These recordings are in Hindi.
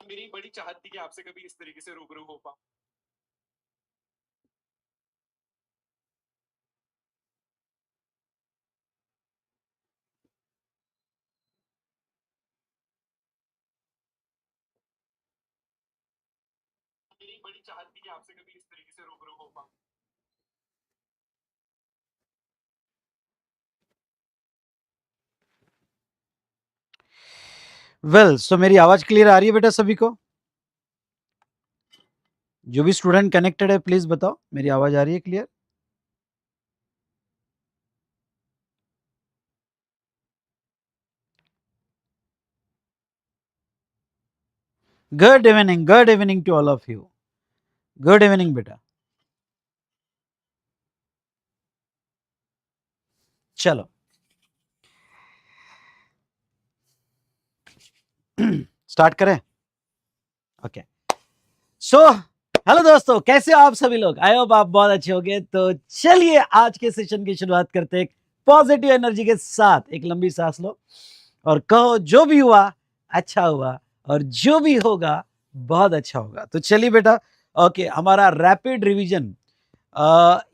मेरी बड़ी चाहत थी कि आपसे कभी इस तरीके से रूबरू हो पाऊं। मेरी बड़ी चाहत थी कि आपसे कभी इस तरीके से रूबरू हो पाऊं। सो मेरी आवाज क्लियर आ रही है बेटा सभी को? जो भी स्टूडेंट कनेक्टेड है प्लीज बताओ, मेरी आवाज आ रही है clear? Good evening to all of you. Good evening बेटा। चलो स्टार्ट करें। ओके सो हेलो दोस्तों, कैसे हो आप सभी लोग? आई होप आप बहुत अच्छे होंगे। तो चलिए आज के सेशन की शुरुआत करते हैं पॉजिटिव एनर्जी के साथ। एक लंबी सांस लो और कहो जो भी हुआ अच्छा हुआ, और जो भी होगा बहुत अच्छा होगा। तो चलिए बेटा, ओके हमारा रैपिड रिवीजन।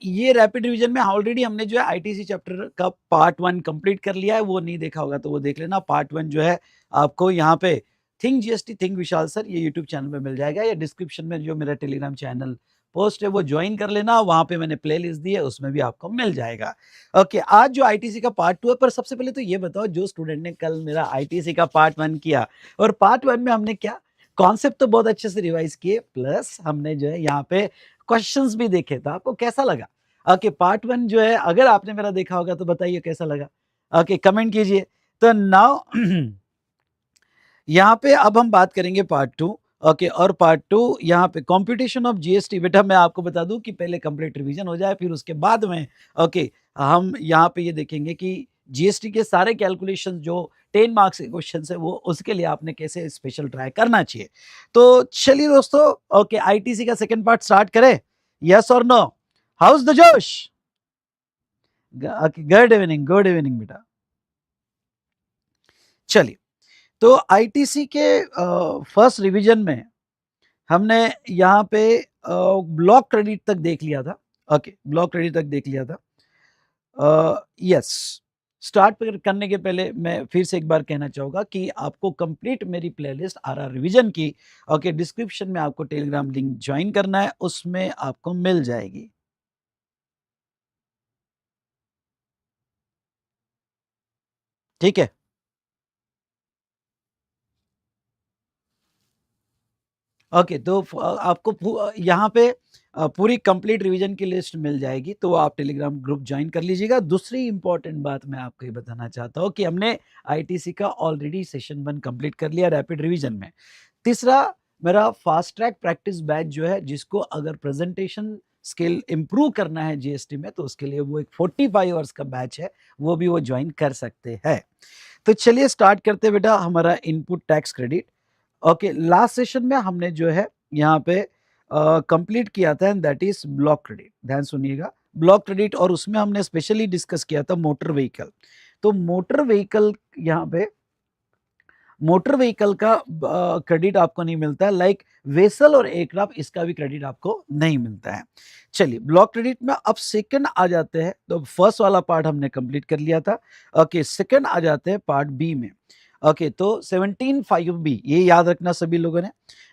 ये रैपिड रिवीजन में ऑलरेडी हमने जो है आईटीसी चैप्टर का पार्ट 1 कंप्लीट कर लिया है। वो नहीं देखा होगा तो वो देख लेना। पार्ट 1 जो है आपको यहाँ पे थिंक जीएसटी थिंक विशाल सर ये यूट्यूब चैनल पे मिल जाएगा, या डिस्क्रिप्शन में जो मेरा टेलीग्राम चैनल पोस्ट है वो ज्वाइन कर लेना। वहां पे मैंने प्ले लिस्ट दी है, उसमें भी आपको मिल जाएगा। ओके आज जो आईटीसी का पार्ट 2 है, पर सबसे पहले तो ये बताओ जो स्टूडेंट ने कल मेरा आईटीसी का पार्ट 1 किया, और पार्ट 1 में हमने क्या कॉन्सेप्ट तो बहुत अच्छे से रिवाइज किए, प्लस हमने जो है यहाँ पे क्वेश्चंस भी देखे, तो आपको कैसा लगा? ओके पार्ट 1 जो है अगर आपने मेरा देखा होगा तो बताइए कैसा लगा। ओके कमेंट कीजिए। तो नाउ यहाँ पे अब हम बात करेंगे पार्ट 2। ओके और पार्ट 2 यहाँ पे कंप्यूटेशन ऑफ जीएसटी। बेटा मैं आपको बता दूं कि पहले कंप्लीट रिवीजन हो जाए, फिर उसके बाद में ओके हम यहाँ पे ये देखेंगे कि जीएसटी के सारे कैलकुलेशन जो 10 मार्क्स के क्वेश्चन है वो उसके लिए आपने कैसे स्पेशल ट्राई करना चाहिए। तो चलिए दोस्तों, ओके आईटीसी का सेकंड पार्ट स्टार्ट करें, यस और नो? हाउस द जोश? गुड इवनिंग बेटा। चलिए, तो आईटीसी के फर्स्ट रिवीजन में हमने यहाँ पे ब्लॉक क्रेडिट तक देख लिया था। ओके ब्लॉक क्रेडिट तक देख लिया था। यस, स्टार्ट करने के पहले मैं फिर से एक बार कहना चाहूंगा कि आपको कंप्लीट मेरी प्लेलिस्ट आरआर रिवीजन की ओके डिस्क्रिप्शन में आपको टेलीग्राम लिंक ज्वाइन करना है, उसमें आपको मिल जाएगी। ठीक है, ओके तो आपको यहाँ पे पूरी कंप्लीट रिवीजन की लिस्ट मिल जाएगी, तो आप टेलीग्राम ग्रुप ज्वाइन कर लीजिएगा। दूसरी इंपॉर्टेंट बात मैं आपको ये बताना चाहता हूँ कि हमने आईटीसी का ऑलरेडी सेशन 1 कंप्लीट कर लिया रैपिड रिवीजन में। तीसरा मेरा फास्ट ट्रैक प्रैक्टिस बैच जो है, जिसको अगर प्रेजेंटेशन स्किल इंप्रूव करना है जीएसटी में, तो उसके लिए वो एक 45 आवर्स का बैच है, वो भी वो ज्वाइन कर सकते हैं। तो चलिए स्टार्ट करते हैं बेटा हमारा input tax credit. Okay last session में हमने जो है यहाँ पे कंप्लीट किया था, and that is block credit. ध्यान सुनिएगा, ब्लॉक क्रेडिट, और उसमें हमने स्पेशली डिस्कस किया था मोटर व्हीकल। तो मोटर व्हीकल यहाँ पे मोटर व्हीकल का क्रेडिट आपको नहीं मिलता है, लाइक वेसल और एयरक्राफ्ट इसका भी क्रेडिट आपको नहीं मिलता है। चलिए ब्लॉक क्रेडिट में अब सेकंड आ जाते हैं। तो फर्स्ट वाला पार्ट हमने कंप्लीट कर लिया था। ओके सेकंड आ जाते हैं पार्ट बी में। ओके तो 17(5)(b) ये याद रखना सभी लोगों ने।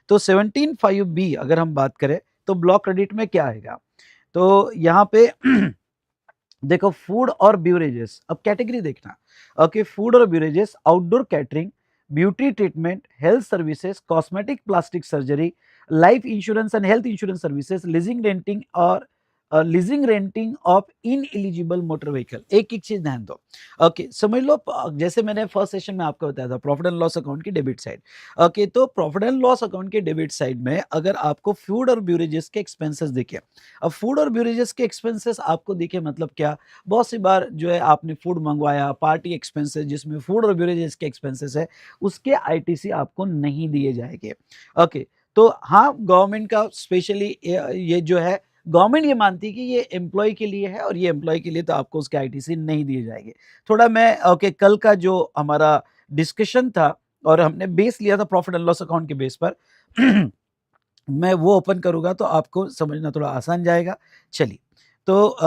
तो 17(5)(b) अगर हम बात करें तो ब्लॉक क्रेडिट में क्या आएगा, तो यहाँ पे देखो फूड और ब्यूरेजेस, अब कैटेगरी देखना। ओके फूड और beverages, outdoor catering, beauty treatment, health services, cosmetic plastic surgery, life insurance and health insurance services, leasing renting और leasing renting of ineligible motor vehicle. एक एक चीज ध्यान दो। ओके समझ लो, जैसे मैंने फर्स्ट सेशन में आपको बताया था प्रॉफिट एंड लॉस अकाउंट की डेबिट साइड। ओके तो प्रॉफिट एंड लॉस अकाउंट के डेबिट साइड में अगर आपको फूड और ब्यूरेजेस के एक्सपेंसेस दिखे, अब फूड और ब्यूरेजेस के एक्सपेंसेस आपको दिखे मतलब क्या, बहुत सी बार जो है आपने फूड मंगवाया, पार्टी एक्सपेंसेस जिसमें फूड और ब्यूरेजेस के एक्सपेंसेस है, उसके आईटीसी आपको नहीं दिए जाएंगे। ओके तो हाँ, गवर्नमेंट का स्पेशली ये जो है गवर्नमेंट ये मानती है कि ये एम्प्लॉय के लिए है और ये एम्प्लॉय के लिए, तो आपको उसके आईटीसी नहीं दिए जाएंगे। थोड़ा मैं ओके कल का जो हमारा डिस्कशन था और हमने बेस लिया था प्रॉफिट एंड लॉस अकाउंट के बेस पर मैं वो ओपन करूंगा तो आपको समझना थोड़ा आसान जाएगा। चलिए, तो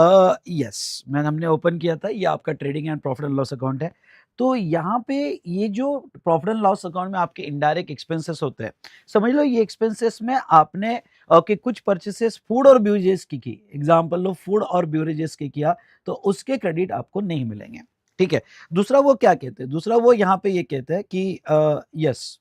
यस, हमने ओपन किया था, ये आपका trading and profit and loss account है। तो यहाँ पे ये जो प्रॉफिट एंड लॉस अकाउंट में आपके इनडायरेक्ट एक्सपेंसेस होते हैं, समझ लो ये एक्सपेंसेस में आपने कुछ परचेसेस फूड और ब्यूरेजेस की एग्जांपल लो, फूड और ब्यूरेजेस की किया तो उसके क्रेडिट आपको नहीं मिलेंगे। ठीक है, दूसरा वो क्या कहते हैं, दूसरा वो यहाँ पे ये कहते हैं कि यस,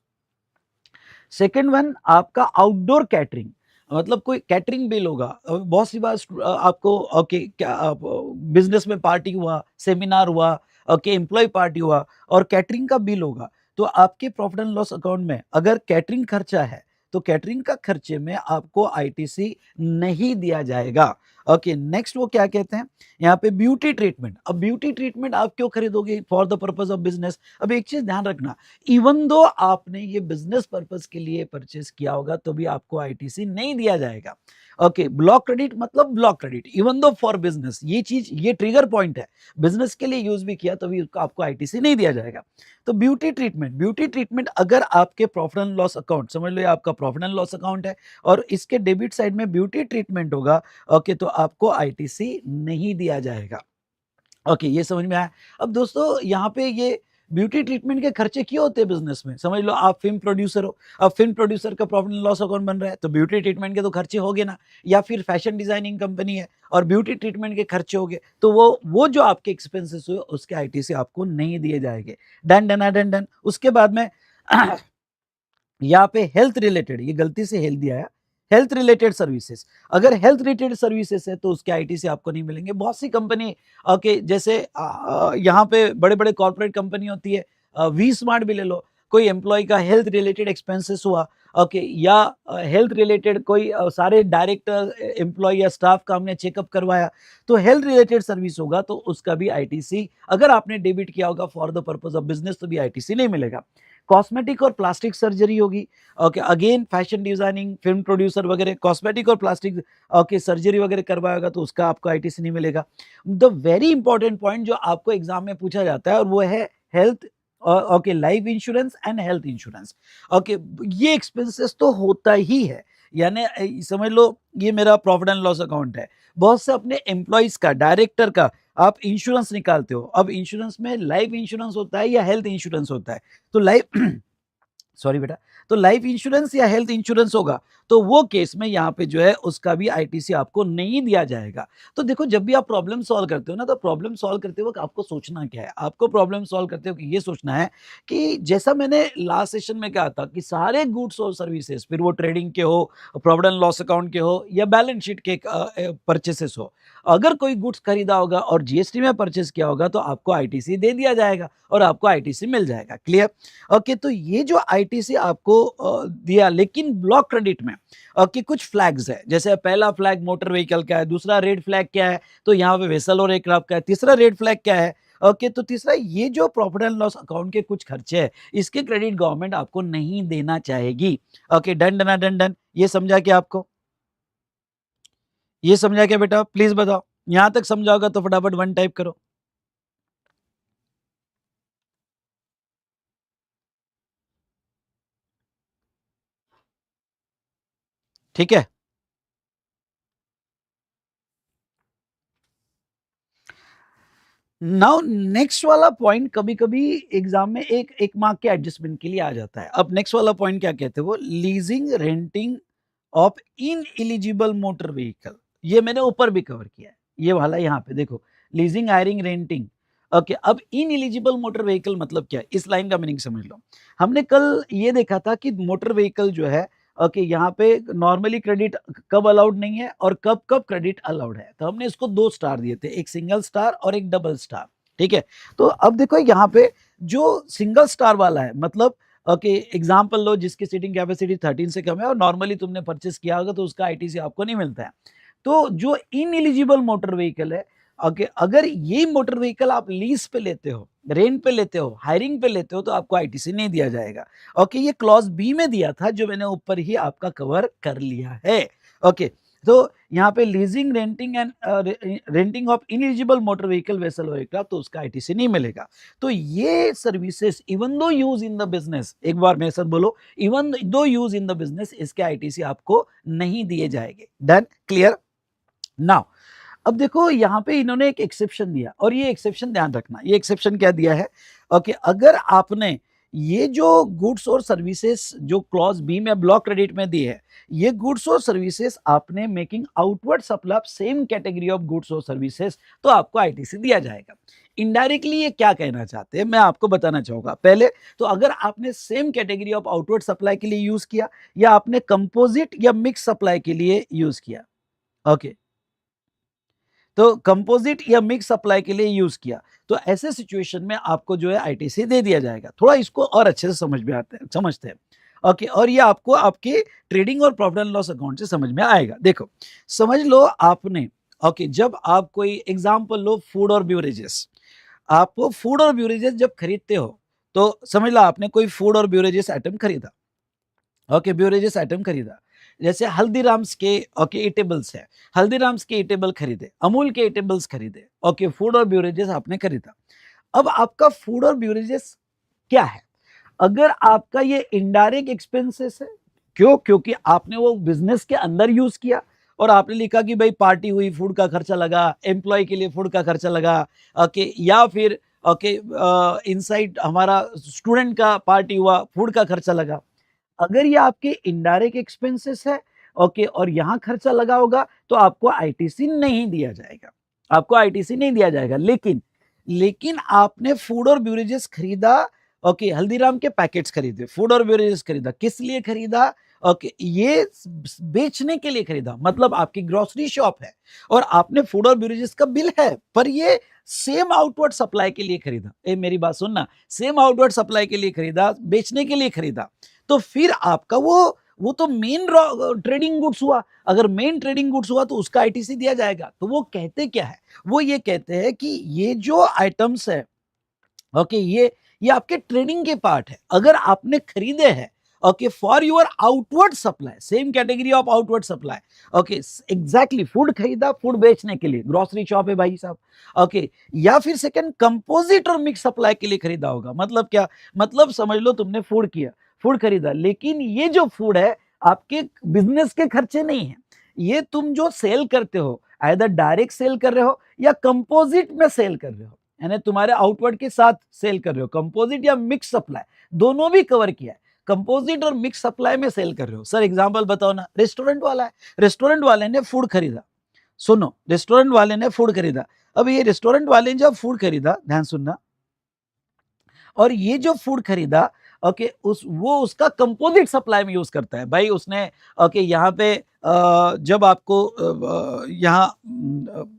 सेकेंड वन आपका आउटडोर कैटरिंग, मतलब कोई कैटरिंग बिल होगा। बहुत सी बार आपको ओके क्या बिजनेस में पार्टी हुआ, सेमिनार हुआ, ओके एम्प्लॉय पार्टी हुआ और कैटरिंग का बिल होगा, तो आपके प्रॉफिट एंड लॉस अकाउंट में अगर कैटरिंग खर्चा है तो कैटरिंग का खर्चे में आपको आईटीसी नहीं दिया जाएगा। ओके, नेक्स्ट वो क्या कहते हैं यहाँ पे, ब्यूटी ट्रीटमेंट। अब ब्यूटी ट्रीटमेंट आप क्यों खरीदोगे, for the purpose of business. अब एक चीज ध्यान रखना, इवन दो आपने ये बिजनेस पर्पस के लिए परचेस किया होगा तो भी आपको आईटीसी नहीं दिया जाएगा। ओके, ब्लॉक क्रेडिट मतलब block credit, even though for business, ये चीज ये ट्रिगर पॉइंट है, बिजनेस के लिए यूज भी किया तो भी आपको आईटीसी नहीं दिया जाएगा। तो ब्यूटी ट्रीटमेंट, ब्यूटी ट्रीटमेंट अगर आपके प्रॉफिट एंड लॉस अकाउंट, समझ लो ये आपका प्रॉफिट एंड लॉस अकाउंट है और इसके डेबिट साइड में ब्यूटी ट्रीटमेंट होगा, ओके, तो आपको आईटीसी नहीं दिया जाएगा। ओके, ये समझ में आया। अब दोस्तों यहाँ पे ये ब्यूटी ट्रीटमेंट के खर्चे क्यों होते हैं बिजनेस में, समझ लो आप फिल्म प्रोड्यूसर हो, अब फिल्म प्रोड्यूसर का प्रॉफिट एंड लॉस अकाउंट बन रहा है तो ब्यूटी ट्रीटमेंट के तो खर्चे हो गए ना, या फिर फैशन डिजाइनिंग कंपनी है और ब्यूटी ट्रीटमेंट के खर्चे हो गए, तो वो जो आपके एक्सपेंसेस हुए उसके आईटीसी आपको नहीं दिए जाएंगे। Done done done done. उसके बाद में यहाँ पे हेल्थ रिलेटेड, ये गलती से हेल्थ दिया है, हेल्थ रिलेटेड सर्विसेज, अगर हेल्थ रिलेटेड सर्विसेज है तो उसके आईटी से आपको नहीं मिलेंगे। बहुत सी कंपनी ओके, जैसे यहाँ पे बड़े बड़े कॉर्पोरेट कंपनी होती है, वी स्मार्ट भी ले लो, कोई एम्प्लॉय का हेल्थ रिलेटेड एक्सपेंसेस हुआ, ओके, या हेल्थ रिलेटेड कोई सारे डायरेक्टर एम्प्लॉय या स्टाफ का हमने चेकअप करवाया तो हेल्थ रिलेटेड सर्विस होगा तो उसका भी आईटीसी अगर आपने डेबिट किया होगा for the purpose of business तो भी आईटीसी नहीं मिलेगा। कॉस्मेटिक और प्लास्टिक सर्जरी होगी, okay, again fashion designing, film producer वगैरह कॉस्मेटिक और प्लास्टिक ओके सर्जरी वगैरह करवाएगा तो उसका आपको आईटीसी नहीं मिलेगा। द वेरी इंपॉर्टेंट पॉइंट जो आपको एग्जाम में पूछा जाता है और वो है health, okay, life insurance and health insurance. Okay, ये एक्सपेंसेस तो होता ही है, यानी समझ लो ये मेरा प्रॉफिट एंड लॉस अकाउंट है, बहुत से अपने एम्प्लॉइज का, डायरेक्टर का आप इंश्योरेंस निकालते हो। अब इंश्योरेंस में लाइफ इंश्योरेंस होता है या हेल्थ इंश्योरेंस होता है, तो लाइफ सॉरी बेटा, तो लाइफ इंश्योरेंस या हेल्थ इंश्योरेंस होगा तो वो केस में यहाँ पे जो है उसका भी आईटीसी आपको नहीं दिया जाएगा। तो देखो जब भी आप प्रॉब्लम सॉल्व करते हो ना तो प्रॉब्लम सॉल्व करते वक्त आपको सोचना क्या है, आपको प्रॉब्लम सॉल्व करते वक्त ये सोचना है कि जैसा मैंने लास्ट सेशन में कहा था कि सारे गुड्स और सर्विसेज, फिर वो ट्रेडिंग के हो, प्रॉफिट एंड लॉस अकाउंट के हो या बैलेंस शीट के परचेसेस हो, अगर कोई गुड्स खरीदा होगा और जीएसटी में परचेस किया होगा तो आपको आईटीसी दे दिया जाएगा और आपको आईटीसी मिल जाएगा। क्लियर? ओके, तो ये जो आईटीसी आपको दिया, लेकिन ब्लॉक क्रेडिट में ओके कुछ फ्लैग्स है, जैसे पहला फ्लैग मोटर व्हीकल का है, दूसरा रेड फ्लैग क्या है तो यहाँ पे वेसल और एयरक्राफ्ट का है, तीसरा रेड फ्लैग क्या है, ओके, तो तीसरा ये जो प्रॉफिट एंड लॉस अकाउंट के कुछ खर्चे है इसके क्रेडिट गवर्नमेंट आपको नहीं देना चाहेगी। Okay, done done done done. ये समझा क्या आपको, ये समझा क्या बेटा, प्लीज बताओ, यहां तक समझा होगा तो फटाफट वन टाइप करो। ठीक है, नाउ नेक्स्ट वाला पॉइंट कभी कभी एग्जाम में एक एक मार्क के एडजस्टमेंट के लिए आ जाता है। अब नेक्स्ट वाला पॉइंट क्या कहते हैं, वो leasing renting of ineligible motor vehicle, ये मैंने ऊपर भी कवर किया है, ये वाला यहाँ पे देखो, लीजिंग हायरिंग रेंटिंग। ओके, अब इन एलिजिबल मोटर व्हीकल मतलब क्या है, इस लाइन का मीनिंग समझ लो। हमने कल ये देखा था कि मोटर व्हीकल जो है ओके यहाँ पे नॉर्मली क्रेडिट कब अलाउड नहीं है और कब कब क्रेडिट अलाउड है, तो हमने इसको 2 स्टार दिए थे, एक सिंगल स्टार और एक डबल स्टार। ठीक है, तो अब देखो यहाँ पे जो सिंगल स्टार वाला है, मतलब ओके एग्जाम्पल लो जिसकी सीटिंग कैपेसिटी 13 से कम है और नॉर्मली तुमने परचेस किया होगा तो उसका आईटीसी आपको नहीं मिलता है। तो जो इन एलिजिबल मोटर व्हीकल है, ओके, अगर ये मोटर व्हीकल आप लीज पे लेते हो, रेंट पे लेते हो, हायरिंग पे लेते हो तो आपको आईटीसी नहीं दिया जाएगा। ओके, ये क्लॉज बी में दिया था जो मैंने ऊपर ही आपका कवर कर लिया है। ओके, तो यहाँ पे leasing, renting and renting of ineligible motor vehicle vessel और एयरक्राफ्ट, तो उसका आईटीसी नहीं मिलेगा। तो ये services even though use in the business, एक बार मेरे साथ बोलो, even though use in the business, इसके आईटीसी आपको नहीं दिए जाएंगे। Done, clear. नाउ अब देखो यहाँ पे इन्होंने एक एक्सेप्शन दिया, और ये एक्सेप्शन ध्यान रखना, ये एक्सेप्शन क्या दिया है, ओके, अगर आपने ये जो गुड्स और सर्विसेज जो क्लॉज बी में ब्लॉक क्रेडिट में दी है, ये गुड्स और सर्विसेज आपने making outward supply of same category of goods और सर्विसेज, तो आपको आईटीसी दिया जाएगा। इनडायरेक्टली ये क्या कहना चाहते हैं मैं आपको बताना चाहूंगा। पहले तो अगर आपने same category of outward supply के लिए यूज किया, या आपने कंपोजिट या मिक्स सप्लाई के लिए यूज किया, ओके, तो कंपोजिट या मिक्स सप्लाई के लिए यूज किया, तो ऐसे सिचुएशन में आपको जो है आईटीसी दे दिया जाएगा। थोड़ा इसको और अच्छे से समझते हैं, ओके, और ये आपको आपके ट्रेडिंग और प्रॉफिट एंड लॉस अकाउंट से समझ में आएगा। देखो समझ लो आपने, ओके, जब आप कोई एग्जांपल लो फूड और ब्यूरेजेस, आप फूड और ब्यूरेजेस जब खरीदते हो, तो समझ लो आपने कोई फूड और ब्यूरेजेस आइटम खरीदा, ओके, ब्यूरेजेस आइटम खरीदा, जैसे हल्दीराम्स के ओके ईटेबल्स है, हल्दीराम्स के ईटेबल खरीदे, अमूल के ईटेबल्स खरीदे, ओके, फूड और ब्यूरेजेस आपने खरीदा। अब आपका फूड और ब्यूरेजेस क्या है, अगर आपका ये इनडायरेक्ट एक्सपेंसेस है, क्यों, क्योंकि आपने वो बिजनेस के अंदर यूज किया, और आपने लिखा कि भाई पार्टी हुई, फूड का खर्चा लगा, एम्प्लॉय के लिए फूड का खर्चा लगा, ओके, या फिर ओके इनसाइड हमारा स्टूडेंट का पार्टी हुआ, फूड का खर्चा लगा। अगर ये आपके इनडायरेक्ट एक्सपेंसेस है, ओके, और यहां खर्चा लगा होगा, तो आपको आईटीसी नहीं दिया जाएगा, आपको आईटीसी नहीं दिया जाएगा। लेकिन आपने फूड और ब्यूरेजेस खरीदा, ओके, हल्दीराम के पैकेट्स खरीदे, फूड और ब्यूरेजेस खरीदा, किस लिए खरीदा, ओके, ये बेचने के लिए खरीदा, मतलब आपकी ग्रोसरी शॉप है और आपने फूड और ब्यूरेजेस का बिल है, पर ये सेम आउटवर्ड सप्लाई के लिए खरीदा। मेरी बात सुनना, सेम आउटवर्ड सप्लाई के लिए खरीदा, बेचने के लिए खरीदा, तो फिर आपका वो तो मेन ट्रेडिंग गुड्स हुआ। अगर मेन ट्रेडिंग गुड्स हुआ तो उसका आईटीसी दिया जाएगा। तो वो कहते क्या है, वो ये कहते हैं कि ये जो आइटम्स है, ओके, ये आपके ट्रेडिंग के पार्ट है। अगर आपने खरीदे हैं, okay, for your outward supply, same category of outward supply, okay, exactly, food खरीदा, फूड बेचने के लिए, ग्रोसरी शॉप है भाई साहब, ओके, या फिर सेकंड कंपोजिट और मिक्स सप्लाई के लिए खरीदा होगा। मतलब क्या, मतलब समझ लो तुमने फूड किया, फूड खरीदा, लेकिन ये जो फूड है आपके बिजनेस के खर्चे नहीं है, ये तुम जो सेल करते हो, आइदर डायरेक्ट सेल कर रहे हो या कंपोजिट में सेल कर रहे हो, यानी तुम्हारे आउटवर्ड के साथ सेल कर रहे हो, कंपोजिट या मिक्स सप्लाई, दोनों भी कवर किया है। कंपोजिट और मिक्स सप्लाई में सेल कर रहे हो। सर एग्जांपल बताओ ना, रेस्टोरेंट वाला है, रेस्टोरेंट वाले ने फूड खरीदा, सुनो, रेस्टोरेंट वाले ने फूड खरीदा। अब ये रेस्टोरेंट वाले ने जब फूड खरीदा, ध्यान सुनना, और ये जो फूड खरीदा, ओके, वो उसका कंपोजिट सप्लाई में यूज करता है भाई उसने, ओके, यहाँ पे जब आपको यहाँ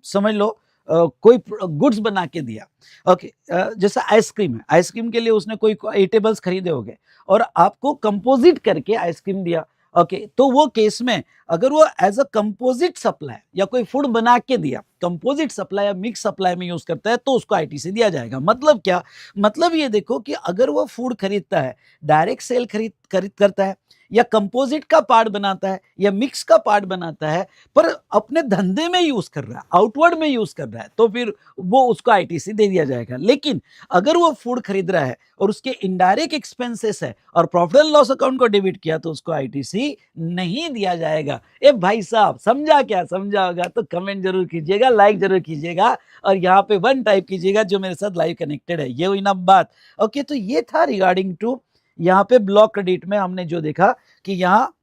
समझ लो कोई गुड्स बना के दिया, ओके, जैसे आइसक्रीम है, आइसक्रीम के लिए उसने कोई ईटेबल्स खरीदे होंगे और आपको कंपोजिट करके आइसक्रीम दिया, ओके, तो वो केस में अगर वो एज अ कंपोजिट सप्लाई या कोई फूड बना के दिया, कंपोजिट सप्लाई या मिक्स सप्लाई में यूज करता है, तो उसको आईटीसी दिया जाएगा। मतलब क्या, मतलब ये देखो कि अगर वो फूड खरीदता है, डायरेक्ट सेल खरीद करता है, या कंपोजिट का पार्ट बनाता है, या मिक्स का पार्ट बनाता है, पर अपने धंधे में यूज कर रहा है, आउटवर्ड में यूज कर रहा है, तो फिर वो उसको आईटीसी दे दिया जाएगा। लेकिन अगर वो फूड खरीद रहा है और उसके इनडायरेक्ट एक्सपेंसेस है और प्रॉफिट एंड लॉस अकाउंट को डेबिट किया, तो उसको आईटीसी नहीं दिया जाएगा। ए भाई साहब, समझा क्या, समझा होगा तो कमेंट जरूर कीजिएगा, लाइक जरूर कीजिएगा, और यहाँ पे 1 टाइप कीजिएगा जो मेरे साथ लाइव कनेक्टेड है। ये हुई ना बात। ओके, तो ये था रिगार्डिंग टू यहाँ पे ब्लॉक क्रेडिट में हमने जो देखा कि यहाँ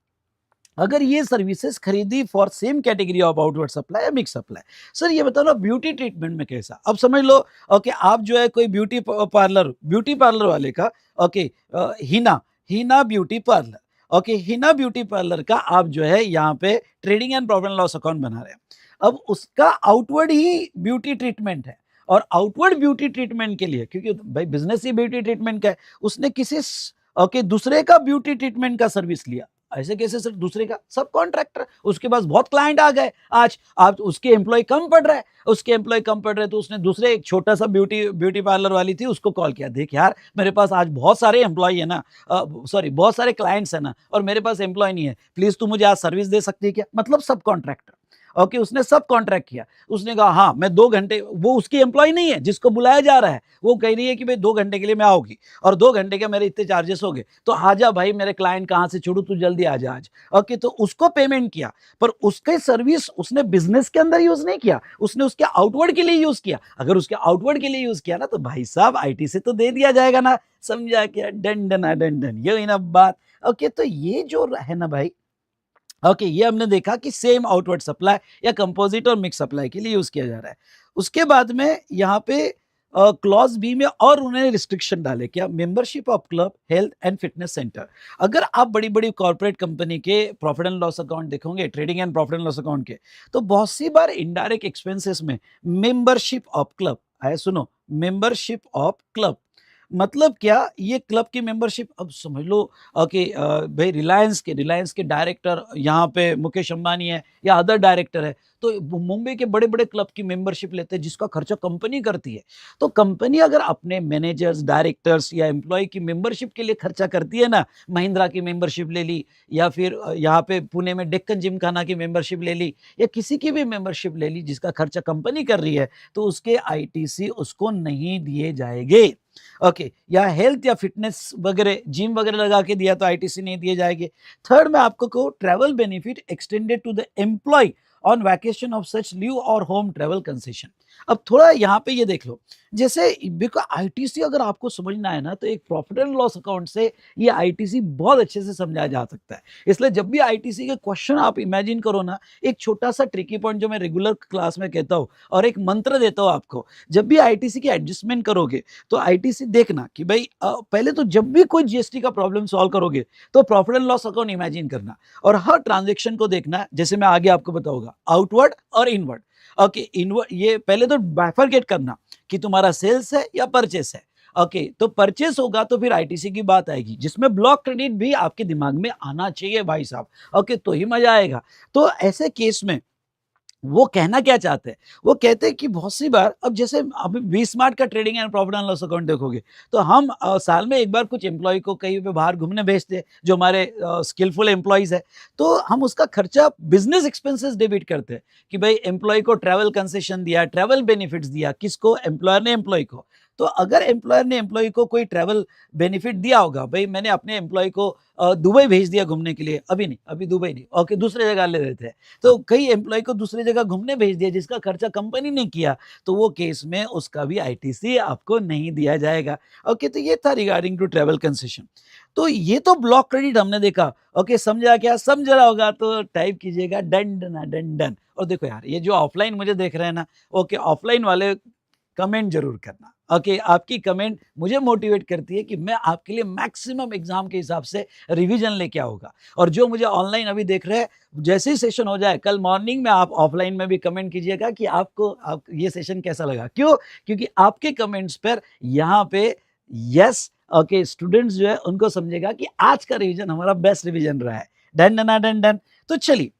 अगर ये सर्विसेज खरीदी for same category of outward supply या मिक्स सप्लाई। सर ये बताओ ना ब्यूटी ट्रीटमेंट में कैसा, अब समझ लो, ओके, आप जो है कोई ब्यूटी पार्लर वाले का, okay, Hina beauty parlour, okay, Hina beauty parlour का आप जो है यहाँ पे trading and profit and loss account बना रहे हैं। अब उसका आउटवर्ड ही ब्यूटी ट्रीटमेंट है, और आउटवर्ड ब्यूटी ट्रीटमेंट के लिए, क्योंकि भाई बिजनेस ही ब्यूटी ट्रीटमेंट का है, उसने किसी ओके दूसरे का ब्यूटी ट्रीटमेंट का सर्विस लिया, ऐसे कैसे सर? दूसरे का सब कॉन्ट्रैक्टर, उसके पास बहुत क्लाइंट आ गए, आज आप उसके एम्प्लॉय कम पड़ रहे हैं, तो उसने दूसरे एक छोटा सा ब्यूटी पार्लर वाली थी, उसको कॉल किया, देख यार मेरे पास आज बहुत सारे एम्प्लॉय है ना, सॉरी बहुत सारे क्लाइंट्स है ना, और मेरे पास एम्प्लॉय नहीं है, प्लीज तू मुझे आज सर्विस दे सकती है क्या? मतलब सब कॉन्ट्रैक्टर। ओके, उसने सब कॉन्ट्रैक्ट किया। उसने कहा हाँ मैं 2 घंटे, वो उसकी एम्प्लॉय नहीं है जिसको बुलाया जा रहा है, वो कह रही है कि भाई 2 घंटे के लिए मैं आऊंगी और 2 घंटे के मेरे इतने चार्जेस हो गए, तो आजा भाई, मेरे क्लाइंट कहाँ से छोड़ू, तू जल्दी आजा आज। ओके, तो उसको पेमेंट किया, पर उसके सर्विस उसने बिजनेस के अंदर यूज नहीं किया, उसने उसके आउटवर्ड के लिए यूज किया। अगर उसके आउटवर्ड के लिए यूज किया ना, तो भाई साहब आईटी से तो दे दिया जाएगा ना, समझा क्या? डंडन डंडन, ये हुई ना बात। ओके, तो ये जो है ना भाई, ओके, ये हमने देखा कि सेम आउटवर्ड सप्लाई या कंपोजिट और मिक्स सप्लाई के लिए यूज किया जा रहा है। उसके बाद में यहाँ पे क्लॉज बी में और उन्होंने रिस्ट्रिक्शन डाले, क्या? Membership of club, health and fitness centre. अगर आप बड़ी बड़ी कॉर्पोरेट कंपनी के प्रॉफिट एंड लॉस अकाउंट देखोगे, trading and profit and loss account के, तो बहुत सी बार इनडायरेक्ट एक्सपेंसेस में मेंबरशिप ऑफ क्लब आए। सुनो, मेंबरशिप ऑफ क्लब मतलब क्या? ये क्लब की मेंबरशिप, अब समझ लो कि भाई रिलायंस के डायरेक्टर यहाँ पे मुकेश अंबानी है या अदर डायरेक्टर है, तो मुंबई के बड़े बड़े क्लब की मेंबरशिप लेते हैं जिसका खर्चा कंपनी करती है। तो कंपनी अगर अपने मैनेजर्स, डायरेक्टर्स या एम्प्लॉय की मेंबरशिप के लिए खर्चा करती है ना, महिंद्रा की मेंबरशिप ले ली, या फिर यहाँ पे पुणे में डेक्कन जिमखाना की मेंबरशिप ले ली, या किसी की भी मेंबरशिप ले ली जिसका खर्चा कंपनी कर रही है, तो उसके आईटीसी उसको नहीं दिए जाएंगे। ओके, या हेल्थ या फिटनेस वगैरह, जिम वगैरह लगा के दिया तो आईटीसी नहीं दिए जाएंगे। थर्ड में आपको को travel benefit extended to the employee on vacation of such leave और होम ट्रैवल कंसेशन। अब थोड़ा यहाँ पे ये देख लो, जैसे बिकॉज आईटीसी अगर आपको समझना है ना, तो एक प्रॉफिट एंड लॉस अकाउंट से ये आईटीसी बहुत अच्छे से समझाया जा सकता है। इसलिए जब भी आईटीसी के क्वेश्चन आप इमेजिन करो ना, एक छोटा सा ट्रिकी पॉइंट जो मैं रेगुलर क्लास में कहता हूँ और एक मंत्र देता हूँ आपको, जब भी आईटीसी की एडजस्टमेंट करोगे तो आईटीसी देखना कि भाई पहले तो जब भी कोई जीएसटी का प्रॉब्लम सॉल्व करोगे तो profit and loss account imagine करना, और हर ट्रांजेक्शन को देखना, जैसे मैं आगे आपको बताऊंगा, आउटवर्ड और इनवर्ड। ओके, इनवर्ड ये पहले तो बाइफरकेट करना कि तुम्हारा सेल्स है या परचेस है। ओके, तो परचेस होगा तो फिर आईटीसी की बात आएगी, जिसमें ब्लॉक क्रेडिट भी आपके दिमाग में आना चाहिए भाई साहब। ओके, तो ही मजा आएगा। तो ऐसे केस में वो कहना क्या चाहते हैं? वो कहते हैं कि बहुत सी बार, अब जैसे अभी वी स्मार्ट का trading and profit and loss account देखोगे, तो हम साल में एक बार कुछ एम्प्लॉय को कहीं पे बाहर घूमने भेजते हैं, जो हमारे स्किलफुल एम्प्लॉयज है, तो हम उसका खर्चा बिजनेस एक्सपेंसेस डेबिट करते हैं कि भाई एम्प्लॉय को ट्रैवल कंसेशन दिया, ट्रैवल बेनिफिट्स दिया, किसको? एम्प्लॉयर ने एम्प्लॉय को। तो अगर एम्प्लॉयर ने एम्प्लॉय को कोई ट्रैवल बेनिफिट दिया होगा, भाई मैंने अपने एम्प्लॉय को दुबई भेज दिया घूमने के लिए, अभी नहीं, अभी दुबई नहीं, ओके दूसरे जगह ले रहे थे, तो कई एम्प्लॉय को दूसरी जगह घूमने भेज दिया जिसका खर्चा कंपनी ने किया, तो वो केस में उसका भी आईटीसी आपको नहीं दिया जाएगा। ओके, तो ये था रिगार्डिंग टू ट्रैवल कंसेशन। तो ये तो ब्लॉक क्रेडिट हमने देखा। ओके, समझा क्या? समझ रहा होगा तो टाइप कीजिएगा डन डन डन डन। और देखो यार, ये जो ऑफलाइन मुझे देख रहे हैं ना, ओके ऑफलाइन वाले कमेंट जरूर करना। ओके, आपकी कमेंट मुझे मोटिवेट करती है कि मैं आपके लिए मैक्सिमम एग्जाम के हिसाब से रिवीजन लेके आऊंगा। और जो मुझे ऑनलाइन अभी देख रहे हैं, जैसे ही सेशन हो जाए कल मॉर्निंग में, आप ऑफलाइन में भी कमेंट कीजिएगा कि आपको ये सेशन कैसा लगा। क्यों? क्योंकि आपके कमेंट्स पर यहाँ पे यस, ओके स्टूडेंट्स जो है उनको समझेगा कि आज का रिवीजन हमारा बेस्ट रिवीजन रहा है। Done done done done. तो चलिए,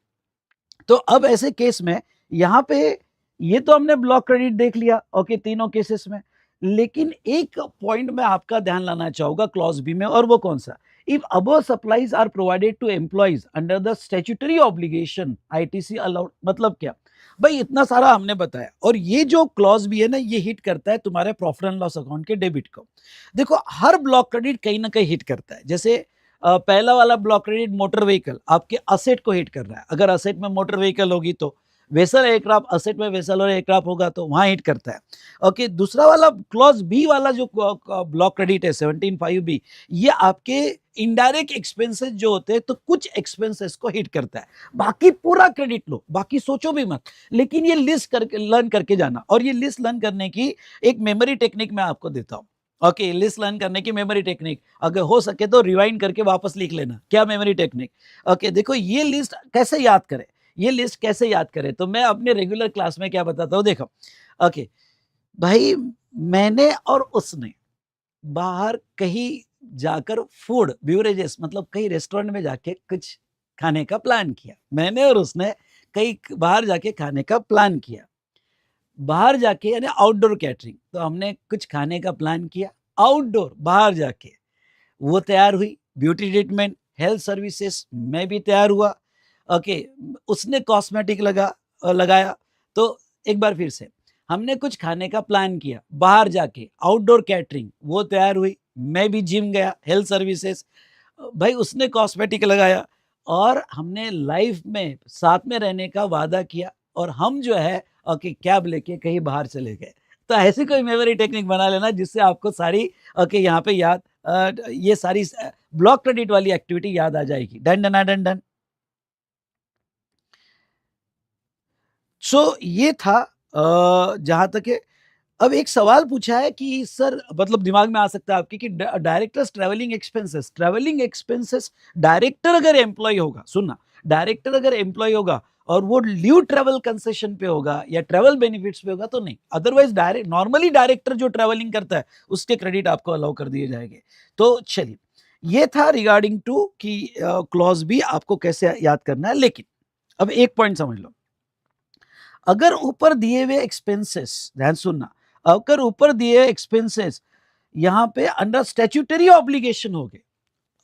तो अब ऐसे केस में यहाँ पे ये तो हमने ब्लॉक क्रेडिट देख लिया, ओके तीनों केसेस में। लेकिन एक पॉइंट में आपका ध्यान लाना चाहूंगा क्लॉज बी में, और वो कौन सा? If above supplies are provided to employees under the statutory obligation ITC allowed. मतलब क्या भाई? इतना सारा हमने बताया, और ये जो क्लॉज बी है ना, ये हिट करता है तुम्हारे प्रॉफिट एंड लॉस अकाउंट के डेबिट को। देखो, हर ब्लॉक क्रेडिट कहीं ना कहीं हिट करता है। जैसे पहला वाला ब्लॉक क्रेडिट मोटर व्हीकल आपके असेट को हिट कर रहा है, अगर असेट में मोटर व्हीकल होगी तो। वेसल एयरक्राफ्ट, असेट में वेसल और एयरक्राफ्ट होगा तो वहां हिट करता है। ओके, दूसरा वाला क्लॉज बी वाला जो ब्लॉक क्रेडिट है 17(5)(b), ये आपके इनडायरेक्ट एक्सपेंसेस जो होते हैं, तो कुछ एक्सपेंसेस को हिट करता है। बाकी पूरा क्रेडिट लो, बाकी सोचो भी मत, लेकिन ये लिस्ट करके लर्न करके जाना। और ये लिस्ट लर्न करने की एक मेमोरी टेक्निक मैं आपको देता हूँ। ओके, लिस्ट लर्न करने की मेमोरी टेक्निक, अगर हो सके तो रिवाइंड करके वापस लिख लेना क्या मेमोरी टेक्निक। ओके, देखो ये लिस्ट कैसे याद करें, ये लिस्ट कैसे याद करें, तो मैं अपने रेगुलर क्लास में क्या बताता हूँ, देखो। ओके भाई, मैंने और उसने बाहर कहीं जाकर फूड ब्यूरेजेस, मतलब कहीं रेस्टोरेंट में जाके कुछ खाने का प्लान किया, मैंने और उसने कहीं बाहर जाके खाने का प्लान किया, बाहर जाके यानी आउटडोर कैटरिंग। तो हमने कुछ खाने का प्लान किया आउटडोर बाहर जाके, वो तैयार हुई, ब्यूटी ट्रीटमेंट, हेल्थ सर्विसेज, मैं भी तैयार हुआ। ओके, उसने कॉस्मेटिक लगाया। तो एक बार फिर से हमने कुछ खाने का प्लान किया बाहर जाके, आउटडोर कैटरिंग, वो तैयार हुई, मैं भी जिम गया, हेल्थ सर्विसेज, भाई उसने कॉस्मेटिक लगाया, और हमने लाइफ में साथ में रहने का वादा किया, और हम जो है ओके कैब लेके कहीं बाहर चले गए। तो ऐसी कोई मेमोरी टेक्निक बना लेना जिससे आपको सारी ओके यहाँ पे याद ये सारी ब्लॉक क्रेडिट वाली एक्टिविटी याद आ जाएगी। Done done done done. So ये था जहां तक है। अब एक सवाल पूछा है कि सर, मतलब दिमाग में आ सकता है आपके कि डायरेक्टर्स ट्रैवलिंग एक्सपेंसेस डायरेक्टर अगर एम्प्लॉय होगा, सुनना, डायरेक्टर अगर एम्प्लॉय होगा और वो लीव ट्रैवल कंसेशन पे होगा या ट्रैवल बेनिफिट्स पे होगा तो नहीं, अदरवाइज डायरेक्ट नॉर्मली डायरेक्टर जो ट्रैवलिंग करता है उसके क्रेडिट आपको अलाउ कर दिए जाएंगे। तो चलिए, ये था रिगार्डिंग टू कि क्लॉज बी आपको कैसे याद करना है। लेकिन अब एक पॉइंट समझ लो, अगर ऊपर दिए हुए एक्सपेंसेस, ध्यान सुनना, अगर ऊपर दिए एक्सपेंसेस यहाँ पे अंडर स्टैट्यूटरी ऑब्लिगेशन हो गए,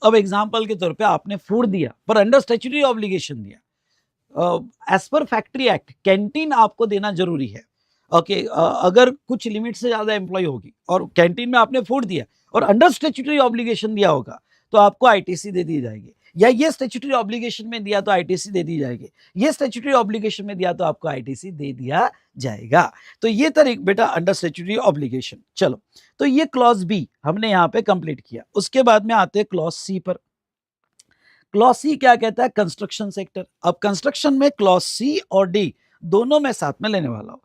अब एग्जांपल के तौर पे आपने फूड दिया पर अंडर स्टैट्यूटरी ऑब्लिगेशन दिया, as per factory act canteen आपको देना जरूरी है। ओके, अगर कुछ लिमिट से ज्यादा एम्प्लॉय होगी और कैंटीन में आपने फूड दिया और अंडर स्टैट्यूटरी ऑब्लिगेशन दिया होगा तो आपको आईटीसी दे दी जाएगी, या ये स्टैट्यूटरी ऑब्लिगेशन में दिया तो आईटीसी दे दी जाएगी, ये स्टैट्यूटरी ऑब्लिगेशन में दिया तो आपको आईटीसी दे दिया जाएगा। तो ये था बेटा अंडर स्टैट्यूटरी ऑब्लिगेशन। चलो, तो ये क्लॉज बी हमने यहाँ पे कंप्लीट किया। उसके बाद में आते हैं क्लॉज सी पर। क्लॉज सी क्या कहता है? Construction sector. अब कंस्ट्रक्शन में क्लॉज सी और डी दोनों मैं साथ में लेने वाला हूं।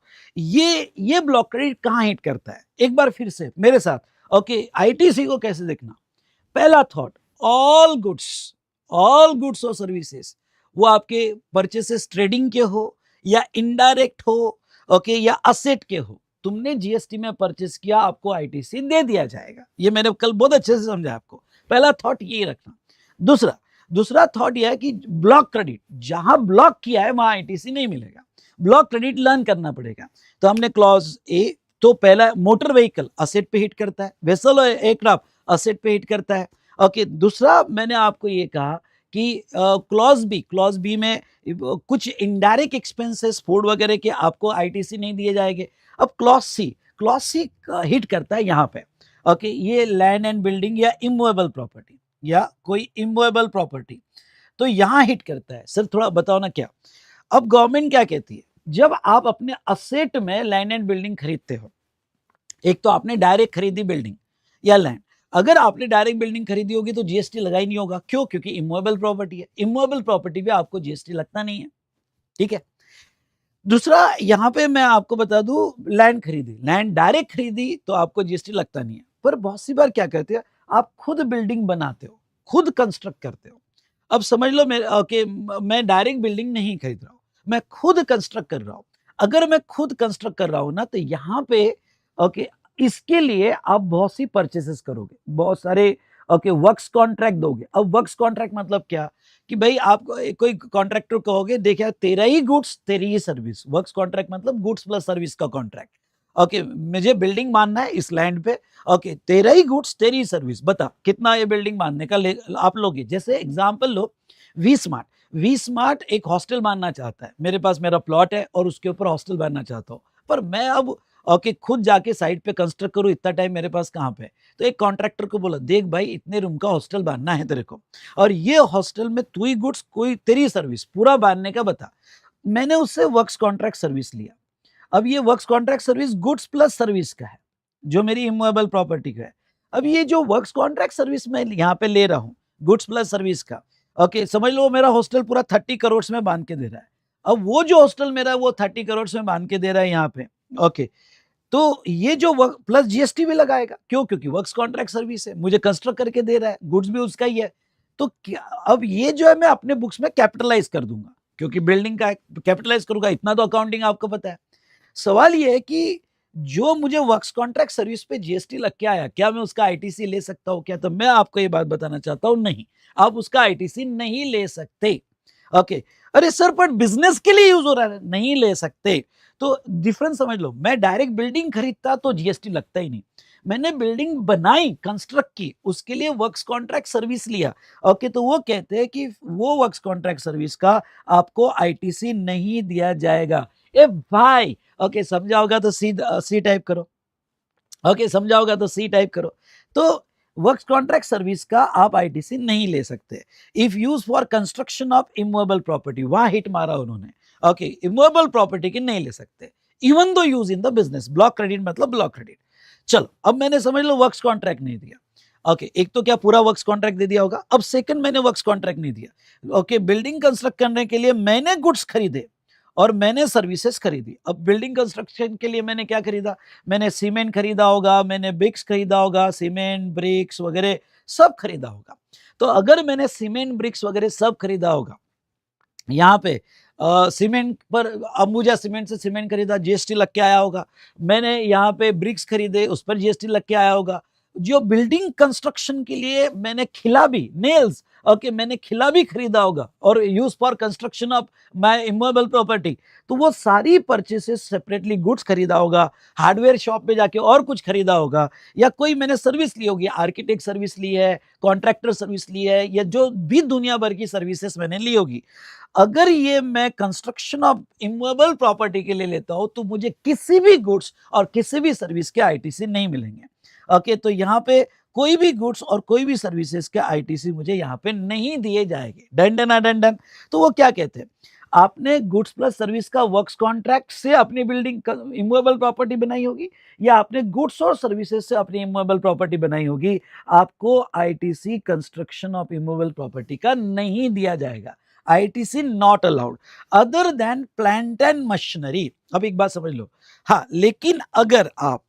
ये ब्लॉक क्रेडिट कहां हिट करता है, एक बार फिर से मेरे साथ। ओके, आईटीसी को कैसे देखना? पहला थॉट, ऑल गुड्स और सर्विसेज, वो आपके परचेसेस ट्रेडिंग के हो या इनडायरेक्ट हो, ओके, या असेट के हो, तुमने जीएसटी में परचेस किया, आपको आईटीसी दे दिया जाएगा। ये मैंने कल बहुत अच्छे से समझा आपको। पहला थॉट ये रखना। दूसरा थॉट यह है कि ब्लॉक क्रेडिट, जहां ब्लॉक किया है वहां आईटीसी नहीं मिलेगा, ब्लॉक क्रेडिट लर्न करना पड़ेगा। तो हमने क्लॉज ए, तो पहला मोटर व्हीकल असेट पे हिट करता है, वेसल और एयरक्राफ्ट असेट पे हिट करता है। ओके, दूसरा मैंने आपको ये कहा कि क्लॉज बी में कुछ इनडायरेक्ट एक्सपेंसेस फूड वगैरह के आपको आईटीसी नहीं दिए जाएंगे। अब क्लॉज सी हिट करता है यहाँ पे। ओके, ये लैंड एंड बिल्डिंग या इमूवेबल प्रॉपर्टी या कोई इमूवेबल प्रॉपर्टी, तो यहां हिट करता है। सर थोड़ा बताओ ना क्या। अब गवर्नमेंट क्या कहती है, जब आप अपने असेट में लैंड एंड बिल्डिंग खरीदते हो, एक तो आपने डायरेक्ट खरीदी बिल्डिंग या लैंड, अगर आपने डायरेक्ट बिल्डिंग खरीदी होगी तो जीएसटी लगा ही नहीं होगा। क्यों? क्योंकि इमूवेबल प्रॉपर्टी है, इमूवेबल प्रॉपर्टी पे आपको जीएसटी लगता नहीं है। ठीक है। दूसरा, यहां पे मैं आपको बता दूं, लैंड खरीदी, लैंड डायरेक्ट खरीदी तो आपको जीएसटी लगता नहीं है। पर बहुत सी बार क्या कहते हैं, आप खुद बिल्डिंग बनाते हो, खुद कंस्ट्रक्ट करते हो। अब समझ लो मैं डायरेक्ट बिल्डिंग नहीं खरीद रहा हूं, मैं खुद कंस्ट्रक्ट कर रहा हूं। अगर मैं खुद कंस्ट्रक्ट कर रहा हूं ना, तो यहां पे ओके, इसके लिए आप बहुत सी परचेसेस करोगे, बहुत सारे ओके वर्क्स कॉन्ट्रैक्ट दोगे। अब वर्क्स कॉन्ट्रैक्ट मतलब क्या कि भाई आप कोई कॉन्ट्रैक्टर कहोगे, देखिए तेरा ही गुड्स तेरी ही सर्विस। वर्क्स कॉन्ट्रैक्ट मतलब गुड्स प्लस सर्विस का कॉन्ट्रैक्ट। ओके, मुझे बिल्डिंग मानना है इस लैंड पे, ओके, तेरा ही गुड्स तेरी ही सर्विस, बता कितना ये बिल्डिंग मानने का आप लोगे। जैसे एग्जांपल लो, वी स्मार्ट एक हॉस्टल मानना चाहता है, मेरे पास मेरा प्लॉट है और उसके ऊपर हॉस्टल बनना चाहता हूँ, पर मैं अब ओके खुद जाके साइट पे कंस्ट्रक्ट करूँ, इतना टाइम मेरे पास कहाँ पे है। तो एक कॉन्ट्रैक्टर को बोला, देख भाई इतने रूम का हॉस्टल बनना है तेरे को, और ये हॉस्टल में तू ही गुड्स कोई तेरी सर्विस पूरा बांधने का बता। मैंने उससे वर्क्स कॉन्ट्रैक्ट सर्विस लिया। अब ये works contract service goods plus service का है, जो मेरी इमूवेबल प्रॉपर्टी का है। अब ये जो वर्क्स कॉन्ट्रैक्ट सर्विस मैं यहाँ पे ले रहा हूँ गुड्स प्लस सर्विस का, ओके, समझ लो मेरा हॉस्टल पूरा 30 करोड़ में बांध के दे रहा है। अब वो जो हॉस्टल मेरा है वो 30 करोड़ में बांध के दे रहा है यहाँ पे। ओके, तो ये जो वर्क प्लस जीएसटी भी लगाएगा, क्यों? क्योंकि वर्क्स कॉन्ट्रैक्ट सर्विस है, मुझे कंस्ट्रक्ट करके दे रहा है, गुड्स भी उसका ही है। तो अब ये जो है मैं अपने बुक्स में कैपिटलाइज कर दूंगा, क्योंकि बिल्डिंग का कैपिटलाइज करूंगा, इतना तो अकाउंटिंग आपको पता है। सवाल ये है कि जो मुझे वर्क्स कॉन्ट्रैक्ट सर्विस पे जीएसटी लग के आया, क्या मैं उसका आईटीसी ले सकता हूं क्या? तो मैं आपको ये बात बताना चाहता हूं, नहीं, आप उसका आईटीसी नहीं ले सकते। ओके, अरे सर पर बिजनेस के लिए यूज हो रहा है, नहीं ले सकते। तो डिफरेंस समझ लो, मैं डायरेक्ट बिल्डिंग खरीदता तो जीएसटी लगता ही नहीं, मैंने बिल्डिंग बनाई, कंस्ट्रक्ट की, उसके लिए वर्क्स कॉन्ट्रैक्ट सर्विस लिया। ओके, तो वो कहते हैं कि वो वर्क्स कॉन्ट्रैक्ट सर्विस का आपको आईटीसी नहीं दिया जाएगा। ए भाई, ओके समझा होगा तो सी टाइप करो। ओके, समझा होगा तो सी टाइप करो। तो वर्क्स कॉन्ट्रैक्ट सर्विस का आप आईटीसी नहीं ले सकते if use for construction of immovable property, वहां हिट मारा उन्होंने। ओके, इमूवेबल प्रॉपर्टी की नहीं ले सकते even though use in the business. Block credit मतलब ब्लॉक क्रेडिट। चलो, अब मैंने समझ लो वर्क्स कॉन्ट्रैक्ट नहीं दिया। ओके, एक तो क्या पूरा वर्क्स कॉन्ट्रैक्ट दे दिया होगा। अब सेकंड, मैंने वर्क्स कॉन्ट्रैक्ट नहीं दिया। ओके, बिल्डिंग कंस्ट्रक्ट करने के लिए मैंने गुड्स खरीदे और मैंने सर्विसेज खरीदी। अब बिल्डिंग कंस्ट्रक्शन के लिए मैंने क्या खरीदा, मैंने सीमेंट खरीदा होगा, मैंने ब्रिक्स खरीदा होगा, सीमेंट ब्रिक्स वगैरह सब खरीदा होगा। तो अगर मैंने सीमेंट ब्रिक्स वगैरह सब खरीदा होगा, यहाँ पे सीमेंट पर अंबुजा सीमेंट से सीमेंट खरीदा, जीएसटी लग के आया होगा। मैंने यहाँ पे ब्रिक्स खरीदे, उस पर जीएसटी लग के आया होगा। जो बिल्डिंग कंस्ट्रक्शन के लिए मैंने खिला भी, नेल्स, ओके, मैंने खिला भी खरीदा होगा और use for construction of my immovable property, तो वो सारी परचेसेस सेपरेटली गुड्स खरीदा होगा, हार्डवेयर शॉप पे जाके और कुछ खरीदा होगा, या कोई मैंने सर्विस ली होगी, आर्किटेक्ट सर्विस ली है, कॉन्ट्रैक्टर सर्विस ली है, या जो भी दुनिया भर की सर्विसेज मैंने ली होगी। अगर ये मैं कंस्ट्रक्शन ऑफ इमूवेबल प्रॉपर्टी के लिए लेता हूं तो मुझे किसी भी गुड्स और किसी भी सर्विस के आईटीसी नहीं मिलेंगे। ओके, तो यहाँ पे कोई भी गुड्स और कोई भी सर्विसेज के आईटीसी मुझे यहाँ पे नहीं दिए जाएंगे। Done done done done. तो वो क्या कहते हैं, आपने गुड्स प्लस सर्विस का वर्क्स कॉन्ट्रैक्ट से अपनी बिल्डिंग इमूवेबल प्रॉपर्टी बनाई होगी, या आपने गुड्स और सर्विसेज से अपनी इमूवेबल प्रॉपर्टी बनाई होगी, आपको ITC construction of immovable property का नहीं दिया जाएगा। ITC not allowed other than plant and machinery. अब एक बात समझ लो, हाँ, लेकिन अगर आप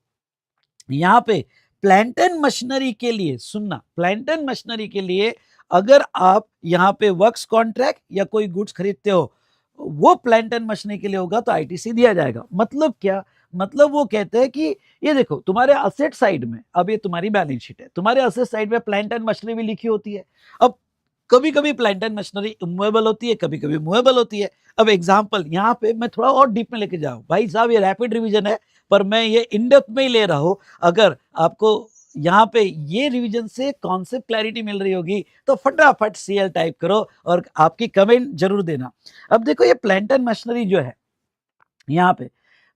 यहाँ पे प्लांट एंड मशीनरी के लिए, सुनना, प्लांट एंड मशीनरी के लिए अगर आप यहाँ पे वर्क्स कॉन्ट्रैक्ट या कोई गुड्स खरीदते हो, वो प्लांट एंड मशीनरी के लिए होगा तो आईटीसी दिया जाएगा। मतलब क्या, मतलब वो कहते हैं कि ये देखो तुम्हारे असेट साइड में, अब ये तुम्हारी बैलेंस शीट है, तुम्हारे असेट साइड में प्लांट एंड मशीनरी भी लिखी होती है। अब कभी कभी प्लांट एंड मशीनरी मूवेबल होती है, कभी कभी मूवेबल होती है। अब एग्जांपल यहाँ पे मैं थोड़ा और डीप में लेके जाऊं, भाई साहब ये रैपिड रिवीजन है पर मैं ये इन डेप्थ में ही ले रहा हूं। अगर आपको यहाँ पे ये रिवीजन से कॉन्सेप्ट क्लैरिटी मिल रही होगी तो फटाफट सीएल टाइप करो और आपकी कमेंट जरूर देना। अब देखो ये प्लांट एंड मशीनरी जो है, यहाँ पे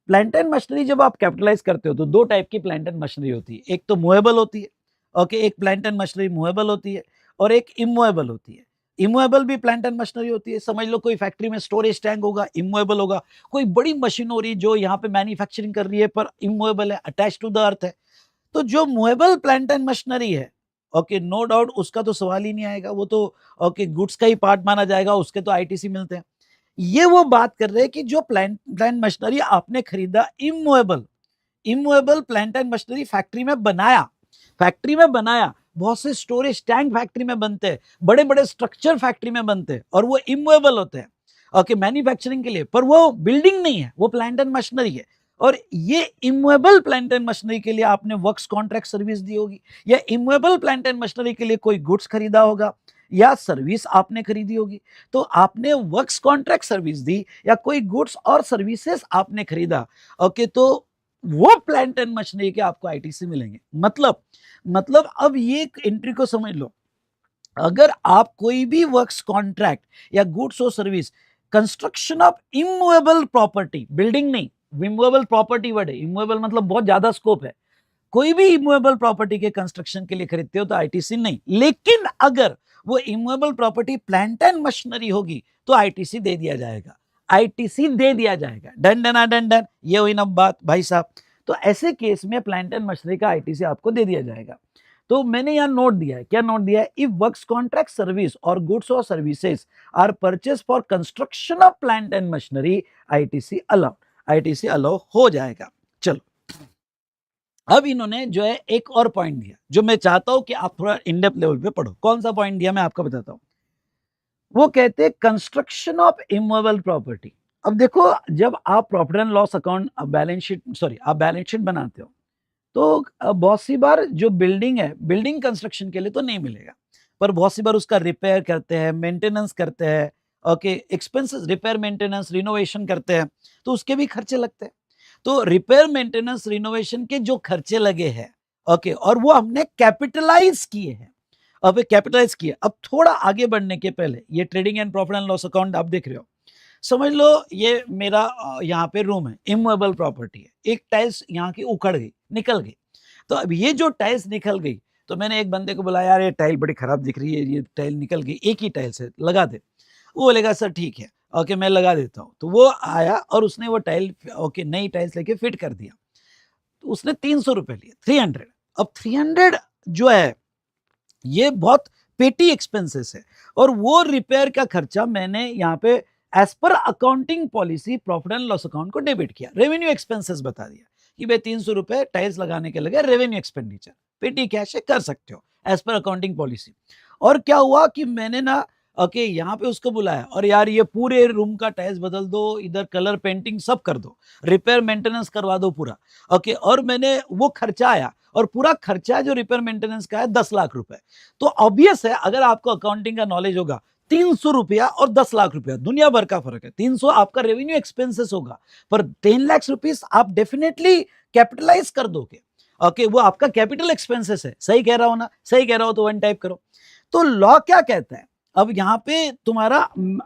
प्लांट एंड मशीनरी जब आप कैपिटलाइज करते हो तो दो टाइप की प्लांट एंड मशीनरी होती है, एक तो मूवेबल होती है। ओके, एक प्लांट एंड मशीनरी मूवेबल होती है और एक इमूवेबल होती है। इमूवेबल भी प्लांट एंड मशीनरी होती है। समझ लो कोई फैक्ट्री में स्टोरेज टैंक होगा, इमूवेबल होगा। कोई बड़ी मशीनरी जो यहाँ पे मैन्युफैक्चरिंग कर रही है पर इमूवेबल है, अटैच टू द अर्थ है। तो जो मूवेबल प्लांट एंड मशीनरी है, ओके, नो डाउट उसका तो सवाल ही नहीं आएगा, वो तो ओके गुड्स का ही पार्ट माना जाएगा, उसके तो आईटीसी मिलते हैं। ये वो बात कर रहे हैं कि जो प्लांट एंड मशीनरी आपने खरीदा immovable, immovable plant and machinery factory में बनाया, फैक्ट्री में बनाया, बहुत से स्टोरेज टैंक फैक्ट्री में बनते हैं, बड़े बड़े स्ट्रक्चर फैक्ट्री में बनते हैं और वो इमूवेबल होते हैं, ओके, मैन्युफैक्चरिंग के लिए, पर वो बिल्डिंग नहीं है, वो प्लांट एंड मशीनरी है। और ये इमूवेबल प्लांट एंड मशीनरी के लिए आपने वर्क्स कॉन्ट्रैक्ट सर्विस दी होगी, या इमूवेबल प्लांट एंड मशीनरी के लिए कोई गुड्स खरीदा होगा या सर्विस आपने खरीदी होगी। तो आपने वर्क्स कॉन्ट्रैक्ट सर्विस दी या कोई गुड्स और सर्विसेज आपने खरीदा, ओके, तो वो प्लांट एंड मशीनरी के आपको आईटीसी मिलेंगे। मतलब अब ये एंट्री को समझ लो, अगर आप कोई भी वर्क्स कॉन्ट्रैक्ट या गुड्स और service construction of immovable property, building नहीं, इमूवेबल प्रॉपर्टी वर्ड है, इमूवेबल मतलब बहुत ज्यादा स्कोप है, कोई भी इमूवेबल प्रॉपर्टी के कंस्ट्रक्शन के लिए खरीदते हो तो आईटीसी नहीं। लेकिन अगर वो immovable property plant and machinery होगी तो आईटीसी दे दिया जाएगा, आईटीसी दे दिया जाएगा। डन डन डन डन, ये हुई ना बात भाई साहब। तो ऐसे केस में प्लांट एंड मशीनरी का आईटीसी आपको दे दिया जाएगा। तो मैंने यहाँ नोट दिया है, क्या नोट दिया है, इफ वर्क्स कॉन्ट्रैक्ट सर्विस और गुड्स और services are purchase for construction of plant and machinery, ITC allow, ITC allow हो जाएगा। चलो, अब इन्होंने जो है एक और पॉइंट दिया जो मैं चाहता हूं कि आप थोड़ा इन डेप्थ लेवल पे पढ़ो। कौन सा पॉइंट दिया मैं आपको बताता हूं। वो कहते हैं कंस्ट्रक्शन ऑफ इमूवेबल प्रॉपर्टी। अब देखो, जब आप profit and loss account balance sheet, sorry, आप बैलेंस शीट बनाते हो तो बहुत सी बार जो बिल्डिंग है, बिल्डिंग कंस्ट्रक्शन के लिए तो नहीं मिलेगा, पर बहुत सी बार उसका रिपेयर करते हैं, मेंटेनेंस करते हैं, okay expenses, repair maintenance renovation करते हैं तो उसके भी खर्चे लगते हैं। तो रिपेयर मेंटेनेंस रिनोवेशन के जो खर्चे लगे हैं, ओके, और वो हमने कैपिटलाइज किए हैं। अब कैपिटलाइज किए, अब थोड़ा आगे बढ़ने के पहले ये trading and profit and loss account आप देख रहे हो, समझ लो ये मेरा यहाँ पे रूम है, इमूवेबल प्रॉपर्टी है, एक टाइल्स यहाँ की उखड़ गई, निकल गई। तो अब ये जो टाइल्स निकल गई, तो मैंने एक बंदे को बोला, यार ये टाइल बड़ी खराब दिख रही है, ये टाइल निकल गई, एक ही टाइल से लगा दे। वो बोलेगा सर ठीक है, ओके मैं लगा देता हूँ। तो वो आया और उसने वो टाइल, ओके नई टाइल्स लेके फिट कर दिया। तो उसने 300 रुपए लिए, 300। अब 300 जो है ये बहुत पेटी एक्सपेंसेस है, और वो रिपेयर का खर्चा मैंने यहाँ पे as per accounting policy profit and loss account को डेबिट किया, रेवेन्यू एक्सपेंसेस बता दिया कि भाई 300 रुपए टाइल्स लगाने के लगे, रेवेन्यू एक्सपेंडिचर, पेटी कैश है, कर सकते हो एज पर अकाउंटिंग पॉलिसी। और क्या हुआ कि मैंने ना ओके यहाँ पे उसको बुलाया, और यार ये पूरे रूम का टाइल्स बदल दो, इधर कलर पेंटिंग सब कर दो, रिपेयर मेंटेनेंस करवा दो पूरा, ओके। और मैंने वो खर्चा आया, और पूरा खर्चा जो रिपेयर मेंटेनेंस का है 10 लाख रुपए। तो ऑब्वियस है, अगर आपको अकाउंटिंग का नॉलेज होगा, 300 रुपया और 10 लाख रुपया दुनिया भर का फर्क है। 300 आपका रेवेन्यू एक्सपेंसेस होगा, पर 10 लाख रुपीस आप डेफिनेटली कैपिटलाइज कर दोगे, ओके, वो आपका कैपिटल एक्सपेंसेस है। सही कह रहा हो ना? सही कह रहा हो तो वन टाइप करो। तो लॉ क्या कहता है, अब यहां पे तुम्हारा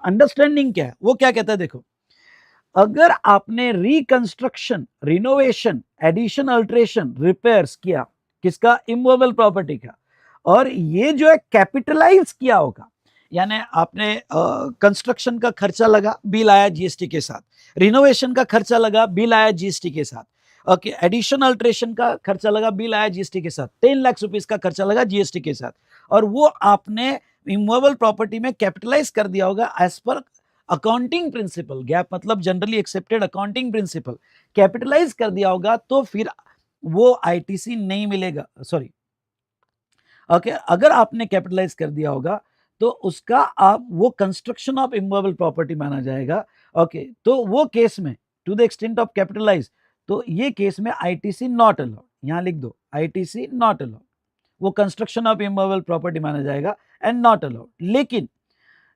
अंडरस्टैंडिंग क्या है, वो क्या कहता है देखो, अगर आपने reconstruction, renovation, addition, alteration, repairs किया, किसका? इमूवेबल प्रॉपर्टी का, और ये जो है कैपिटलाइज किया होगा, यानी आपने कंस्ट्रक्शन का खर्चा लगा, बिल आया जीएसटी के साथ, रिनोवेशन का खर्चा लगा, बिल आया जीएसटी के साथ, ओके, एडिशन अल्ट्रेशन का खर्चा लगा, बिल आया जीएसटी के साथ, 10 लाख रुपीस का खर्चा लगा जीएसटी के साथ, और वो आपने इमूवेबल प्रॉपर्टी में कैपिटलाइज कर दिया होगा as per accounting principle, GAAP मतलब generally accepted accounting principle, capitalise कर दिया होगा, तो फिर वो आईटीसी नहीं मिलेगा, सॉरी, ओके। अगर आपने कैपिटलाइज कर दिया होगा तो उसका आप वो कंस्ट्रक्शन ऑफ इमूवेबल प्रॉपर्टी माना जाएगा, ओके। तो वो केस में to the extent of capitalise, तो ये केस में आईटीसी नॉट अलाउड, यहां लिख दो आईटीसी नॉट अलाउड, वो कंस्ट्रक्शन ऑफ इमूवेबल प्रॉपर्टी माना जाएगा एंड नॉट अलाउड।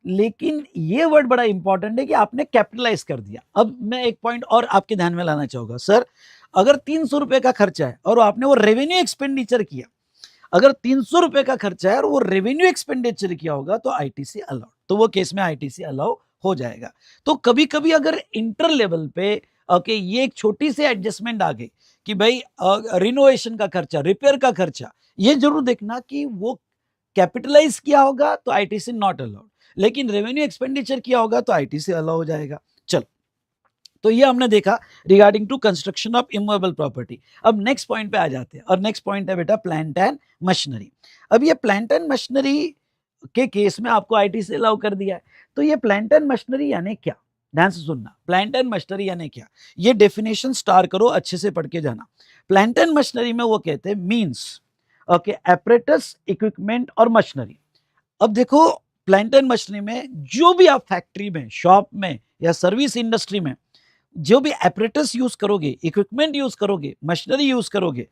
लेकिन ये वर्ड बड़ा इंपॉर्टेंट है कि आपने कैपिटलाइज कर दिया। अब मैं एक पॉइंट और आपके ध्यान में लाना चाहूंगा, सर अगर 300 रुपए का खर्चा है और आपने वो रेवेन्यू एक्सपेंडिचर किया, अगर 300 रुपए का खर्चा है और वो रेवेन्यू एक्सपेंडिचर किया होगा तो आईटीसी अलाउड, तो वो केस में आईटीसी अलाउ हो जाएगा। तो कभी कभी अगर इंटर लेवल पे ओके ये एक छोटी सी एडजस्टमेंट आ गई कि भाई रिनोवेशन का खर्चा, रिपेयर का खर्चा, ये जरूर देखना कि वो कैपिटलाइज किया होगा तो आईटीसी नॉट अलाउड, लेकिन रेवेन्यू एक्सपेंडिचर किया होगा तो आईटीसी अलाउ हो जाएगा। चलो, तो ये हमने देखा regarding to construction of immovable property. अब नेक्स्ट पॉइंट पे आ जाते हैं, और नेक्स्ट पॉइंट है बेटा प्लांट एंड मशीनरी। अब ये प्लांट एंड मशीनरी के केस में आपको आईटीसी अलाउ कर दिया है, तो ये प्लांट एंड मशीनरी यानी क्या? ध्यान से सुनना, प्लांट एंड मशीनरी यानी क्या, ये डेफिनेशन स्टार करो, अच्छे से पढ़ के जाना। प्लांट एंड मशीनरी में वो कहते हैं मींस ओके एपरेटस, इक्विपमेंट और मशीनरी। अब देखो प्लांट एंड मशीनरी में जो भी आप फैक्ट्री में, शॉप में या सर्विस इंडस्ट्री में जो भी एपरेटस यूज करोगे, इक्विपमेंट यूज करोगे, मशीनरी यूज करोगे,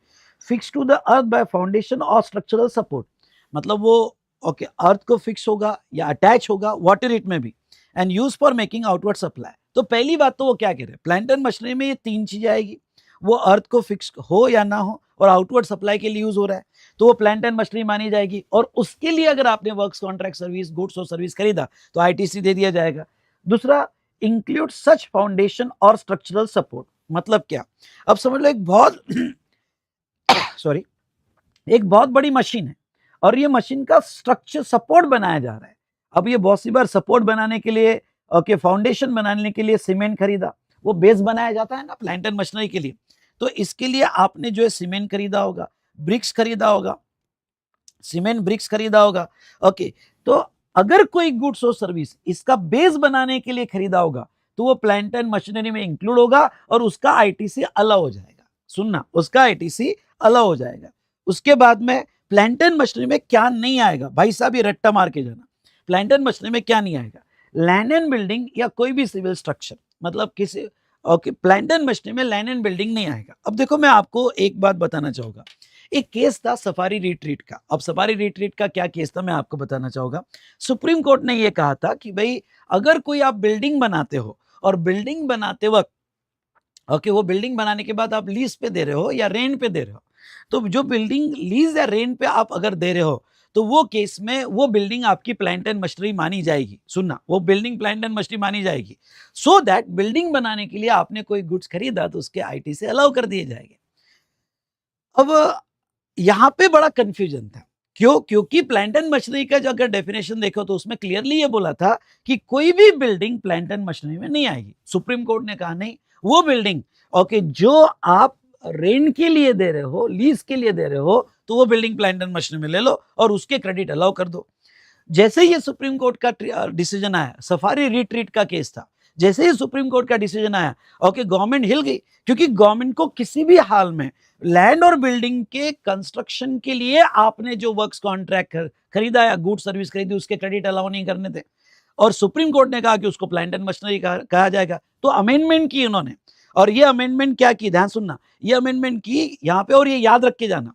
fix to the earth by foundation और स्ट्रक्चरल सपोर्ट, मतलब वो ओके अर्थ को फिक्स होगा या अटैच होगा, वाटर इट में भी, and use for making outward supply. तो पहली बात तो वो क्या कह रहे हैं, प्लांट एंड मशीनरी में ये तीन चीजें आएगी, वो अर्थ को फिक्स हो या ना हो और आउटवर्ड सप्लाई के लिए यूज हो रहा है, तो वो प्लांट एंड मशीनरी मानी जाएगी। और उसके लिए अगर आपने वर्क्स, कॉन्ट्रैक्ट, सर्विस, गुड्स और सर्विस खरीदा तो आईटीसी दे दिया जाएगा। दूसरा, इंक्लूड सच फाउंडेशन और स्ट्रक्चरल सपोर्ट, मतलब क्या? अब समझ लो एक बहुत सॉरी एक बहुत बड़ी मशीन है और ये मशीन का स्ट्रक्चर सपोर्ट बनाया जा रहा है। अब ये बहुत सी बार सपोर्ट बनाने के लिए ओके फाउंडेशन बनाने के लिए सीमेंट खरीदा, वो बेस बनाया जाता है ना प्लांट एंड मशीनरी के लिए, तो इसके लिए आपने जो है सीमेंट खरीदा होगा, ब्रिक्स खरीदा होगा, सीमेंट ब्रिक्स खरीदा होगा, ओके। तो अगर कोई गुड्स और सर्विस इसका बेस बनाने के लिए खरीदा होगा तो वो प्लांट एंड मशीनरी में इंक्लूड होगा और उसका आईटीसी अलाउ हो जाएगा। सुनना, उसका आईटीसी अलाउ हो जाएगा। उसके बाद में प्लांट एंड मशीनरी में क्या नहीं आएगा, भाई साहब ये रट्टा मार के जाना, प्लांट एंड मशीनरी में क्या नहीं आएगा, लैंड एंड बिल्डिंग या कोई भी सिविल स्ट्रक्चर, मतलब किसी ओके प्लांट एंड मशीनरी में लैंड एंड बिल्डिंग नहीं आएगा। अब देखो मैं आपको एक बात बताना चाहूंगा, एक केस था सफारी रिट्रीट का। अब सफारी रिट्रीट का क्या केस था मैं आपको बताना चाहूंगा। सुप्रीम कोर्ट ने यह कहा था कि भाई अगर कोई आप बिल्डिंग बनाते हो और बिल्डिंग बनाते वक्त ओके वो बिल्डिंग बनाने के बाद आप लीज पे दे रहे हो या रेंट पे दे रहे हो, तो जो बिल्डिंग लीज या रेंट पे आप अगर दे रहे हो तो वो केस में वो बिल्डिंग आपकी प्लांट एंड मशीनरी मानी जाएगी। सुनना, वो बिल्डिंग प्लांट एंड मशीनरी मानी जाएगी। सो दैट बिल्डिंग बनाने के लिए आपने कोई गुड्स खरीदा तो उसके आईटी से अलाउ कर दिए जाएंगे। अब यहां पे बड़ा कंफ्यूजन था। क्यों? क्योंकि प्लांट एंड मशीनरी का जो अगर डेफिनेशन देखो तो उसमें क्लियरली ये बोला था कि कोई भी बिल्डिंग प्लांट एंड मशीनरी में नहीं आएगी। सुप्रीम कोर्ट ने कहा नहीं, वो बिल्डिंग ओके जो आप रेंट के लिए दे रहे हो, लीज के लिए दे रहे हो, तो वो बिल्डिंग प्लांट एंड मशीनरी में ले लो और उसके क्रेडिट अलाउ कर दो। जैसे ही ये सुप्रीम कोर्ट का डिसीजन आया, सफारी रिट्रीट का केस था, जैसे ही सुप्रीम कोर्ट का डिसीजन आया ओके गवर्नमेंट हिल गई, क्योंकि गवर्नमेंट को किसी भी हाल में लैंड और बिल्डिंग के कंस्ट्रक्शन के लिए आपने जो वर्क्स कॉन्ट्रैक्ट खरीदा या गुड सर्विस खरीदी उसके क्रेडिट अलाउ नहीं करने थे। और सुप्रीम कोर्ट ने कहा कि उसको प्लांट एंड मशीनरी कहा जाएगा, तो अमेंडमेंट की उन्होंने। और ये अमेंडमेंट क्या की, ध्यान सुनना, ये अमेंडमेंट की यहाँ पे, और ये याद रख के जाना,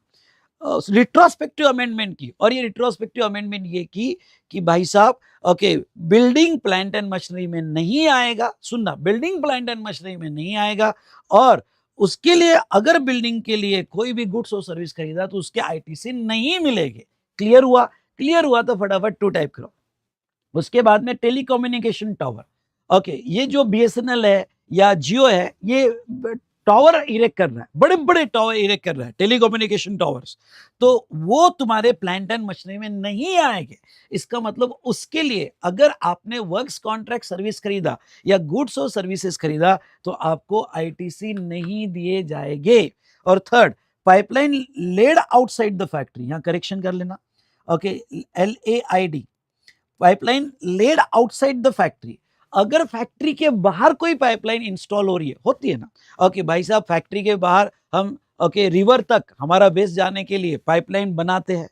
रिट्रोस्पेक्टिव अमेंडमेंट की। और ये रिट्रोस्पेक्टिव अमेंडमेंट ये की कि भाई साहब okay building plant and machinery में नहीं आएगा। सुनना, बिल्डिंग प्लांट एंड मशीनरी में नहीं आएगा, और उसके लिए अगर बिल्डिंग के लिए कोई भी गुड्स और सर्विस खरीदा तो उसके आईटीसी नहीं मिलेंगे। क्लियर हुआ? क्लियर हुआ तो फटाफट टू टाइप करो। उसके बाद में टेलीकम्युनिकेशन टावर, ओके ये जो बीएसएनएल है या जियो है, ये टावर इरेक्ट कर रहा है, बड़े बड़े टावर इरेक्ट कर रहा है, टेलीकम्युनिकेशन टावर्स, तो वो तुम्हारे प्लांट एंड मशीनरी में नहीं आएंगे। इसका मतलब उसके लिए अगर आपने वर्क्स कॉन्ट्रैक्ट सर्विस खरीदा या गुड्स और सर्विसेज खरीदा तो आपको आईटीसी नहीं दिए जाएंगे। और third, pipeline laid outside the factory, यहां करेक्शन कर लेना, okay LAID, pipeline laid outside the factory. अगर फैक्ट्री के बाहर कोई पाइपलाइन इंस्टॉल हो रही है, होती है ना, ओके भाई साहब फैक्ट्री के बाहर हम ओके रिवर तक हमारा बेस जाने के लिए पाइपलाइन बनाते हैं,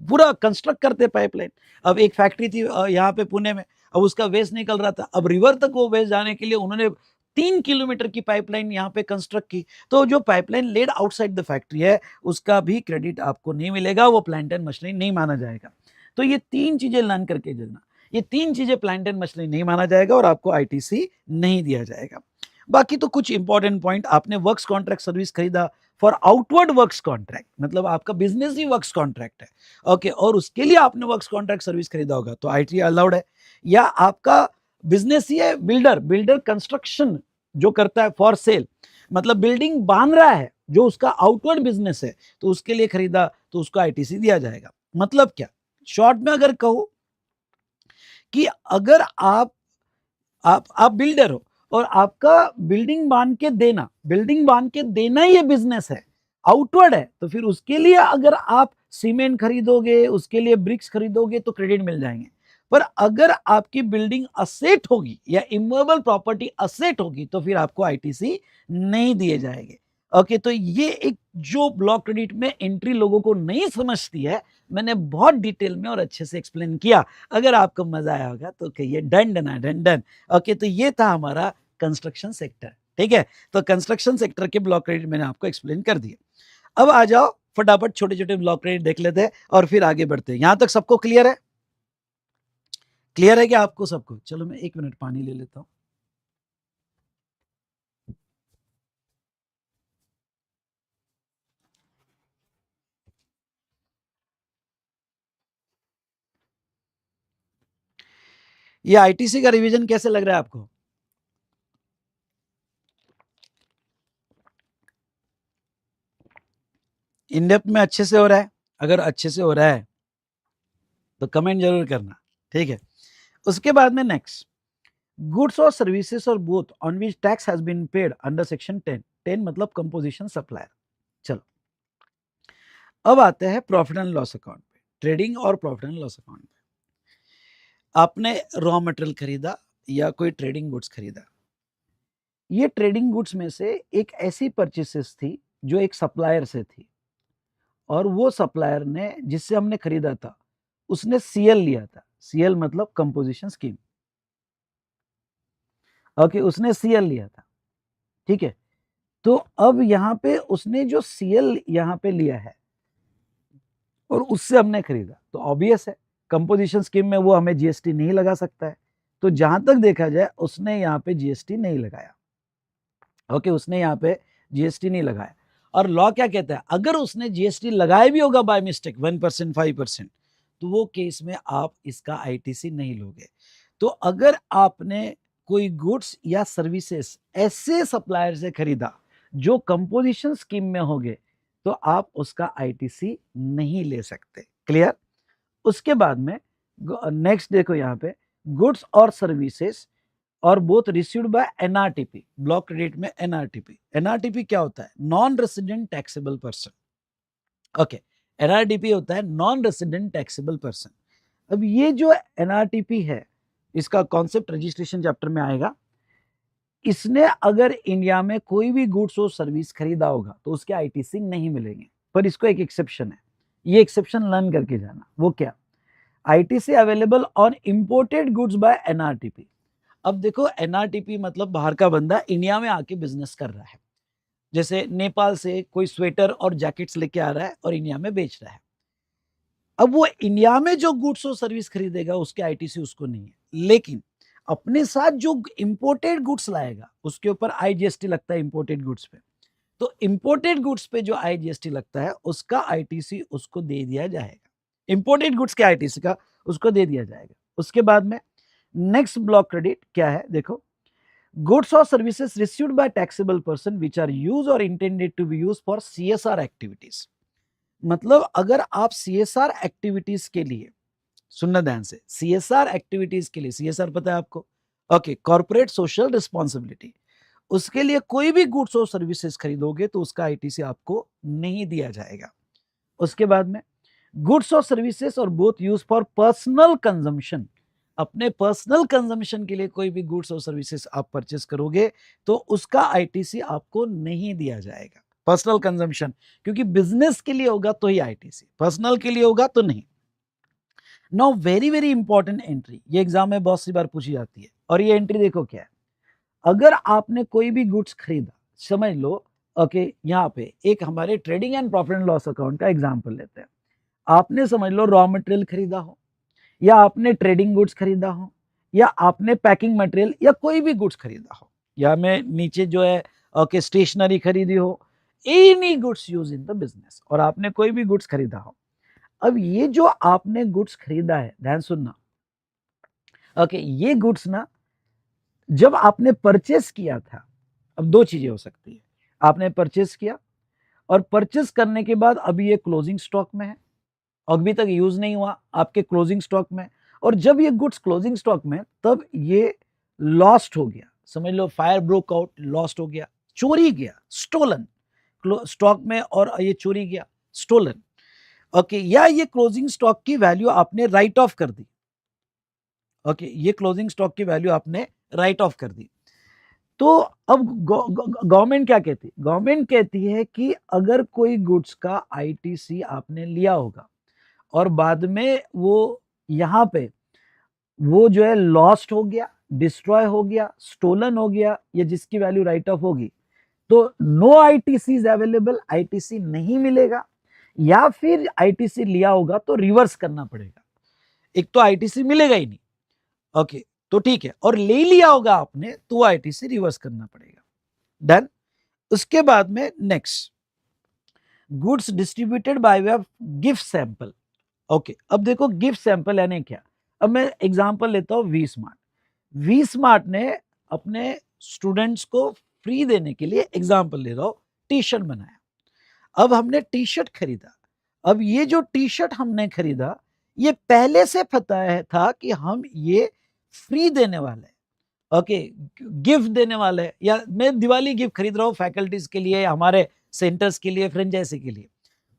पूरा कंस्ट्रक्ट करते हैं पाइपलाइन। अब एक फैक्ट्री थी यहाँ पे पुणे में, अब उसका वेस्ट निकल रहा था, अब रिवर तक वो वेस्ट जाने के लिए उन्होंने 3 किलोमीटर की पाइपलाइन यहाँ पे कंस्ट्रक्ट की। तो जो pipeline laid outside the factory है उसका भी क्रेडिट आपको नहीं मिलेगा, वो प्लांट एंड मशीनरी नहीं माना जाएगा। तो ये 3 चीजें लर्न करके चलना, ये 3 चीजें प्लांट एंड मशीनरी नहीं माना जाएगा और आपको आईटीसी नहीं दिया जाएगा। बाकी तो कुछ इंपॉर्टेंट पॉइंट, आपने वर्क्स कॉन्ट्रैक्ट सर्विस खरीदा फॉर आउटवर्ड वर्क्स कॉन्ट्रैक्ट, मतलब आपका बिजनेस ही वर्क्स कॉन्ट्रैक्ट है, ओके, और उसके लिए आपने वर्क्स कॉन्ट्रैक्ट सर्विस खरीदा होगा तो आईटी अलाउड है। या आपका बिजनेस ही है बिल्डर कंस्ट्रक्शन जो करता है फॉर सेल, मतलब बिल्डिंग बांध रहा है, जो उसका आउटवर्ड बिजनेस है, तो उसके लिए खरीदा तो उसको आईटीसी दिया जाएगा। मतलब क्या, शॉर्ट में अगर कहो कि अगर आप बिल्डर हो और आपका बिल्डिंग बांध के देना ये बिजनेस है, आउटवर्ड है, तो फिर उसके लिए अगर आप सीमेंट खरीदोगे, उसके लिए ब्रिक्स खरीदोगे तो क्रेडिट मिल जाएंगे। पर अगर आपकी बिल्डिंग असेट होगी या इमूवेबल प्रॉपर्टी असेट होगी तो फिर आपको आईटीसी नहीं दिए जाएंगे। ओके, तो ये एक जो ब्लॉक क्रेडिट में एंट्री लोगों को नहीं समझती है, मैंने बहुत डिटेल में और अच्छे से एक्सप्लेन किया। अगर आपको मजा आया होगा तो कहिए done done done done. Okay, तो ये था हमारा कंस्ट्रक्शन सेक्टर। ठीक है, तो कंस्ट्रक्शन सेक्टर के ब्लॉक क्रेडिट मैंने आपको एक्सप्लेन कर दिया। अब आ जाओ फटाफट छोटे छोटे ब्लॉक क्रेडिट देख लेते हैं और फिर आगे बढ़ते हैं। यहां तक सबको क्लियर है? क्लियर है क्या आपको सबको? चलो मैं 1 मिनट पानी ले लेता हूं। ये आईटीसी का रिवीजन कैसे लग रहा है आपको? इन डेप्थ में अच्छे से हो रहा है? अगर अच्छे से हो रहा है तो कमेंट जरूर करना। ठीक है, उसके बाद में नेक्स्ट, गुड्स और सर्विसेज और both on which tax has been paid under section 10 मतलब कंपोजिशन सप्लायर। चलो अब आते हैं प्रॉफिट एंड लॉस अकाउंट पे, ट्रेडिंग और प्रॉफिट एंड लॉस अकाउंट पे। आपने रॉ मटेरियल खरीदा या कोई ट्रेडिंग गुड्स खरीदा, ये ट्रेडिंग गुड्स में से एक ऐसी परचेसेस थी जो एक सप्लायर से थी, और वो सप्लायर ने जिससे हमने खरीदा था उसने सीएल लिया था। सीएल मतलब कंपोजिशन स्कीम। ओके, उसने सीएल लिया था। ठीक है, तो अब यहाँ पे उसने जो CL यहाँ पे लिया है और उससे हमने खरीदा, तो ऑब्वियस है कंपोजिशन स्कीम में वो हमें GST नहीं लगा सकता है। तो जहां तक देखा जाए उसने यहाँ पे GST नहीं लगाया। ओके, उसने यहाँ पे GST नहीं लगाया। और लॉ क्या कहता है, अगर उसने GST लगाया भी होगा बाय मिस्टेक 1% 5%, तो वो केस में आप इसका ITC नहीं लोगे। तो अगर आपने कोई गुड्स या सर्विसेज ऐसे सप्लायर से खरीदा जो कंपोजिशन स्कीम में होंगे, तो आप उसका ITC नहीं ले सकते। क्लियर? उसके बाद में नेक्स्ट देखो यहाँ पे, गुड्स और सर्विसेज और both received by NRTP, block credit में NRTP क्या होता है, non resident taxable person. Okay, NRTP होता है नॉन रेसिडेंट टैक्सेबल पर्सन। अब ये जो NRTP है, इसका कॉन्सेप्ट रजिस्ट्रेशन चैप्टर में आएगा। इसने अगर इंडिया में कोई भी गुड्स और सर्विस खरीदा होगा तो उसके ITC नहीं मिलेंगे, पर इसको एक एक्सेप्शन है, ये एक्सेप्शन लर्न करके जाना। वो क्या, ITC available on imported goods by NRTP। अब देखो NRTP मतलब बाहर का बंदा इंडिया में आके बिजनेस कर रहा है, जैसे नेपाल से कोई स्वेटर और जैकेट्स लेके आ रहा है और इंडिया में बेच रहा है। अब वो इंडिया में जो गुड्स और सर्विस खरीदेगा उसके ITC उसको नहीं है, लेकिन अपने साथ जो इंपोर्टेड गुड्स लाएगा उसके ऊपर IGST लगता है इंपोर्टेड गुड्स पे। तो इंपोर्टेड गुड्स पे जो IGST लगता है उसका ITC उसको दे दिया जाएगा, इंपोर्टेड गुड्स के ITC का उसको दे दिया जाएगा। उसके बाद में नेक्स्ट ब्लॉक क्रेडिट क्या है, देखो, गुड्स और services received by taxable person which are use or intended to be use for CSR activities. मतलब अगर आप CSR एक्टिविटीज के लिए, सुनना ध्यान से, CSR एक्टिविटीज के लिए, CSR पता है आपको, ओके, कॉर्पोरेट सोशल रिस्पॉन्सिबिलिटी, उसके लिए कोई भी गुड्स और सर्विसेज खरीदोगे तो उसका ITC आपको नहीं दिया जाएगा। उसके बाद में गुड्स और सर्विसेज और both use for personal consumption, अपने पर्सनल कंजम्पशन के लिए कोई भी गुड्स और सर्विसेज आप परचेस करोगे तो उसका ITC आपको नहीं दिया जाएगा। पर्सनल कंजम्पशन, क्योंकि बिजनेस के लिए होगा तो ही ITC, पर्सनल के लिए होगा तो नहीं। Now very very important entry, ये एग्जाम में बहुत सी बार पूछी जाती है, और ये एंट्री देखो क्या है। अगर आपने कोई भी गुड्स खरीदा, समझ लो, ओके, यहाँ पे एक हमारे trading and profit and loss account का एग्जाम्पल लेते हैं। आपने समझ लो रॉ मटेरियल खरीदा हो, या आपने ट्रेडिंग गुड्स खरीदा हो, या आपने पैकिंग मटेरियल या कोई भी गुड्स खरीदा हो, या मैं नीचे जो है ओके स्टेशनरी खरीदी हो, any goods use in the business, और आपने कोई भी गुड्स खरीदा हो। अब ये जो आपने गुड्स खरीदा है, ध्यान सुनना, ओके, ये गुड्स ना जब आपने परचेस किया था, अब दो चीजें हो सकती है, आपने परचेस किया और परचेस करने के बाद अभी ये क्लोजिंग स्टॉक में है, अभी तक यूज नहीं हुआ, आपके क्लोजिंग स्टॉक में, और जब ये गुड्स क्लोजिंग स्टॉक में तब ये लॉस्ट हो गया, समझ लो फायर ब्रोक आउट, लॉस्ट हो गया, चोरी गया, स्टोलन स्टॉक में, और ये चोरी गया, स्टोलन, ओके, या ये क्लोजिंग स्टॉक की वैल्यू आपने राइट ऑफ कर दी, ओके, ये क्लोजिंग स्टॉक की वैल्यू आपने राइट ऑफ कर दी। तो अब गवर्नमेंट क्या कहती है, गवर्नमेंट कहती है कि अगर कोई गुड्स का ITC आपने लिया होगा और बाद में वो यहाँ पे वो जो है लॉस्ट हो गया, डिस्ट्रॉय हो गया, स्टोलन हो गया, या जिसकी वैल्यू राइट ऑफ होगी, तो no ITC is available, ITC नहीं मिलेगा, या फिर ITC लिया होगा तो रिवर्स करना पड़ेगा। एक तो ITC मिलेगा ही नहीं, ओके, तो ठीक है, और ले लिया होगा आपने तो ITC रिवर्स करना पड़ेगा। डन। उसके बाद में next, goods distributed by way of gift sample. Okay, अब देखो गिफ्ट सैंपल यानी क्या, अब मैं एग्जांपल लेता हूं वी स्मार्ट ने अपने स्टूडेंट्स को फ्री देने के लिए, एग्जांपल ले रहा हूं, T-शर्ट बनाया। अब हमने T-शर्ट खरीदा, अब ये जो T-शर्ट हमने खरीदा ये पहले से पता है था कि हम ये फ्री देने वाले हैं, ओके, गिफ्ट देने वाले हैं, या मैं दिवाली गिफ्ट खरीद रहा हूँ फैकल्टीज के लिए, हमारे सेंटर्स के लिए, फ्रेंचाइजी के लिए,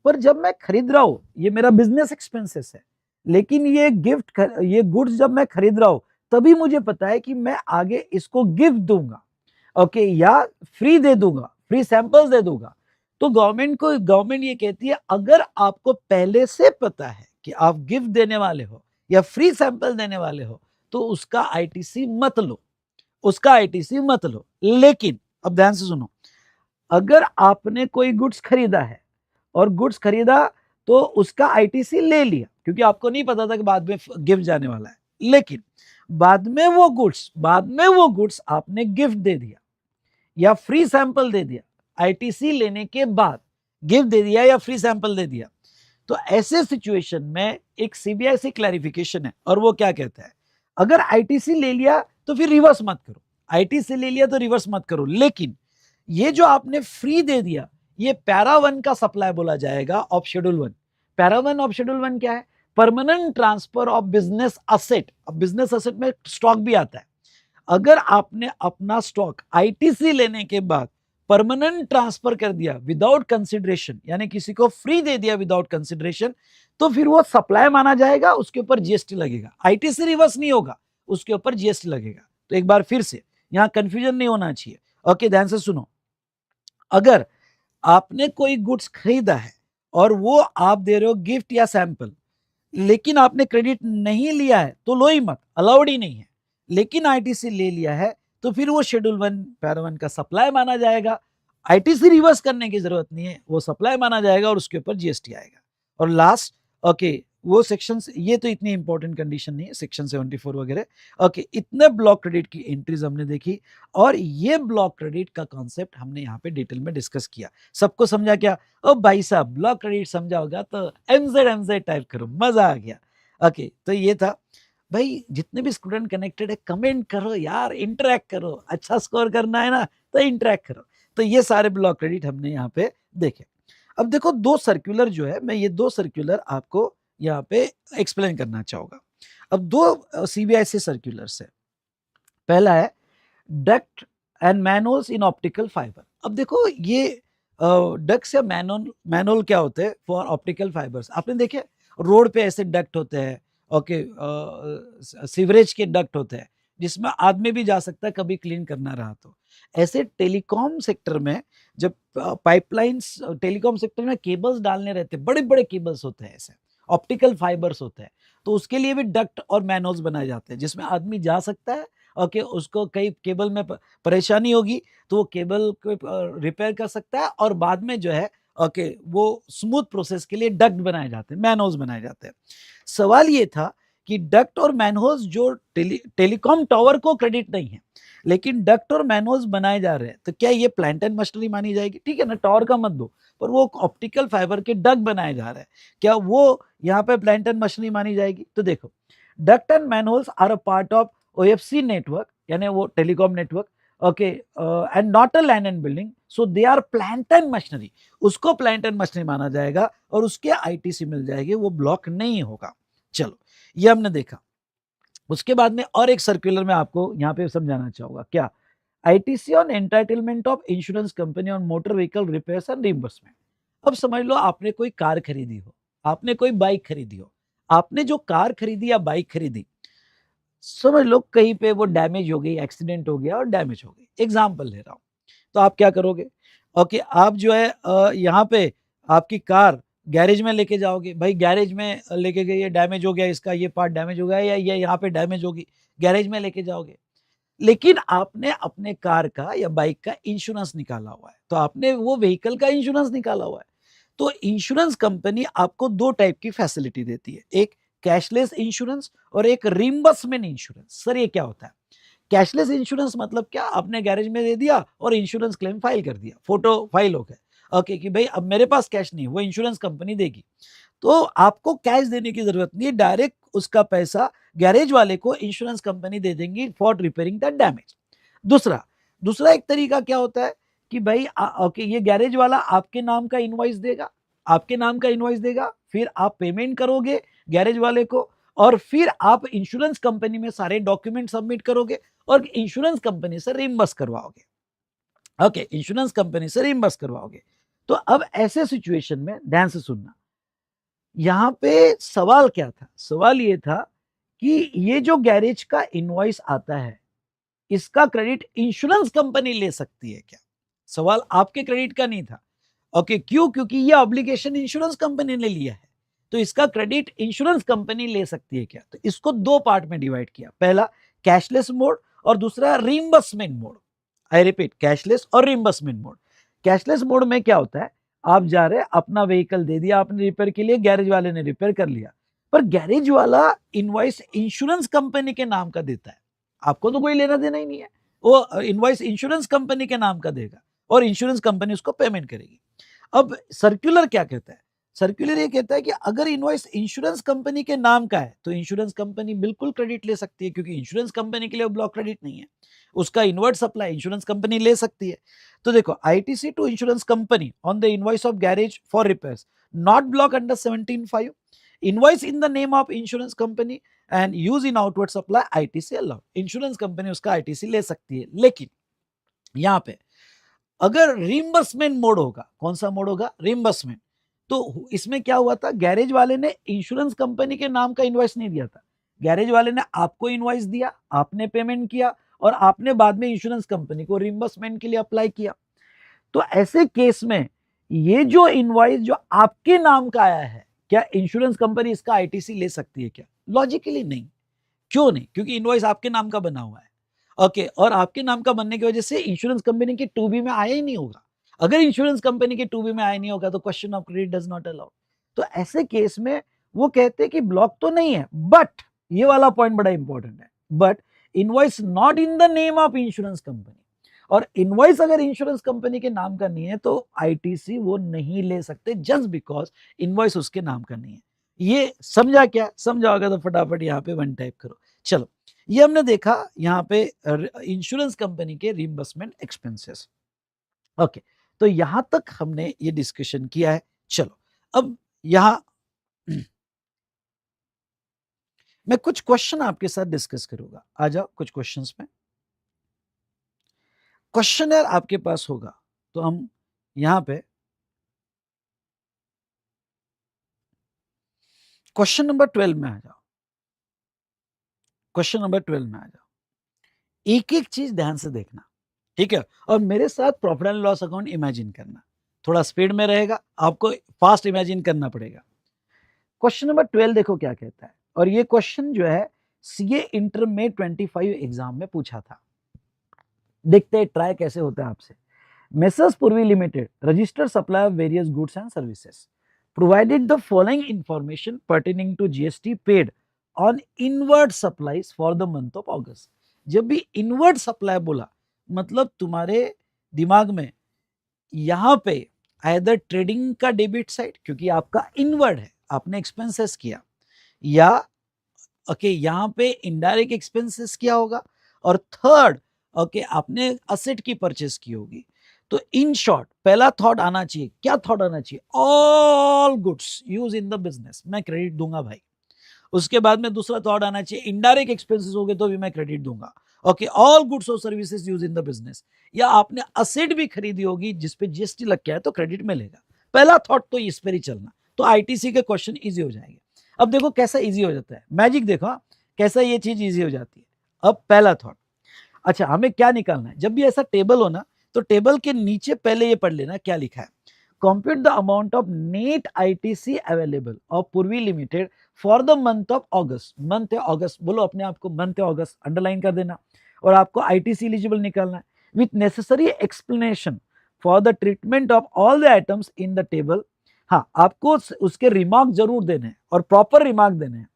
पर जब मैं खरीद रहा हूँ ये मेरा बिजनेस एक्सपेंसेस है, लेकिन ये गिफ्ट, ये गुड्स जब मैं खरीद रहा हूँ तभी मुझे पता है कि मैं आगे इसको गिफ्ट दूंगा, ओके, या फ्री दे दूंगा, फ्री सैंपल्स दे दूंगा। तो गवर्नमेंट ये कहती है अगर आपको पहले से पता है कि आप गिफ्ट देने वाले हो या फ्री सैंपल देने वाले हो तो उसका ITC मत लो, उसका ITC मत लो। लेकिन अब ध्यान से सुनो, अगर आपने कोई गुड्स खरीदा है और गुड्स खरीदा तो उसका आईटीसी ले लिया, क्योंकि आपको नहीं पता था कि बाद में गिफ्ट जाने वाला है, लेकिन बाद में वो गुड्स आपने गिफ्ट दे दिया या फ्री सैंपल दे दिया, आईटीसी लेने के बाद गिफ्ट दे दिया या फ्री सैंपल दे दिया, तो ऐसे सिचुएशन में एक सीबीआईसी क्लैरिफिकेशन है और वो क्या कहता है, अगर आईटीसी ले लिया तो फिर रिवर्स मत करो, आईटीसी ले लिया तो रिवर्स मत करो, लेकिन ये जो आपने फ्री दे दिया ये पैरा 1 का सप्लाई बोला जाएगा of schedule 1। Para 1 of schedule 1 क्या है? Permanent transfer of business asset. अब बिजनेस असेट में स्टॉक भी आता है। अगर आपने अपना स्टॉक आईटीसी लेने के बाद परमानेंट ट्रांसफर कर दिया विदाउट कंसिडरेशन, यानी किसी को फ्री दे दिया विदाउट कंसिडरेशन, तो फिर वो सप्लाई माना जाएगा, उसके ऊपर जीएसटी लगेगा। आईटीसी रिवर्स नहीं होगा, उसके ऊपर जीएसटी लगेगा। तो एक बार फिर से यहां कंफ्यूजन नहीं होना चाहिए। ओके, ध्यान से सुनो। अगर आपने कोई गुड्स खरीदा है और वो आप दे रहे हो गिफ्ट या सैंपल, लेकिन आपने क्रेडिट नहीं लिया है तो लो ही मत, अलाउड ही नहीं है। लेकिन आईटीसी ले लिया है तो फिर वो शेड्यूल 1 पैरा 1 का सप्लाई माना जाएगा। आईटीसी रिवर्स करने की जरूरत नहीं है, वो सप्लाई माना जाएगा और उसके ऊपर जीएसटी आएगा। और लास्ट, ओके, वो सेक्शंस, ये तो इतनी इंपॉर्टेंट कंडीशन नहीं है, सेक्शन 74 वगैरह। ओके, इतने ब्लॉक क्रेडिट की एंट्रीज हमने देखी और ये ब्लॉक क्रेडिट का कॉन्सेप्ट हमने यहाँ पे डिटेल में डिस्कस किया। सबको समझा क्या? ओ भाई साहब, ब्लॉक क्रेडिट समझा होगा तो एमजेड टाइप करो, मजा आ गया। ओके, तो ये था भाई। जितने भी स्टूडेंट कनेक्टेड है कमेंट करो यार, इंटरेक्ट करो, अच्छा स्कोर करना है ना तो इंटरेक्ट करो। तो ये सारे ब्लॉक क्रेडिट हमने यहाँ पे देखे। अब देखो, दो सर्कुलर जो है, मैं ये दो सर्कुलर आपको यहाँ पे एक्सप्लेन करना चाहूंगा। अब दो सीबीआईसी सर्कुलर्स है। पहला है duct and manuals in optical fibre. अब देखो, ये डक्ट्स या मैनुअल क्या होते हैं फॉर ऑप्टिकल फाइबर्स? आपने देखे रोड पे ऐसे डक्ट होते हैं, ओके, सीवरेज के डक्ट होते हैं जिसमें आदमी भी जा सकता है कभी क्लीन करना रहा तो। ऐसे टेलीकॉम सेक्टर में जब पाइपलाइंस, टेलीकॉम सेक्टर में केबल्स डालने रहते, बड़े बड़े केबल्स होते हैं, ऐसे ऑप्टिकल फाइबर्स होते हैं, तो उसके लिए भी डक्ट और मैनुअल्स बनाए जाते हैं जिसमें आदमी जा सकता है। ओके, उसको कई केबल में परेशानी होगी तो वो केबल को रिपेयर कर सकता है और बाद में जो है, ओके, वो स्मूथ प्रोसेस के लिए डक्ट बनाए जाते हैं, मैनहोल्स बनाए जाते हैं। सवाल ये था कि डक्ट और मैनहोल्स जो टेलीकॉम टावर को क्रेडिट नहीं है, लेकिन डक्ट और मैनहोल्स बनाए जा रहे हैं, तो क्या ये प्लांट एंड मशीनरी मानी जाएगी? ठीक है ना, टावर का मत दो, पर वो ऑप्टिकल फाइबर के डक्ट बनाए जा रहे हैं, क्या वो यहाँ पे प्लांट एंड मशीनरी मानी जाएगी? तो देखो, duct and manholes are a part of OFC network, यानी वो telecom network, okay, and not a land and building, so they are plant and machinery. उसको प्लांट एंड मशीनरी माना जाएगा और उसके आईटीसी मिल जाएगी, वो ब्लॉक नहीं होगा। चलो, ये हमने देखा। उसके बाद में और एक सर्कुलर में आपको यहाँ पे समझाना चाहूंगा, क्या? ITC on entitlement of insurance company on motor vehicle repairs and reimbursement. अब समझ लो, आपने कोई कार खरीदी हो, आपने कोई बाइक खरीदी हो, आपने जो कार खरीदी या बाइक खरीदी, समझ लो कहीं पे वो डैमेज हो गई, एक्सीडेंट हो गया और डैमेज हो गई, एग्जाम्पल ले रहा हूं, तो आप क्या करोगे? ओके, आप जो है यहाँ पे आपकी कार गैरेज में लेके जाओगे। भाई गैरेज में लेके गए, ये डैमेज हो गया, इसका ये पार्ट डैमेज हो गया या ये यहाँ पे डैमेज होगी, गैरेज में लेके जाओगे। लेकिन आपने अपने कार का या बाइक का इंश्योरेंस निकाला हुआ है, तो आपने वो व्हीकल का इंश्योरेंस निकाला हुआ है, तो इंश्योरेंस कंपनी आपको दो टाइप की फैसिलिटी देती है, एक कैशलेस इंश्योरेंस और एक रिम्बर्समेंट इंश्योरेंस। सर ये क्या होता है? कैशलेस इंश्योरेंस मतलब क्या? आपने गैरेज में दे दिया और इंश्योरेंस क्लेम फाइल कर दिया, फोटो फाइल हो गए, ओके, कि भाई अब मेरे पास कैश नहीं, वो इंश्योरेंस कंपनी देगी, तो आपको कैश देने की जरूरत नहीं है, डायरेक्ट उसका पैसा गैरेज वाले को इंश्योरेंस कंपनी दे देंगी फॉर रिपेयरिंग दैट डैमेज। दूसरा एक तरीका क्या होता है कि भाई ओके, ये गैरेज वाला आपके नाम का इनवॉइस देगा, आपके नाम का इनवॉइस देगा, फिर आप पेमेंट करोगे गैरेज वाले को और फिर आप इंश्योरेंस कंपनी में सारे डॉक्यूमेंट सबमिट करोगे और इंश्योरेंस कंपनी से रिइंबर्स करवाओगे। ओके, इंश्योरेंस कंपनी से रिइंबर्स करवाओगे। तो अब ऐसे सिचुएशन में ध्यान से सुनना, यहां पे सवाल क्या था? सवाल ये था कि ये जो गैरेज का इनवॉइस आता है, इसका क्रेडिट इंश्योरेंस कंपनी ले सकती है क्या? सवाल आपके क्रेडिट का नहीं था। ओके, क्यों? क्योंकि ये ऑब्लिगेशन इंश्योरेंस कंपनी ने लिया है, तो इसका क्रेडिट इंश्योरेंस कंपनी ले सकती है क्या? तो इसको दो पार्ट में डिवाइड किया, पहला कैशलेस मोड और दूसरा reimbursement mode. I repeat, cashless और रिइंबर्समेंट मोड। कैशलेस मोड में क्या होता है, आप जा रहे हैं, अपना व्हीकल दे दिया आपने रिपेयर के लिए, गैरेज वाले ने रिपेयर कर लिया, पर गैरेज वाला इनवॉइस इंश्योरेंस कंपनी के नाम का देता है, आपको तो कोई लेना देना ही नहीं है, वो इनवॉइस इंश्योरेंस कंपनी के नाम का देगा और इंश्योरेंस कंपनी उसको पेमेंट करेगी। अब सर्कुलर क्या कहता है, सर्कुलर ये कहता है कि अगर इनवॉइस इंश्योरेंस कंपनी के नाम का है तो इंश्योरेंस कंपनी बिल्कुल क्रेडिट ले सकती है, क्योंकि इंश्योरेंस कंपनी के लिए ब्लॉक क्रेडिट नहीं है, उसका इनवर्ट सप्लाई इंश्योरेंस कंपनी ले सकती है। तो देखो, ITC to insurance company on the invoice of garage for repairs not block under 17(5), invoice in the name of insurance company and use in outward supply ITC allowed, insurance company उसका आईटीसी ले सकती है। लेकिन यहां पे अगर रिम्बर्समेंट मोड होगा, कौन सा मोड होगा, रिम्बर्समेंट, तो इसमें क्या हुआ था, गैरेज वाले ने इंश्योरेंस कंपनी के नाम का इनवॉइस नहीं दिया था, गैरेज वाले ने आपको इनवॉइस दिया, आपने पेमेंट किया और आपने बाद में इंश्योरेंस कंपनी को रिम्बर्समेंट के लिए अप्लाई किया। तो ऐसे केस में ये जो इनवॉइस जो आपके नाम का आया है, क्या इंश्योरेंस कंपनी इसका आईटीसी ले सकती है क्या? लॉजिकली नहीं। क्यों नहीं? क्योंकि इनवॉइस आपके नाम का बना हुआ है। ओके, और आपके नाम का बनने की वजह से इंश्योरेंस कंपनी के टू बी में आया ही नहीं होगा। अगर इंश्योरेंस कंपनी के टू बी में आया नहीं होगा तो question of credit does not allow. तो ऐसे केस में वो कहते हैं कि ब्लॉक तो नहीं है, बट ये वाला पॉइंट बड़ा इंपॉर्टेंट है, but invoice not in the name of insurance company, और इनवॉइस अगर इंश्योरेंस कंपनी के नाम का नहीं है तो आईटीसी वो नहीं ले सकते, जस्ट बिकॉज इनवॉइस उसके नाम का नहीं है। ये समझा क्या? समझा होगा तो फटाफट यहाँ पे वन टाइप करो। चलो, ये हमने देखा यहाँ पे इंश्योरेंस कंपनी के रिइंबर्समेंट एक्सपेंसेस। ओके, तो यहां तक हमने ये डिस्कशन किया है। चलो, अब यहां मैं कुछ क्वेश्चन आपके साथ डिस्कस करूंगा। आ जाओ कुछ क्वेश्चंस में। क्वेश्चन यार आपके पास होगा तो हम यहां पे क्वेश्चन नंबर 12 में आ जाओ। क्वेश्चन नंबर 12 में आ जाओ। एक एक चीज ध्यान से देखना, ठीक है, और मेरे साथ profit and loss account imagine करना। थोड़ा स्पीड में रहेगा, आपको फास्ट इमेजिन करना पड़ेगा। क्वेश्चन नंबर 12 देखो क्या कहता है, और ये क्वेश्चन जो है सीए इंटर में 25 एग्जाम में पूछा था। देखते हैं ट्राई कैसे होता है आपसे। मेसर्स पूर्वी limited registered supply of various goods and services provided the following information pertaining to GST paid on inward supplies for the month of August। जब भी inward supply बोला मतलब तुम्हारे दिमाग में यहां पे either ट्रेडिंग का डेबिट साइड, क्योंकि आपका इनवर्ड है, आपने एक्सपेंसेस किया, या ओके यहां पे इनडायरेक्ट एक्सपेंसेस किया होगा, और थर्ड ओके आपने असेट की परचेस की होगी। तो इन शॉर्ट पहला थॉट आना चाहिए, क्या थॉट आना चाहिए, all goods use in the business, मैं क्रेडिट दूंगा भाई। उसके बाद में दूसरा थॉट आना चाहिए, इनडायरेक्ट एक्सपेंसेस हो गए तो भी मैं क्रेडिट दूंगा। ओके, ऑल गुड्स और services use in the business, या आपने असेट भी खरीदी होगी जिसपे जीएसटी लग गया है तो क्रेडिट मिलेगा। पहला थॉट तो इस पर ही चलना, तो आईटीसी के क्वेश्चन इजी हो जाएंगे। अब देखो कैसा इजी हो जाता है, मैजिक देखो कैसा ये चीज इजी हो जाती है। अब पहला थॉट, अच्छा हमें क्या निकालना है, जब भी ऐसा टेबल हो ना तो टेबल के नीचे पहले ये पढ़ लेना क्या लिखा है। Compute the amount of net ITC available of Purvi limited for the month of August. Month है अगस्त, बोलो अपने आप को मंथ है अगस्त, अंडरलाइन कर देना, और आपको आईटीसी एलिजिबल निकालना है with necessary explanation for the treatment of all the items in the table. हाँ, आपको उसके रिमार्क जरूर देने हैं और प्रॉपर रिमार्क देने हैं,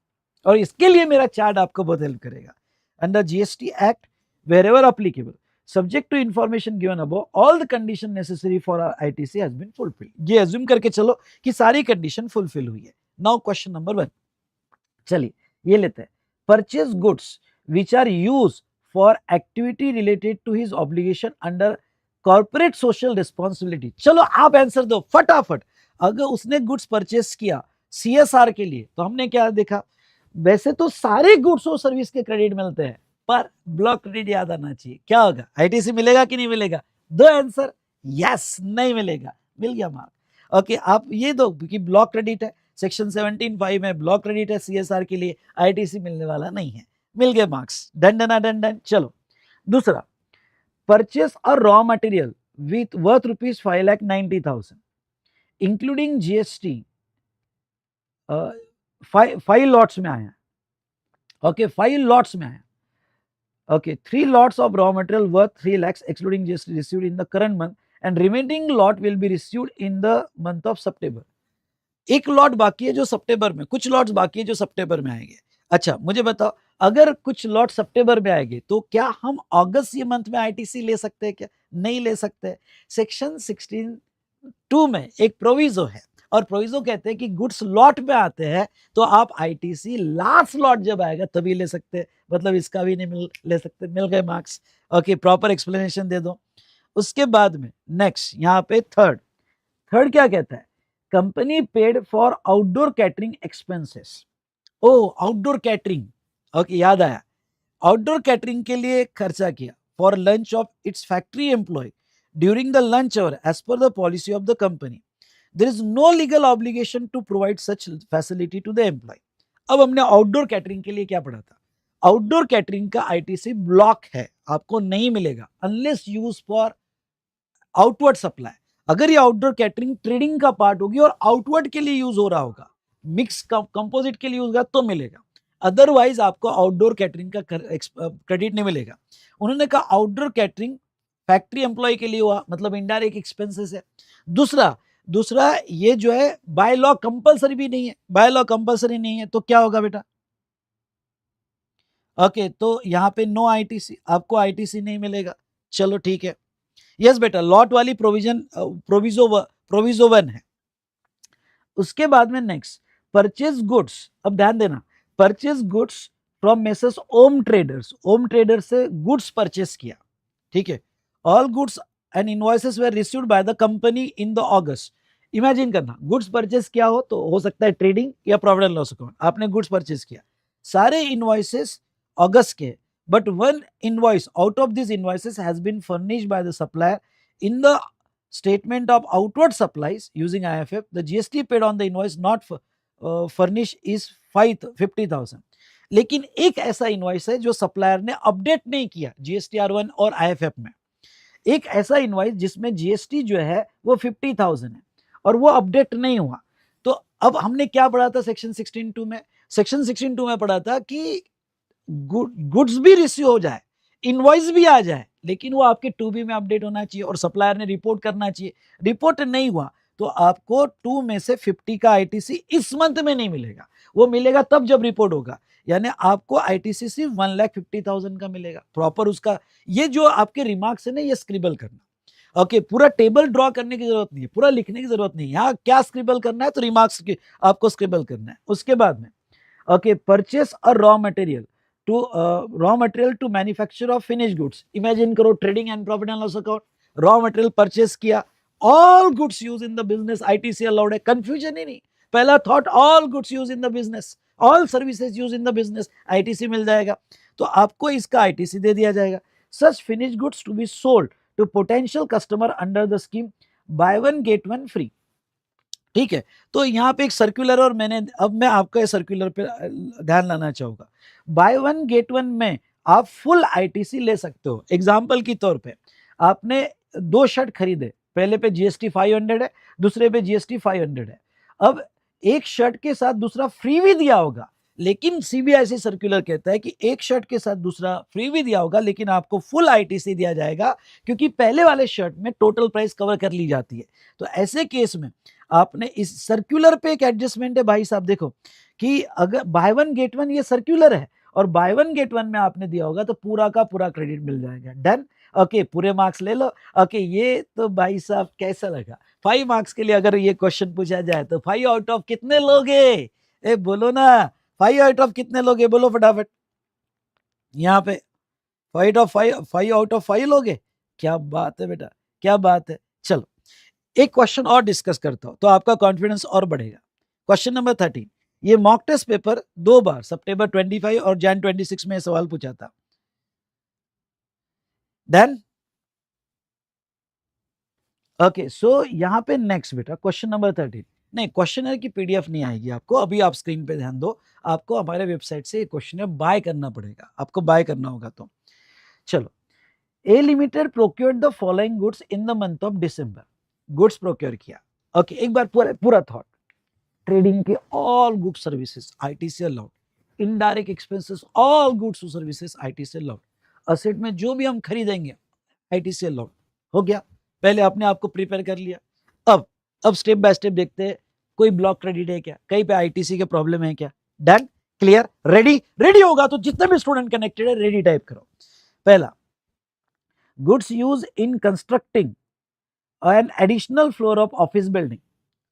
और इसके लिए मेरा चार्ट आपको बहुत हेल्प करेगा। Under GST act wherever applicable, subject to information given above, all the condition necessary for our ITC has been fulfilled। ये assume करके चलो कि सारी condition fulfill हुई है। Now question number 1, चलिए ये लेते हैं। Purchase goods which are used for activity related to his obligation under corporate social responsibility। चलो आप आंसर दो फटाफट। अगर उसने गुड्स परचेस किया सीएसआर के लिए तो हमने क्या देखा, वैसे तो सारे गुड्स और सर्विस के क्रेडिट मिलते हैं, पर ब्लॉक क्रेडिट याद आना चाहिए। क्या होगा, आईटीसी मिलेगा कि नहीं मिलेगा? दो आंसर, यस नहीं मिलेगा, मिल गया मार्क। ओके, आप ये दो कि ब्लॉक क्रेडिट है, सेक्शन 17(5) में ब्लॉक क्रेडिट है सीएसआर के लिए, आईटीसी मिलने वाला नहीं है, मिल गए marks. Done done done done. चलो दूसरा, परचेस और raw material with worth rupees 5,90,000 including GST, 5 lots में आया। ओके, 5 लॉट्स में आया। Okay, 3 lots of raw material worth 3 lakhs excluding GST received in the current month and remaining lot will be received in the month of September. एक लॉट बाकी है जो सितंबर में, कुछ लॉट्स बाकी है जो सितंबर में आएंगे। अच्छा मुझे बताओ, अगर कुछ लॉट सितंबर में आएंगे तो क्या हम अगस्त ये मंथ में आईटीसी ले सकते हैं क्या? नहीं ले सकते। सेक्शन 16(2) में एक प्रोविजो है, और प्रोविजो कहते हैं कि गुड्स लॉट में आते हैं तो आप आईटीसी लास्ट लॉट जब आएगा तभी ले सकते हैं। मतलब इसका भी नहीं ले सकते। मिल गए मार्क्स। ओके, प्रॉपर एक्सप्लेनेशन दे दो। उसके बाद में नेक्स्ट यहाँ पे थर्ड क्या कहता है? Company paid for outdoor catering expenses. ओ, आउटडोर कैटरिंग, ओके याद आया, आउटडोर कैटरिंग के लिए खर्चा किया for lunch of its factory employee during the lunch hour as per the policy of the company, there is no legal obligation to provide such facility to the employee. अब हमने आउटडोर कैटरिंग के लिए क्या पढ़ा था? आउटडोर कैटरिंग का आईटीसी ब्लॉक है, आपको नहीं मिलेगा unless use for outward supply. अगर ये आउटडोर कैटरिंग ट्रेडिंग का पार्ट होगी और आउटवर्ड के लिए यूज हो रहा होगा, मिक्स कंपोजिट के लिए यूज होगा तो मिलेगा, अदरवाइज आपको आउटडोर कैटरिंग का क्रेडिट नहीं मिलेगा। उन्होंने कहा आउटडोर कैटरिंग फैक्ट्री एम्प्लॉय के लिए हुआ, मतलब इनडायरेक्ट एक्सपेंसेस है। दूसरा ये जो है बाय लॉ कंपलसरी भी नहीं है, बाय लॉ कंपलसरी नहीं है तो क्या होगा बेटा? ओके, तो यहाँ पे नो आईटीसी, आपको आईटीसी नहीं मिलेगा। चलो ठीक है, यस बेटा, लॉट वाली प्रोविजो 1 है। उसके बाद में नेक्स्ट परचेज गुड्स। अब ध्यान देना, purchase goods from messrs Om traders, Om trader से गुड्स परचेस किया, ठीक है। All goods and invoices were received by the company in the August. Imagine करना, गुड्स परचेस किया हो तो हो सकता है ट्रेडिंग या प्रॉफिट एंड लॉस अकाउंट, आपने गुड्स परचेस किया, सारे इनवॉइसेस अगस्त के, but one invoice out of these invoices has been furnished by the supplier in the statement of outward supplies using IFF. The GST paid on the invoice not furnished is 50,000. लेकिन एक ऐसा इनवॉइस है जो सप्लायर ने अपडेट नहीं किया GSTR1 और IFF में। एक ऐसा इनवॉइस जिसमें जीएसटी जो है वो 50,000 है और वो अपडेट नहीं हुआ। तो अब हमने क्या पढ़ा था सेक्शन 16(2) में? सेक्शन 16(2) में पढ़ा था कि गुड्स भी रिसीव हो जाए, इनवॉइस भी आ जाए, लेकिन वो आपके 2B में अपडेट होना चाहिए और सप्लायर ने रिपोर्ट करना चाहिए। रिपोर्ट नहीं हुआ तो आपको 2 में से 50 का आईटीसी इस मंथ में नहीं मिलेगा, वो मिलेगा तब जब रिपोर्ट होगा। यानी आपको आईटीसी सिर्फ 1,50,000 का मिलेगा। प्रॉपर उसका ये जो आपके रिमार्क्स है ना, ये स्क्रिबल करना। ओके, पूरा टेबल ड्रॉ करने की जरूरत नहीं है, पूरा लिखने की जरूरत नहीं है। यहाँ क्या स्क्रिबल करना है तो रिमार्क्स आपको स्क्रिबल करना है। उसके बाद में okay, purchase a raw material to manufacture of finish goods. Imagine करो trading and profit and loss account, raw material purchase किया, all goods use in the business, ITC allowed है, कंफ्यूजन ही नहीं। पहला thought all goods use in the business, all services use in the business, ITC मिल जाएगा, तो आपको इसका आईटीसी दे दिया जाएगा। Such finish goods to be sold to potential customer under the scheme by one get one free. ठीक है, तो यहाँ पे एक सर्कुलर, और अब मैं आपका सर्कुलर पे ध्यान लाना चाहूंगा। बाय वन गेट वन में आप फुल आईटीसी ले सकते हो। एग्जाम्पल की तौर पे आपने 2 शर्ट खरीदे, पहले पे जीएसटी 500 है, दूसरे पे जीएसटी 500 है। अब एक शर्ट के साथ दूसरा फ्री भी दिया होगा, लेकिन सीबीआईसी सर्कुलर कहता है कि एक शर्ट के साथ दूसरा फ्री भी दिया होगा लेकिन आपको फुल आईटीसी दिया जाएगा, क्योंकि पहले वाले शर्ट में टोटल प्राइस कवर कर ली जाती है। तो ऐसे केस में आपने इस सर्कुलर पे एक एडजस्टमेंट है भाई साहब, देखो कि अगर बाय वन गेट वन ये सर्कुलर है और बाय वन गेट वन में आपने दिया होगा तो पूरा का पूरा क्रेडिट मिल जाएगा। डन, ओके, पूरे मार्क्स ले लो। ओके, ये तो भाई साहब कैसा लगा? 5 मार्क्स के लिए अगर ये क्वेश्चन पूछा जाए तो 5 आउट ऑफ कितने लोगे? ए बोलो ना, 5 आउट ऑफ कितने लोगे? बोलो फटाफट। यहाँ पे 5 आउट ऑफ 5 लोगे? क्या बात है बेटा, क्या बात है। चलो एक क्वेश्चन और डिस्कस करता हूं तो आपका कॉन्फिडेंस और बढ़ेगा। क्वेश्चन नंबर 13, ये मॉक टेस्ट पेपर 2 बार सितंबर 25 और जैन 26 में सवाल पूछा था। देन ओके, सो यहां पे नेक्स्ट बेटा क्वेश्चन नंबर 13, नहीं क्वेश्चनर की पीडीएफ नहीं आएगी आपको, अभी आप स्क्रीन पे ध्यान दो, आपको हमारे वेबसाइट से क्वेश्चनर बाय करना पड़ेगा, आपको बाय करना होगा। तो चलो, A limited procured the following goods in the month of December. Goods procure किया। ओके, एक बार पूरा थॉट, ट्रेडिंग के all goods services ITC allowed, indirect expenses all goods services ITC allowed, asset में जो भी हम खरीदेंगे आईटीसी अलाउड, हो गया। पहले अपने आप को प्रिपेयर कर लिया। अब स्टेप बाय स्टेप देखते हैं कोई ब्लॉक क्रेडिट है क्या, कहीं पे आईटीसी के प्रॉब्लम है क्या। डन, क्लियर, रेडी होगा तो जितने भी स्टूडेंट कनेक्टेड है रेडी टाइप करो। पहला, goods use in constructing an additional floor of office building.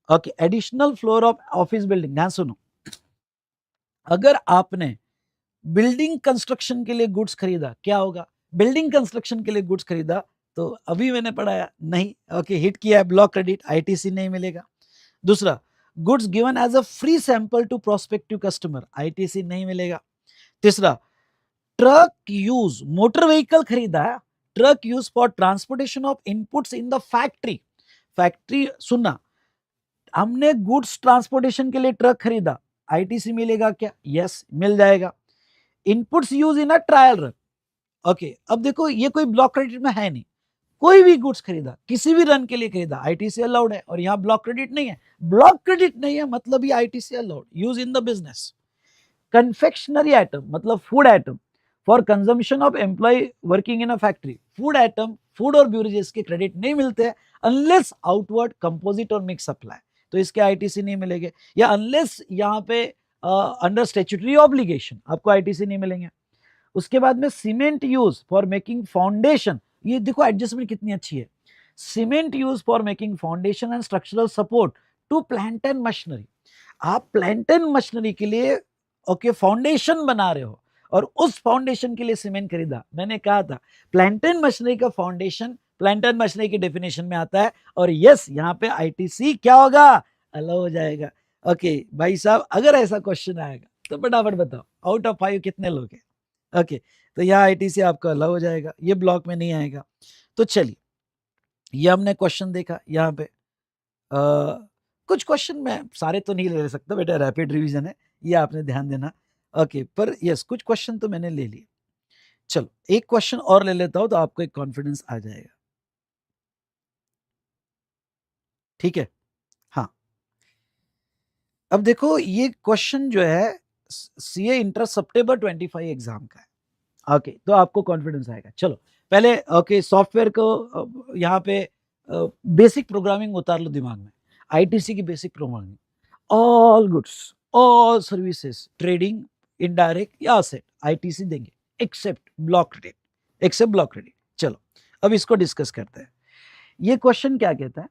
Okay, additional floor of office building, ध्यान सुनो। अगर आपने बिल्डिंग कंस्ट्रक्शन के लिए गुड्स खरीदा, क्या होगा, बिल्डिंग कंस्ट्रक्शन के लिए गुड्स खरीदा तो अभी मैंने पढ़ाया नहीं, ओके, हिट किया है ब्लॉक क्रेडिट, आईटीसी नहीं मिलेगा। दूसरा, goods given as a free sample to prospective customer, ITC नहीं मिलेगा। तीसरा, ट्रक यूज, मोटर व्हीकल खरीदा, truck use for transportation of inputs in the factory. Factory सुनना, हमने गुड्स ट्रांसपोर्टेशन के लिए ट्रक खरीदा, आईटीसी मिलेगा क्या, यस मिल जाएगा। Inputs use in a trial run, okay, अब देखो ये कोई ब्लॉक क्रेडिट में है नहीं, कोई भी गुड्स खरीदा किसी भी रन के लिए खरीदा आईटीसी अलाउड है, और यहां ब्लॉक क्रेडिट नहीं है, ब्लॉक क्रेडिट नहीं है मतलब ये ITC allowed, use in the business. Confectionery item मतलब food item for consumption of employ working in a factory, food item, food और ब्यूरेजेस के क्रेडिट नहीं मिलते हैं अनलेस आउटवर्ड कंपोजिट और मिक्स सप्लाई, तो इसके आईटीसी नहीं मिलेंगे, या अनलेस यहाँ पे अंडर स्टैट्यूटरी ऑब्लिगेशन आपको आईटीसी नहीं मिलेंगे। उसके बाद में cement use for making foundation, ये देखो एडजस्टमेंट कितनी अच्छी है, cement use for making foundation and structural support to plant and machinery, आप प्लांट एंड मशीनरी के लिए ओके फाउंडेशन बना रहे हो और उस फाउंडेशन के लिए सीमेंट खरीदा, मैंने कहा था प्लांट एंड मशीनरी का फाउंडेशन प्लांट एंड मशीनरी की डेफिनेशन में आता है, और यस यहाँ पे आईटीसी क्या होगा, अलाउ हो जाएगा। ओके भाई साहब, अगर ऐसा क्वेश्चन आएगा तो फटाफट बताओ आउट ऑफ 5 कितने लोग हैं। ओके, तो यहाँ आईटीसी आपका अलाउ हो जाएगा, ये ब्लॉक में नहीं आएगा। तो चलिए, ये हमने क्वेश्चन देखा यहाँ पे। कुछ क्वेश्चन मैं सारे तो नहीं ले सकता बेटा, रैपिड रिवीजन है, ये आपने ध्यान देना। ओके, पर यस कुछ क्वेश्चन तो मैंने ले लिए। चलो एक क्वेश्चन और ले लेता हूं तो आपको एक कॉन्फिडेंस आ जाएगा, ठीक है। हाँ, अब देखो ये क्वेश्चन जो है सीए इंटर सितंबर 25 एग्जाम का है। ओके, तो आपको कॉन्फिडेंस आएगा। चलो पहले ओके सॉफ्टवेयर को यहाँ पे बेसिक प्रोग्रामिंग उतार लो दिमाग में, आईटीसी की basic programming, all goods all services trading indirect या असेट आईटीसी देंगे except block credit, except block credit. चलो अब इसको डिस्कस करते हैं। ये क्वेश्चन क्या कहता है,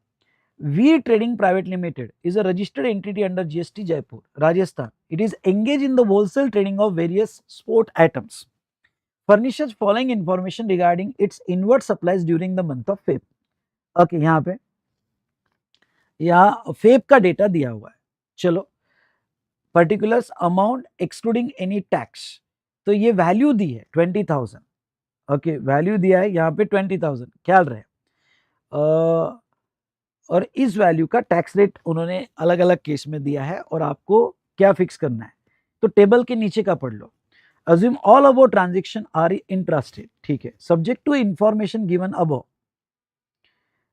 V trading private limited is a registered entity under GST Jaipur Rajasthan, it is engage in the wholesale trading of various sport items, furnishes following information regarding its inward supplies during the month of Feb। Okay, यहाँ पे यहाँ फेब का डेटा दिया हुआ है। चलो, particulars amount excluding any tax, तो ये वैल्यू दी है 20,000। ओके, वैल्यू दिया है यहाँ पे 20,000, ख्याल रहे। और इस वैल्यू का टैक्स रेट उन्होंने अलग अलग केस में दिया है, और आपको क्या फिक्स करना है, तो टेबल के नीचे का पढ़ लो। Assume all above transaction are intrastate, ठीक है, subject to information given above।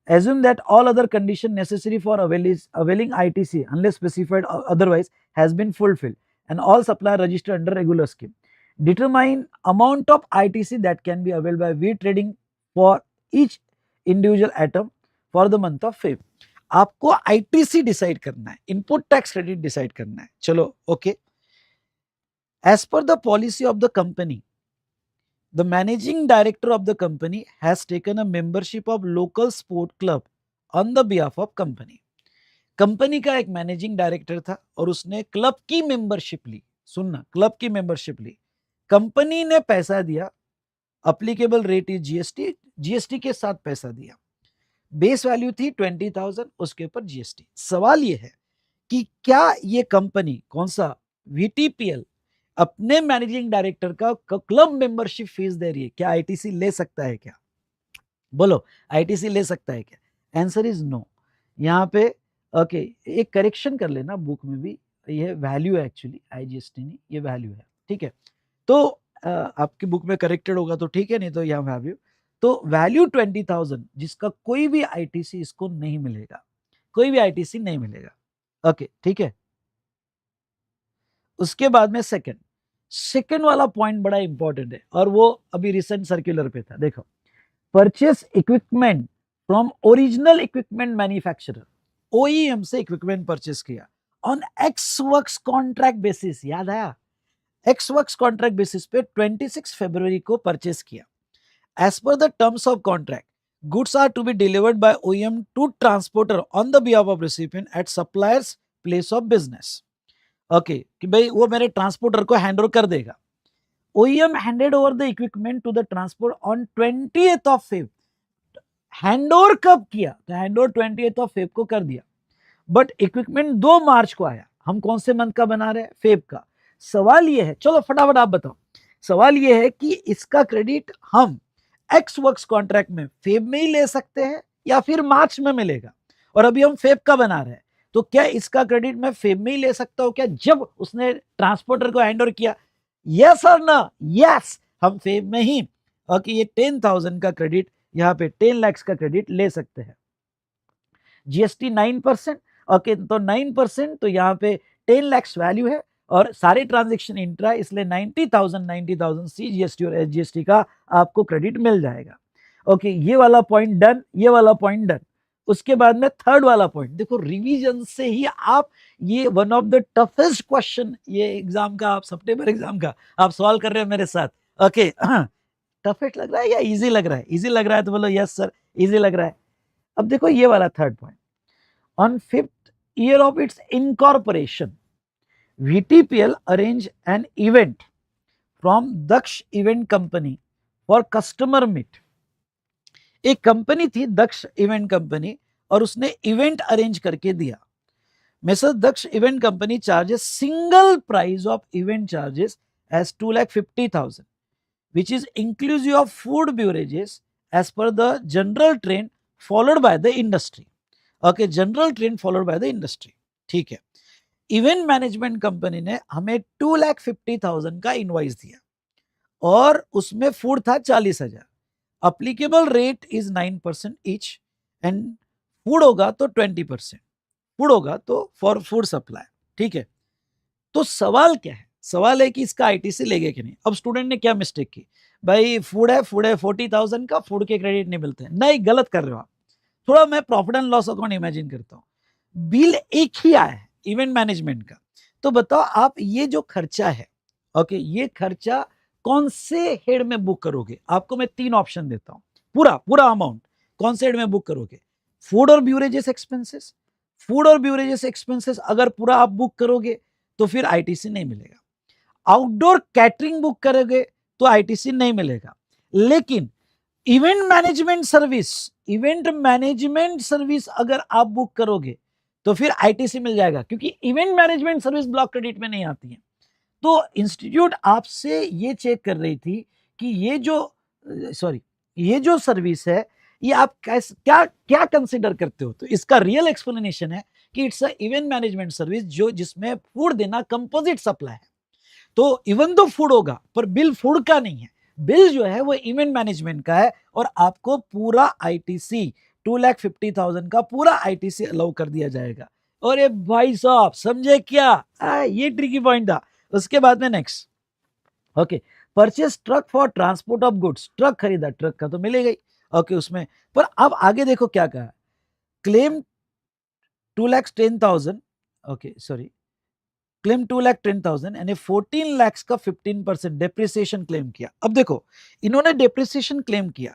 Assume that all other condition necessary for availing ITC unless specified otherwise has been fulfilled and all supplier registered under regular scheme। Determine amount of ITC that can be availed by V trading for each individual item for the month of Feb। आपको ITC डिसाइड करना है, इनपुट टैक्स क्रेडिट डिसाइड करना है। चलो okay, as per the policy of the company, the managing director of the company has taken a membership of local sport club on the behalf of company। Company का एक मैनेजिंग डायरेक्टर था और उसने क्लब की मेंबरशिप ली, सुनना, क्लब की मेंबरशिप ली, कंपनी ने पैसा दिया, applicable rate is GST, GST के साथ पैसा दिया, बेस वैल्यू थी 20,000, उसके ऊपर जीएसटी। सवाल ये है कि क्या ये कंपनी कौन सा वीटीपीएल अपने मैनेजिंग डायरेक्टर का क्लब मेंबरशिप फीस दे रही है, क्या आईटीसी ले सकता है क्या, बोलो आईटीसी ले सकता है क्या, आंसर इज नो। यहाँ पे ओके एक करेक्शन कर लेना बुक में भी, ये वैल्यू है एक्चुअली, आईजीएसटी नहीं, ये वैल्यू है, ठीक है। तो आपकी बुक में करेक्टेड होगा तो ठीक है, नहीं तो यहाँ वैल्यू, तो वैल्यू 20,000 जिसका कोई भी आईटीसी इसको नहीं मिलेगा, कोई भी आईटीसी नहीं मिलेगा। ओके ठीक है। उसके बाद में सेकंड वाला पॉइंट बड़ा इंपॉर्टेंट है और वो अभी रिसेंट सर्कुलर पे था, देखो, purchase equipment from original equipment manufacturer, OEM से इक्विपमेंट परचेस किया on x works contract basis, याद आया, एक्स वर्क्स कॉन्ट्रैक्ट बेसिस पे 26 फरवरी को परचेस किया. As per the terms of contract, goods are to be delivered by OEM to transporter on the behalf of recipient at supplier's place of business. Okay कि भाई वो मेरे ट्रांसपोर्टर को हैंड ओवर कर देगा. OEM handed over the equipment to the transport on 20th of Feb. Hand over कब किया? तो hand over 20th of Feb को कर दिया. बट इक्विपमेंट 2 मार्च को आया. हम कौन से मंथ का बना रहे हैं? फेब का. सवाल ये है, चलो फटाफट आप बताओ. सवाल ये है कि इसका क्रेडिट हम एक्स वर्क्स कॉन्ट्रैक्ट में फेब में ही ले सकते हैं या फिर मार्च में मिलेगा. और अभी हम फेब का बना रहे हैं, तो क्या इसका क्रेडिट मैं फेब में ही ले सकता हूं क्या, जब उसने ट्रांसपोर्टर को हैंड ओवर किया? यस और ना? यस, हम फेब में ही ओके ये 10,000 का क्रेडिट, यहां पे 10 लाख का क्रेडिट ले सकते हैं. जीएसटी 9%, ओके तो 9%, तो यहाँ पे 10 लाख वैल्यू है और सारे ट्रांजेक्शन इंट्रा, इसलिए 90,000 सी जीएसटी और एसजीएसटी का आपको क्रेडिट मिल जाएगा. ओके ये वाला पॉइंट डन, ये वाला पॉइंट डन. उसके बाद में थर्ड वाला पॉइंट देखो, रिवीजन से ही आप ये one of the toughest question ये एग्जाम का, आप सितंबर एग्जाम का आप सवाल कर रहे हो मेरे साथ. ओके टफेस्ट लग रहा है या इजी लग रहा है? इजी लग रहा है तो बोलो यस सर इजी लग रहा है. अब देखो ये वाला third point, on 5th year of its incorporation, VTPL arranged an event from Daksh Event Company for customer meet. एक कंपनी थी दक्ष इवेंट कंपनी और उसने इवेंट अरेंज करके दिया. Mister Daksh event company charges single price of event charges as 2,50,000 which is inclusive of food beverages as per the general trend followed by the industry. Okay general trend followed by the industry. ठीक है, इवेंट मैनेजमेंट कंपनी ने हमें 2,50,000 का इनवॉइस दिया और उसमें फूड था 40,000. Applicable rate is 9% each and food होगा तो 20%, फूड होगा तो फॉर फूड सप्लाई. ठीक है, तो सवाल क्या है? सवाल है कि इसका आईटीसी लेंगे कि नहीं. अब स्टूडेंट ने क्या मिस्टेक की, भाई फूड है 40,000 का, फूड के क्रेडिट नहीं मिलते. नहीं, गलत कर रहे हो आप. थोड़ा मैं profit and loss account imagine करता हूं. बिल एक ही आया है इवेंट मैनेजमेंट का, तो बताओ आप ये जो खर्चा है, ओके ये खर्चा कौन से हेड में बुक करोगे? आपको मैं 3 ऑप्शन देता हूं. पूरा अमाउंट कौन से हेड में बुक करोगे? फूड और ब्यूरेजेस एक्सपेंसेस. फूड और ब्यूरेजेस एक्सपेंसेस अगर पूरा आप बुक करोगे तो फिर आईटीसी नहीं मिलेगा. आउटडोर कैटरिंग बुक करोगे तो आईटीसी नहीं मिलेगा. लेकिन इवेंट मैनेजमेंट सर्विस अगर आप बुक करोगे तो फिर आईटीसी मिल जाएगा, क्योंकि event management service block credit में नहीं आती है. तो इंस्टीट्यूट आपसे ये चेक कर रही थी कि ये जो सर्विस है ये आप क्या कंसिडर करते हो. तो इसका रियल एक्सप्लेनेशन है कि it's a event management service जो जिसमें फूड देना कंपोजिट सप्लाई है. तो इवन तो फूड होगा पर बिल फूड का नहीं है, बिल जो है वो इवेंट मैनेजमेंट का है और आपको पूरा आईटीसी 2,50,000 का पूरा आईटीसी अलाउ कर दिया जाएगा. और ये भाई साहब समझे क्या? ये ट्रिकी पॉइंट था. उसके बाद में next, okay purchase truck for transport of goods. Truck खरीदा, ट्रक का तो मिलेगा ही. ओके उसमें पर अब आगे देखो क्या कहा, क्लेम 2,10,000, ओके सॉरी क्लेम 2,10,000 यानी 14 लाख का 15% डेप्रिसिएशन क्लेम किया. अब देखो इन्होंने डेप्रिसिएशन क्लेम किया.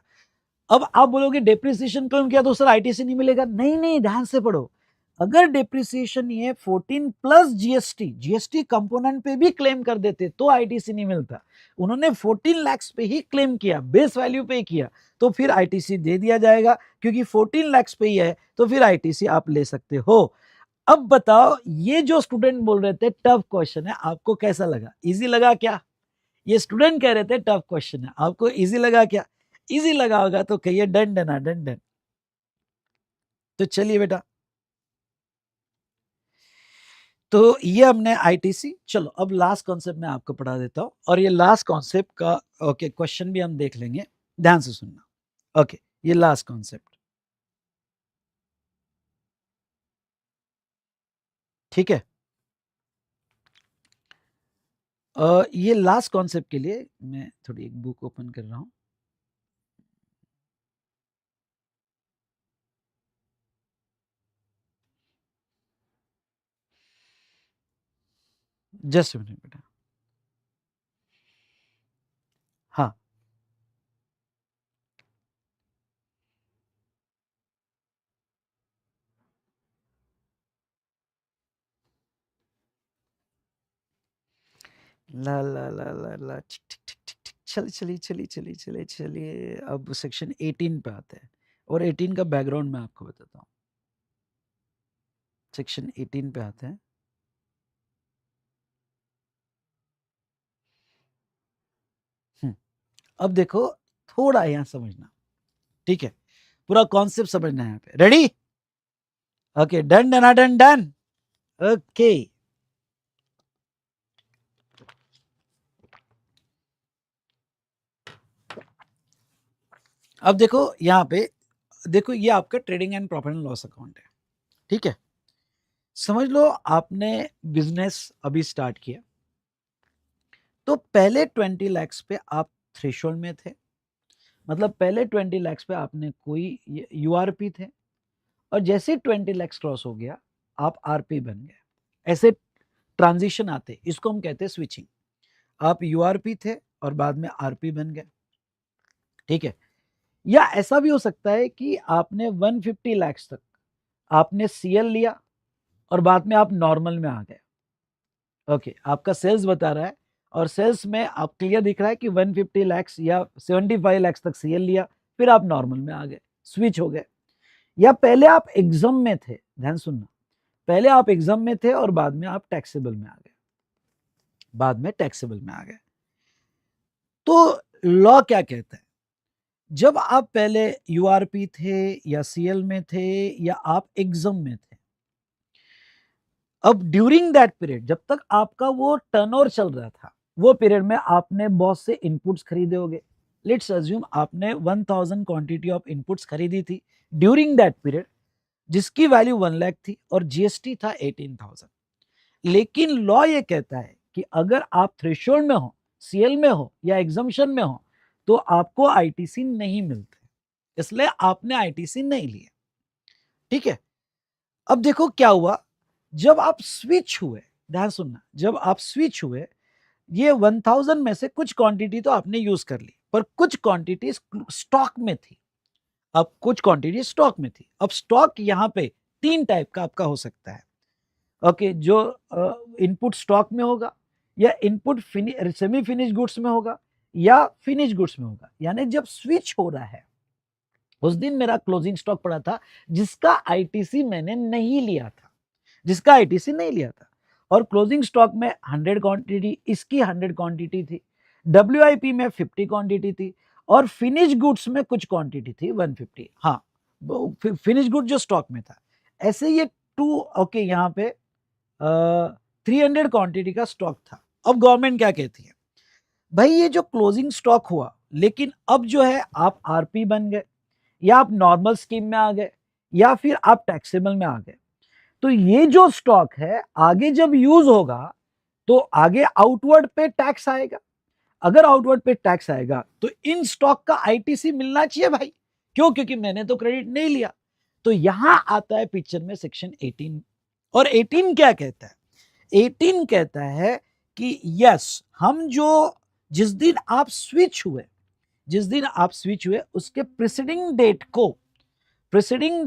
अब आप बोलोगे डेप्रिसिएशन क्लेम किया तो सर आईटीसी नहीं मिलेगा. नहीं, ध्यान से पढ़ो. अगर डेप्रिसिएशन ये 14 प्लस जीएसटी कंपोनेंट पे भी क्लेम कर देते तो आईटीसी नहीं मिलता. उन्होंने 14 लाख पे ही क्लेम किया, बेस वैल्यू पे किया, तो फिर आईटीसी दे दिया जाएगा. क्योंकि 14 लाख पे ही है तो फिर आईटीसी आप ले सकते हो. अब बताओ ये जो स्टूडेंट बोल रहे थे टफ क्वेश्चन है, आपको कैसा लगा? इजी लगा क्या? ये स्टूडेंट कह रहे थे टफ क्वेश्चन है, आपको इजी लगा क्या? इजी लगा होगा तो कहिए डन डन डन डन. तो चलिए बेटा, तो ये हमने आईटीसी. चलो अब लास्ट कॉन्सेप्ट मैं आपको पढ़ा देता हूं और ये लास्ट कॉन्सेप्ट का ओके क्वेश्चन भी हम देख लेंगे. ध्यान से सुनना. ओके ये लास्ट कॉन्सेप्ट, ठीक है. ये लास्ट कॉन्सेप्ट के लिए मैं थोड़ी एक बुक ओपन कर रहा हूं. जस्ट मिनट बेटा, हाँ ला ला ला ला ला ठीक ठीक ठीक ठीक ठीक, चलिए अब सेक्शन 18 पे आते हैं, और 18 का बैकग्राउंड मैं आपको बताता हूँ। सेक्शन 18 पे आते हैं। अब देखो, थोड़ा यहाँ समझना, ठीक है, पूरा कॉन्सेप्ट समझना है यहाँ पे। Ready? Okay, done done done done. Okay, अब देखो यहाँ पे, देखो ये आपका trading and profit and loss account है, ठीक है। समझ लो आपने बिजनेस अभी स्टार्ट किया, तो पहले 20 लाख पे आप थ्रेशोल्ड में थे, मतलब पहले 20 लाख पे आपने कोई यूआरपी थे, और जैसे 20 लाख क्रॉस हो गया आप आरपी बन गए। ऐसे ट्रांजिशन आते, इसको हम कहते हैं स्विचिंग। आप यूआरपी थे और बाद में आरपी बन गए, ठीक है। या ऐसा भी हो सकता है कि आपने 150 लाख तक आपने सीएल लिया और बाद में आप नॉर्मल में आ गए। ओके, आपका सेल्स बता रहा है, और सेल्स में आप क्लियर दिख रहा है कि 150 लाख या 75 लाख तक सीएल लिया, फिर आप नॉर्मल में आ गए, स्विच हो गए। या पहले आप एग्जाम में थे, ध्यान सुनना, पहले आप एग्जाम में थे और बाद में आप टैक्सेबल में आ गए, बाद में टैक्सेबल में आ गए। तो लॉ क्या कहता है, जब आप पहले यूआरपी थे या सीएल में थे या आप एग्जाम में थे, अब ड्यूरिंग दैट पीरियड जब तक आपका वो टर्नओवर चल रहा था, वो पीरियड में आपने बहुत से इनपुट्स खरीदे होंगे। लेट्स अज्यूम आपने 1000 क्वांटिटी ऑफ इनपुट्स खरीदी थी ड्यूरिंग दैट पीरियड, जिसकी वैल्यू 1 लाख थी और जीएसटी था 18,000। लेकिन लॉ ये कहता है कि अगर आप थ्रेशोल्ड में हो, सीएल में हो या एग्जम्पशन में हो, तो आपको आईटीसी नहीं मिलते, इसलिए आपने आईटीसी नहीं लिया, ठीक है। अब देखो क्या हुआ, जब आप स्विच हुए, ध्यान सुनना, जब आप स्विच हुए, ये 1000 में से कुछ क्वांटिटी तो आपने यूज कर ली, पर कुछ क्वांटिटी स्टॉक में थी। अब कुछ क्वांटिटी स्टॉक में थी। अब स्टॉक यहां पे 3 टाइप का आपका हो सकता है, ओके, जो इनपुट स्टॉक में होगा, या इनपुट सेमी फिनिश गुड्स में होगा, या फिनिश गुड्स में होगा। यानी जब स्विच हो रहा है, उस दिन मेरा क्लोजिंग स्टॉक पड़ा था जिसका आईटीसी मैंने नहीं लिया था, जिसका आईटीसी नहीं लिया था, और क्लोजिंग स्टॉक में 100 क्वांटिटी, इसकी 100 क्वांटिटी थी, डब्ल्यूआईपी में 50 क्वांटिटी थी, और फिनिश गुड्स में कुछ क्वांटिटी थी 150। हाँ, फिनिश गुड जो स्टॉक में था, ऐसे ये टू, ओके, यहाँ पे 300 क्वांटिटी का स्टॉक था। अब गवर्नमेंट क्या कहती है, भाई ये जो क्लोजिंग स्टॉक हुआ, लेकिन अब जो है आप आरपी बन गए, या आप नॉर्मल स्कीम में आ गए, या फिर आप टैक्सेबल में आ गए, तो ये जो स्टॉक है आगे जब यूज होगा तो आगे आउटवर्ड पे टैक्स आएगा। अगर आउटवर्ड पे टैक्स आएगा तो इन स्टॉक का आईटीसी मिलना चाहिए भाई, क्यों? क्योंकि मैंने तो क्रेडिट नहीं लिया। तो यहां आता है पिक्चर में सेक्शन 18। और 18 क्या कहता है? 18 कहता है कि यस, हम जो जिस दिन आप स्विच हुए, जिस दिन आप स्विच हुए उसके प्रीसीडिंग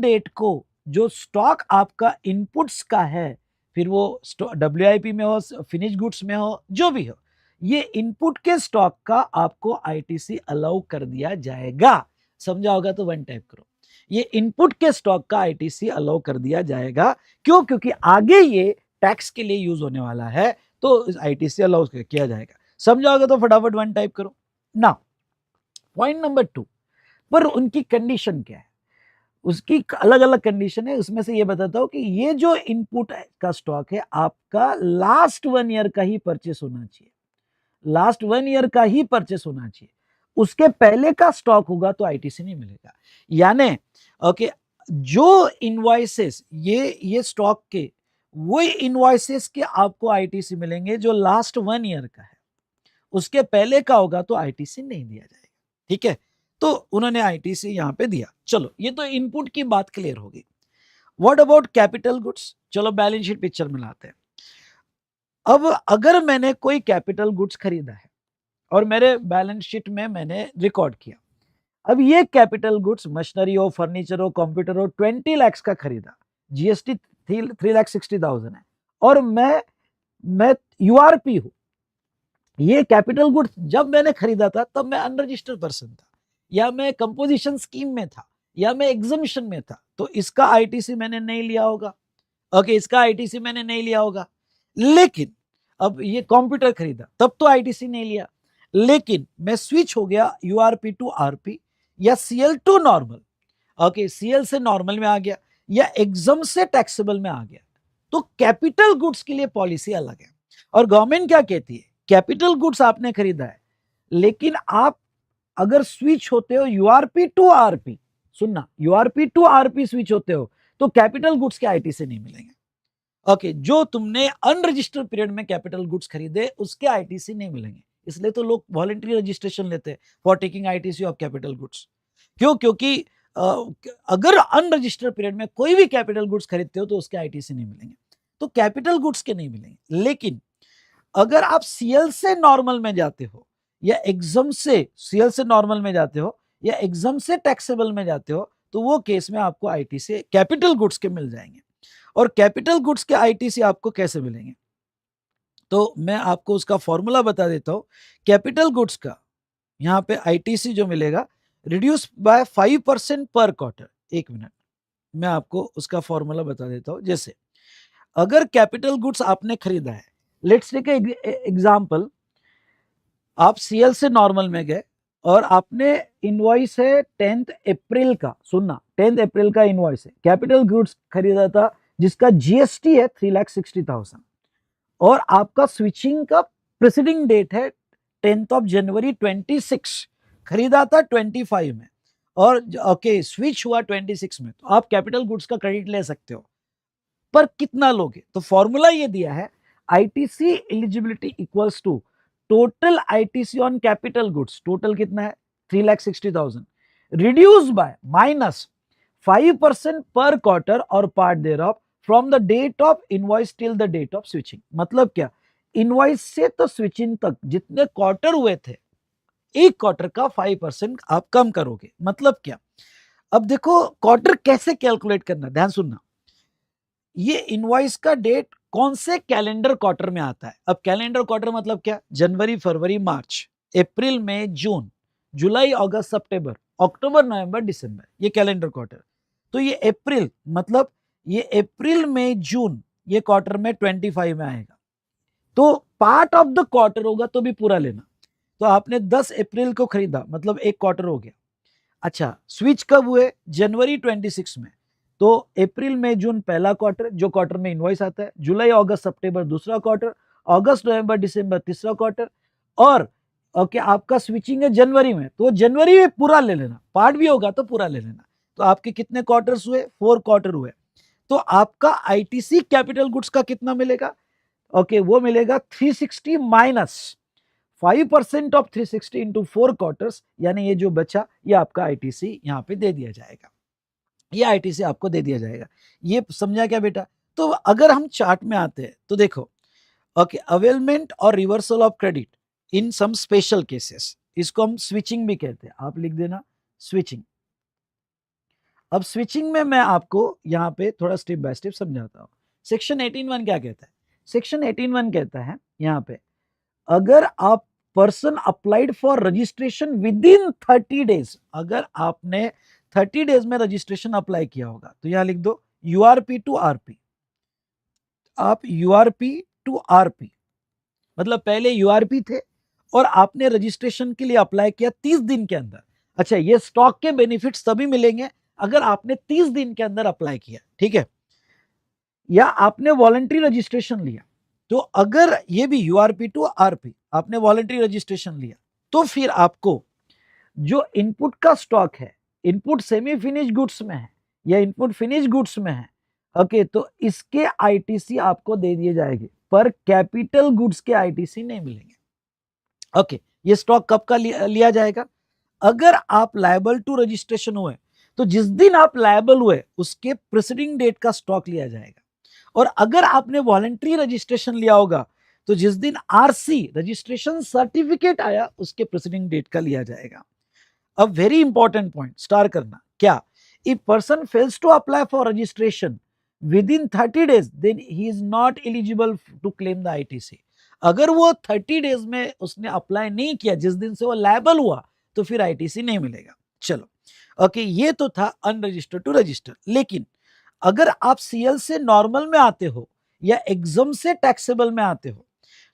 डेट को जो स्टॉक आपका इनपुट्स का है, फिर वो डब्ल्यूआईपी में हो, फिनिश गुड्स में हो, जो भी हो, ये इनपुट के स्टॉक का आपको आईटीसी अलाउ कर दिया जाएगा। समझा होगा तो वन टाइप करो, ये इनपुट के स्टॉक का आईटीसी अलाउ कर दिया जाएगा। क्यों? क्योंकि आगे ये टैक्स के लिए यूज होने वाला है, तो आईटीसी अलाउ किया जाएगा। समझा होगा तो फटाफट वन टाइप करो ना। पॉइंट नंबर 2 पर उनकी कंडीशन क्या है, उसकी अलग अलग कंडीशन है, उसमें से ये बताता हूं कि ये जो इनपुट का स्टॉक है आपका लास्ट 1 ईयर का ही परचेस होना चाहिए, लास्ट 1 ईयर का ही परचेस होना चाहिए। उसके पहले का स्टॉक होगा तो आईटीसी नहीं मिलेगा। यानी ओके, जो इनवॉइसेस ये स्टॉक के, वो इनवॉइसेस के आपको आईटीसी मिलेंगे जो लास्ट 1 ईयर का है, उसके पहले का होगा तो आईटीसी नहीं दिया जाएगा, ठीक है। तो उन्होंने आईटीसी यहां पे दिया। चलो, ये तो इनपुट की बात क्लियर होगी। What about capital goods? चलो बैलेंस शीट पिक्चर में लाते हैं। अब अगर मैंने कोई कैपिटल गुड्स खरीदा है और मेरे बैलेंस शीट में मैंने रिकॉर्ड किया, अब ये कैपिटल गुड्स मशीनरी हो, फर्नीचर हो, कंप्यूटर हो, 20 लाख का खरीदा, जीएसटी 3,60,000 है, और मैं यूआरपी हूं। ये कैपिटल गुड्स जब मैंने खरीदा था तब मैं अनरजिस्टर्ड पर्सन था, या मैं कंपोजिशन स्कीम में था, या मैं एग्जम्पशन में था, तो इसका आईटीसी मैंने नहीं लिया होगा। ओके, इसका आईटीसी मैंने नहीं लिया होगा। लेकिन अब ये कंप्यूटर खरीदा तब तो आईटीसी नहीं लिया, लेकिन मैं स्विच हो गया यूआरपी टू आरपी, या CL to normal, okay, CL से नॉर्मल में आ गया, या एग्जाम से टैक्सेबल में आ गया, तो कैपिटल गुड्स के लिए पॉलिसी अलग है। और गवर्नमेंट क्या कहती है, कैपिटल गुड्स आपने खरीदा है, लेकिन आप अगर स्विच होते हो यूआरपी टू आरपी, सुनना, यूआरपी टू आरपी स्विच होते हो, तो कैपिटल गुड्स के आईटीसी नहीं मिलेंगे। ओके, जो तुमने अनरजिस्टर्ड पीरियड में कैपिटल गुड्स खरीदे उसके आईटीसी नहीं मिलेंगे, इसलिए तो लोग वॉलंटरी रजिस्ट्रेशन लेते हैं for taking ITC of capital goods. क्यों? क्योंकि अगर अनरजिस्टर्ड पीरियड में कोई भी कैपिटल गुड्स खरीदते हो तो उसके आईटीसी नहीं मिलेंगे, तो कैपिटल गुड्स के नहीं मिलेंगे। लेकिन अगर आप सीएल से नॉर्मल में जाते हो, या एग्जाम से सीएल से नॉर्मल में जाते हो, या एग्जाम से टैक्सेबल में जाते हो, तो वो केस में आपको आईटीसी कैपिटल गुड्स के मिल जाएंगे। और कैपिटल गुड्स के आईटीसी आपको कैसे मिलेंगे, तो मैं आपको उसका फॉर्मूला बता देता हूं। कैपिटल गुड्स का यहां पे आईटीसी जो मिलेगा, रिड्यूस बाय 5% पर क्वार्टर। एक मिनट, मैं आपको उसका फॉर्मूला बता देता हूं। जैसे अगर कैपिटल गुड्स आपने खरीदा है, लेट्स टेक एग्जांपल, आप सीएल से नॉर्मल में गए और आपने इनवॉइस है 10 अप्रैल का, सुनना, 10 अप्रैल का इनवॉइस है, कैपिटल गुड्स खरीदा था जिसका जीएसटी है 3,60,000, और आपका स्विचिंग का प्रेसिडिंग डेट है 10th ऑफ जनवरी 26, खरीदा था 25 में, और ओके स्विच हुआ 26 में, तो आप कैपिटल गुड्स का क्रेडिट ले सकते हो। पर कितना लोगे, तो फॉर्मूला ये दिया है, ITC eligibility equals to total ITC on capital goods, total कितना है 3,60,000, रिड्यूस बाय माइनस 5% पर क्वार्टर और part thereof from the date of invoice till the date of switching. मतलब क्या, इनवॉइस से तो स्विचिंग तक जितने क्वार्टर हुए थे, एक क्वार्टर का 5% आप कम करोगे। मतलब क्या, अब देखो क्वार्टर कैसे कैलकुलेट करना, ध्यान सुनना, ये इनवॉइस का डेट कौन से कैलेंडर क्वार्टर में आता है। अब कैलेंडर क्वार्टर मतलब क्या, जनवरी, फरवरी, मार्च, अप्रैल, मई, जून, जुलाई, अगस्त, सितंबर, अक्टूबर, नवंबर, दिसंबर, ये कैलेंडर क्वार्टर। तो ये अप्रैल, मतलब ये अप्रैल, मई, जून, ये क्वार्टर में 25 में आएगा, तो पार्ट ऑफ द क्वार्टर होगा तो भी पूरा लेना। तो आपने 10 अप्रैल को खरीदा, मतलब एक क्वार्टर हो गया। अच्छा, स्विच कब हुए, जनवरी 26 में, तो अप्रैल, मई, जून पहला क्वार्टर, जो क्वार्टर में इनवॉइस आता है, जुलाई, अगस्त, सितंबर दूसरा क्वार्टर, अगस्त, नवंबर, दिसंबर तीसरा क्वार्टर, और ओके आपका स्विचिंग है जनवरी में, तो जनवरी में पूरा ले लेना, पार्ट भी होगा तो पूरा ले लेना। तो आपके कितने क्वार्टर्स हुए, 4 क्वार्टर हुए, तो आपका आईटीसी कैपिटल गुड्स का कितना मिलेगा, ओके वो मिलेगा 360 माइनस 5% ऑफ 360 इंटू 4 क्वार्टर्स, यानी ये जो बचा ये आपका आईटीसी यहाँ पे दे दिया जाएगा, ये आईटीसी आपको दे दिया जाएगा। ये समझा क्या बेटा। तो अगर हम चार्ट में आते हैं तो देखो, ओके, अवेलमेंट और reversal of credit in some special cases, इसको हम स्विचिंग भी कहते हैं, आप लिख देना स्विचिंग। अब स्विचिंग में मैं आपको यहाँ पे थोड़ा स्टेप बाय स्टेप समझाता हूँ। सेक्शन 18(1) क्या कहता है, सेक्शन 18(1) कहता है यहाँ पे, अगर आप person applied for registration within 30 days, अगर आपने 30 डेज में रजिस्ट्रेशन अप्लाई किया होगा, तो यहां लिख दो यूआरपी टू आरपी, आप यूआरपी टू आरपी, मतलब पहले यूआरपी थे और आपने रजिस्ट्रेशन के लिए अप्लाई किया 30 दिन के अंदर। अच्छा, ये स्टॉक के बेनिफिट्स तभी मिलेंगे अगर आपने 30 दिन के अंदर अप्लाई किया, ठीक है, या आपने वॉलंटरी रजिस्ट्रेशन लिया। तो अगर ये भी यूआरपी टू आरपी आपने वॉलंटरी रजिस्ट्रेशन लिया, तो फिर आपको जो इनपुट का स्टॉक है, इनपुट सेमी फिनिश गुड्स में है या इनपुट फिनिश गुड्स में है, ओके, तो इसके आईटीसी आपको दे दिए जाएंगे, पर कैपिटल गुड्स के आईटीसी नहीं मिलेंगे। ओके, ये स्टॉक कब का लिया जाएगा, अगर आप लायबल टू रजिस्ट्रेशन हुए तो जिस दिन आप लायबल हुए उसके प्रेसिडिंग डेट का स्टॉक लिया जाएगा, और अगर आपने वॉलंटरी रजिस्ट्रेशन लिया होगा तो जिस दिन आरसी रजिस्ट्रेशन सर्टिफिकेट आया उसके प्रीसीडिंग डेट का लिया जाएगा। अब वेरी इंपॉर्टेंट पॉइंट स्टार करना, क्या if person fails to apply for registration within 30 days then he is not eligible to claim the ITC. अगर वो 30 days में उसने अप्लाई नहीं किया जिस दिन से वो लायबल हुआ तो फिर आईटीसी नहीं मिलेगा। चलो ओके, ये तो था अनरजिस्टर्ड टू रजिस्टर। लेकिन अगर आप सीएल से नॉर्मल में आते हो या एग्जाम से टैक्सेबल में आते हो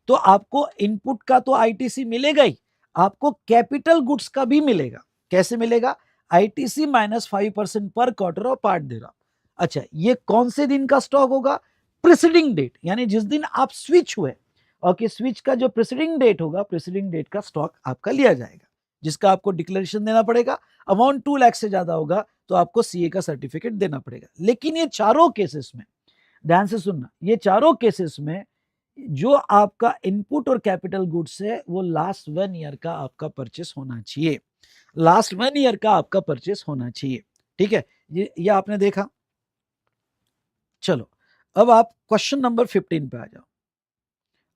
तो आपको इनपुट का तो आईटीसी मिलेगा ही, आपको कैपिटल गुड्स का भी मिलेगा। कैसे मिलेगा? आईटीसी -5% पर क्वार्टर और पार्ट दे रहा। अच्छा, ये कौन से दिन का स्टॉक होगा? प्रीसीडिंग डेट, यानी जिस दिन आप स्विच हुए। ओके, स्विच का जो प्रीसीडिंग डेट होगा, प्रीसीडिंग डेट का स्टॉक आपका लिया जाएगा, जिसका आपको डिक्लेरेशन देना पड़ेगा। अमाउंट 2 लाख से ज्यादा होगा तो आपको सीए का सर्टिफिकेट देना पड़ेगा। लेकिन ये चारों केसेस में, ध्यान से सुनना, ये चारों केसेस में जो आपका इनपुट और कैपिटल गुड्स है वो लास्ट 1 ईयर का आपका परचेस होना चाहिए। लास्ट 1 ईयर का आपका परचेस होना चाहिए। ठीक है, ये आपने देखा। चलो अब आप क्वेश्चन नंबर 15 पे आ जाओ।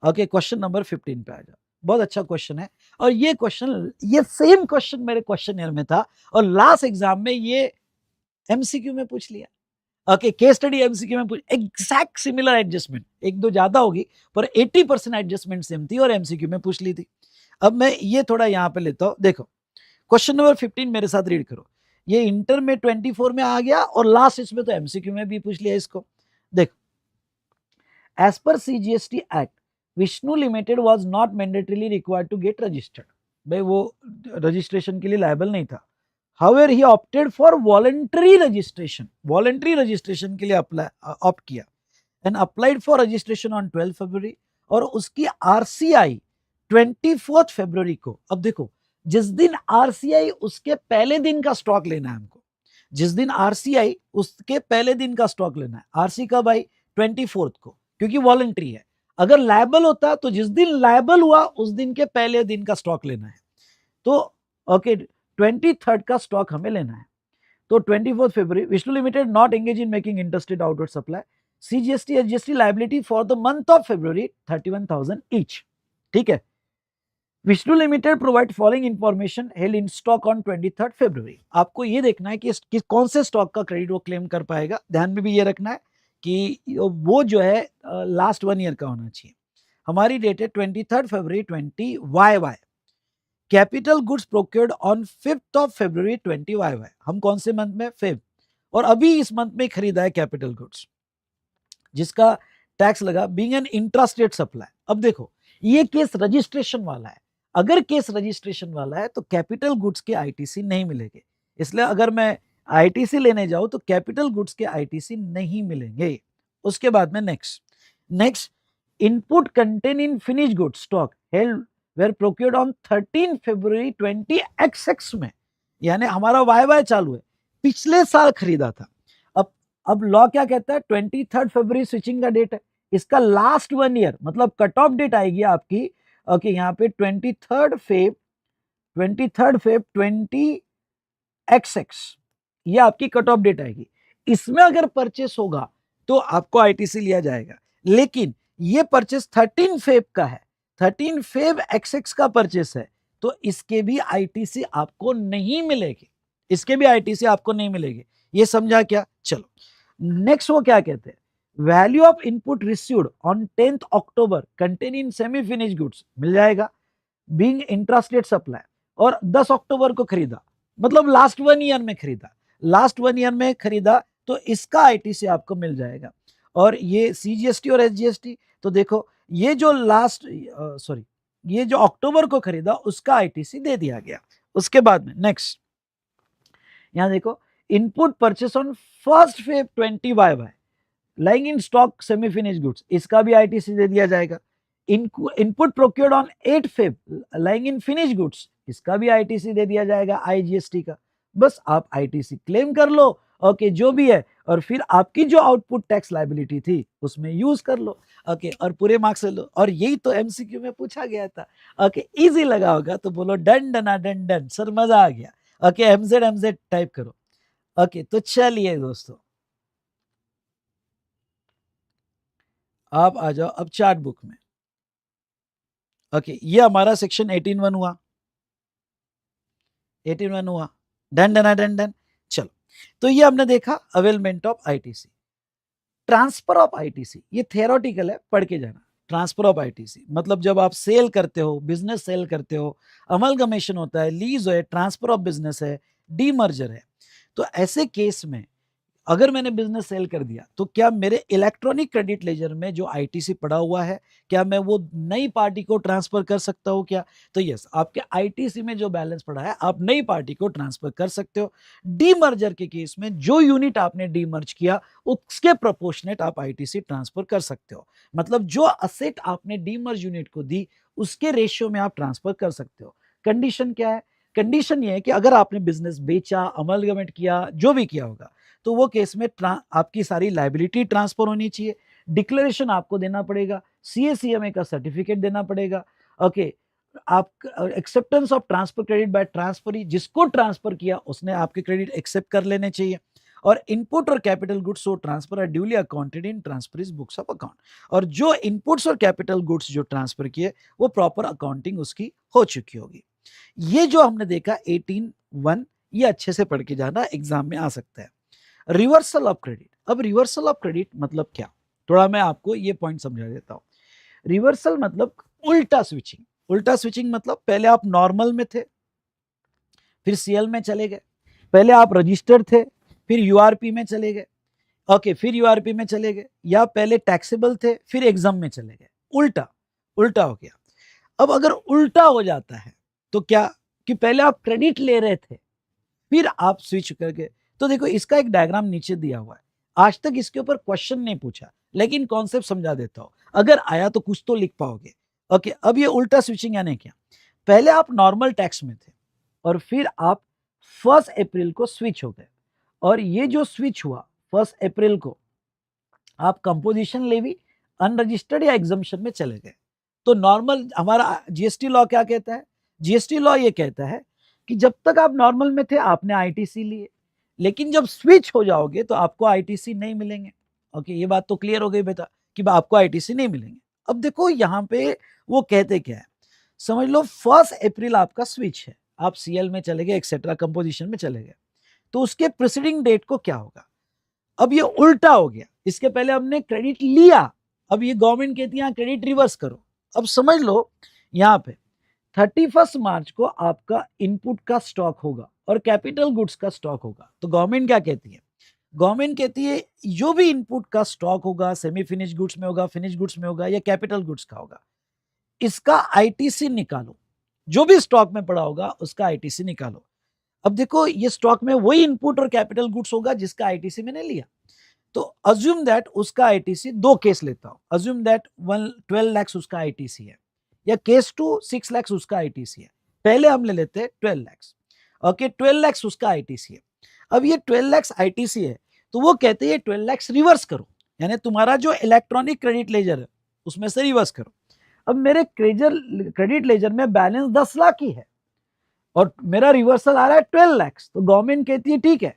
ओके, क्वेश्चन नंबर 15 पे आ जाओ। बहुत अच्छा क्वेश्चन है, और ये क्वेश्चन, ये सेम क्वेश्चन मेरे क्वेश्चन ईयर में था और लास्ट एग्जाम में ये एमसीक्यू में पूछ लिया। ओके, केस स्टडी एमसीक्यू में पूछ, एग्जैक्ट सिमिलर एडजस्टमेंट, एक दो ज्यादा होगी पर 80% एडजस्टमेंट सेम थी और एमसीक्यू में पूछ ली थी। अब मैं ये थोड़ा यहां पे लेता हूं, देखो क्वेश्चन नंबर 15 मेरे साथ रीड करो। ये इंटर में 24 में आ गया और लास्ट इसमें तो एमसीक्यू में भी पूछ लिया इसको। देखो, as per CGST act Vishnu limited was not mandatorily required to get registered. भाई वो रजिस्ट्रेशन के लिए लायबल नहीं था। However, he opted for voluntary registration. Voluntary registration के लिए opt किया and applied for registration on 12 February और उसकी RCI 24 February को। अब देखो, जिस दिन RCI उसके पहले दिन का स्टॉक लेना है हमको, जिस दिन RCI उसके पहले दिन का स्टॉक लेना है। RC कब आई? 24 को, क्योंकि वॉलंटरी है। अगर लायबल होता तो जिस दिन लायबल हुआ उस दिन के पहले दिन का स्टॉक लेना है। तो ओके, 23rd का स्टॉक हमें लेना है। तो 24 February, Vishnu limited not engage in making interstate outward supply, CGST SGST liability for the month of February 31,000 each. ठीक है, Vishnu limited provide following information held in stock on 23rd February. आपको ये देखना है कि कौन से स्टॉक का क्रेडिट वो क्लेम कर पाएगा। ध्यान में भी ये रखना है कि वो जो है लास्ट 1 ईयर का होना चाहिए। हमारी डेट है 23rd February 20YY। Capital goods procured on 5th of February 20YY। हम कौन से मंथ में? फेब। और अभी इस मंथ में खरीदा है कैपिटल गुड्स, जिसका टैक्स लगा बीइंग एन इंट्रास्टेट सप्लाई। अब देखो, ये केस रजिस्ट्रेशन वाला है। अगर केस रजिस्ट्रेशन वाला है तो कैपिटल गुड्स के आईटीसी नहीं मिलेंगे। इसलिए अगर मैं आईटीसी लेने जाऊं तो कैपिटल गुड्स के आईटीसी नहीं मिलेंगे। उसके बाद में next input contain in finish goods stock held were procured on 13 फरवरी 20XX में, यानी हमारा वाई चालू है, पिछले साल खरीदा था। अब लॉ क्या कहता है? 23rd फरवरी स्विचिंग का डेट है, इसका लास्ट 1 ईयर मतलब कट ऑफ डेट आएगी आपकी। ओके, यहाँ पे 23rd फेब 20XX, ये आपकी कट ऑफ डेट आएगी। इसमें अगर परचेस होगा तो आपको आईटीसी लिया जाएगा। लेकिन ये परचेस 13 फेब का है, 13 फेब XX का परचेस है, तो इसके भी आईटीसी आपको नहीं मिलेगी। इसके भी आईटीसी आपको नहीं मिलेगी। ये समझा क्या? चलो नेक्स्ट वो क्या कहते हैं? Value of input received on 10th October contain in semi finish goods मिल जाएगा बीइंग इंट्रास्टेट सप्लाई, और 10 अक्टूबर को खरीदा, मतलब लास्ट 1 ईयर में खरीदा। लास्ट 1 ईयर में खरीदा तो इसका आईटीसी आपको मिल जाएगा। और ये सीजीएसटी और एसजीएसटी, तो देखो ये जो ये जो अक्टूबर को खरीदा उसका आईटीसी दे दिया गया। उसके बाद में नेक्स्ट यहां देखो, input purchase on 1st Feb 20YY lying in stock semi finish goods, इसका भी आईटीसी दे दिया जाएगा। Input procured on 8 Feb lying in finish goods, इसका भी आईटीसी दे दिया जाएगा आईजीएसटी का। बस आप आईटीसी क्लेम कर लो, ओके, जो भी है, और फिर आपकी जो आउटपुट टैक्स लायबिलिटी थी उसमें यूज कर लो, ओके, और पूरे मार्क्स ले लो। और यही तो एमसीक्यू में पूछा गया था। ओके, इजी लगा होगा तो बोलो डन डना डन डन, सर मजा आ गया। ओके, एमजेड टाइप करो। ओके, तो चलिए दोस्तों, आप आ जाओ अब चार्ट बुक में। ओके, ये हमारा सेक्शन 18(1) हुआ, 18(1) हुआ, डन डन डन डन। चलो, तो ये हमने देखा availment of ITC. Transfer of ITC ये थियोरेटिकल है, पढ़ के जाना। ट्रांसफर ऑफ आईटीसी मतलब जब आप सेल करते हो, बिजनेस सेल करते हो, अमलगमेशन होता है, लीज है, ट्रांसफर ऑफ बिजनेस है, डीमर्जर है, तो ऐसे केस में अगर मैंने बिजनेस सेल कर दिया तो क्या मेरे इलेक्ट्रॉनिक क्रेडिट लेजर में जो आईटीसी पड़ा हुआ है, क्या मैं वो नई पार्टी को ट्रांसफर कर सकता हूं क्या? तो यस, आपके आईटीसी में जो बैलेंस पड़ा है आप नई पार्टी को ट्रांसफर कर सकते हो। डीमर्जर के केस में जो यूनिट आपने डीमर्ज किया उसके प्रोपोर्शनेट आप आईटीसी ट्रांसफर कर सकते हो। मतलब जो असेट आपने डीमर्ज यूनिट को दी उसके रेशियो में आप ट्रांसफर कर सकते हो। कंडीशन क्या है? कंडीशन ये है कि अगर आपने बिजनेस बेचा, अमलगमेंट किया, जो भी किया होगा, तो वो केस में आपकी सारी लायबिलिटी ट्रांसफर होनी चाहिए, डिक्लेरेशन आपको देना पड़ेगा, सीएसीएमए का सर्टिफिकेट देना पड़ेगा। ओके, आप acceptance of transfer credit by transferee, जिसको ट्रांसफर किया उसने आपके क्रेडिट एक्सेप्ट कर लेने चाहिए। और इनपुट और capital goods so transfer are duly accounted in transferees books of account. और जो इनपुट्स और कैपिटल गुड्स जो ट्रांसफर किए वो प्रॉपर अकाउंटिंग उसकी हो चुकी होगी। ये जो हमने देखा 18(1), ये अच्छे से पढ़ के जाना, एग्जाम में आ सकता है। Reversal of credit. अब रिवर्सल ऑफ क्रेडिट मतलब क्या, थोड़ा मैं आपको ये पॉइंट समझा देता हूं। रिवर्सल मतलब उल्टा स्विचिंग। उल्टा स्विचिंग मतलब पहले आप नॉर्मल में थे, फिर सीएल में चले गए, पहले आप रजिस्टर्ड थे, फिर यूआरपी में चले गए, ओके, फिर यूआरपी में चले गए, या पहले टैक्सेबल थे फिर एग्जाम में चले गए। उल्टा उल्टा हो गया। अब अगर उल्टा हो जाता है तो क्या, कि पहले आप क्रेडिट ले रहे थे फिर आप स्विच करके, तो देखो इसका एक डायग्राम नीचे दिया हुआ है। आज तक इसके ऊपर क्वेश्चन नहीं पूछा, लेकिन कॉन्सेप्ट समझा देता हूं, अगर आया तो कुछ तो लिख पाओगे। ओके, अब ये उल्टा स्विचिंग यानी क्या, पहले आप नॉर्मल टैक्स में थे और फिर आप 1 अप्रैल को स्विच हो गए, और ये जो स्विच हुआ 1 अप्रैल को, आप कंपोजिशन लेवी, अनरजिस्टर्ड या एग्जम्पशन में चले गए। तो नॉर्मल हमारा जीएसटी लॉ क्या कहता है? जीएसटी लॉ ये कहता है कि जब तक आप नॉर्मल में थे आपने आईटीसी लिए, लेकिन जब स्विच हो जाओगे तो आपको आईटीसी नहीं मिलेंगे। ओके, ये बात तो क्लियर हो गई बेटा कि आपको आईटीसी नहीं मिलेंगे। अब देखो यहाँ पे वो कहते क्या है, समझ लो 1 अप्रैल आपका स्विच है, आप सीएल में चले गए, एक्सेट्रा कंपोजिशन में चले गए, तो उसके प्रीसीडिंग डेट को क्या होगा? अब ये उल्टा हो गया, इसके पहले हमने क्रेडिट लिया, अब ये गवर्नमेंट कहती है क्रेडिट रिवर्स करो। अब समझ लो यहाँ पे 31 मार्च को आपका इनपुट का स्टॉक होगा और कैपिटल गुड्स का स्टॉक होगा, तो गवर्नमेंट क्या कहती है? गवर्नमेंट कहती है जो भी इनपुट का स्टॉक होगा, सेमी फिनिश गुड्स में होगा, फिनिश गुड्स में होगा, या कैपिटल गुड्स का होगा, इसका आईटीसी निकालो। जो भी स्टॉक में पड़ा होगा उसका आईटीसी निकालो। अब देखो ये स्टॉक में वही इनपुट और कैपिटल गुड्स होगा जिसका आईटीसी मैंने लिया, तो अज्यूम दैट उसका आईटीसी, दो केस लेता हूं, अज्यूम दैट 12 लाख उसका आईटीसी है, या केस 2 6 लाख उसका आईटीसी है। पहले हम ले लेते हैं 12 लाख। ओके, 12 लाख उसका आईटीसी है। अब ये 12 लाख आईटीसी है, तो वो कहते हैं 12 लाख रिवर्स करो, यानी तुम्हारा जो इलेक्ट्रॉनिक क्रेडिट लेजर है उसमें से रिवर्स करो। अब मेरे क्रेडिट लेजर में बैलेंस 10 लाख ही है और मेरा रिवर्सल आ रहा है 12 लाख, तो गवर्नमेंट कहती है ठीक है,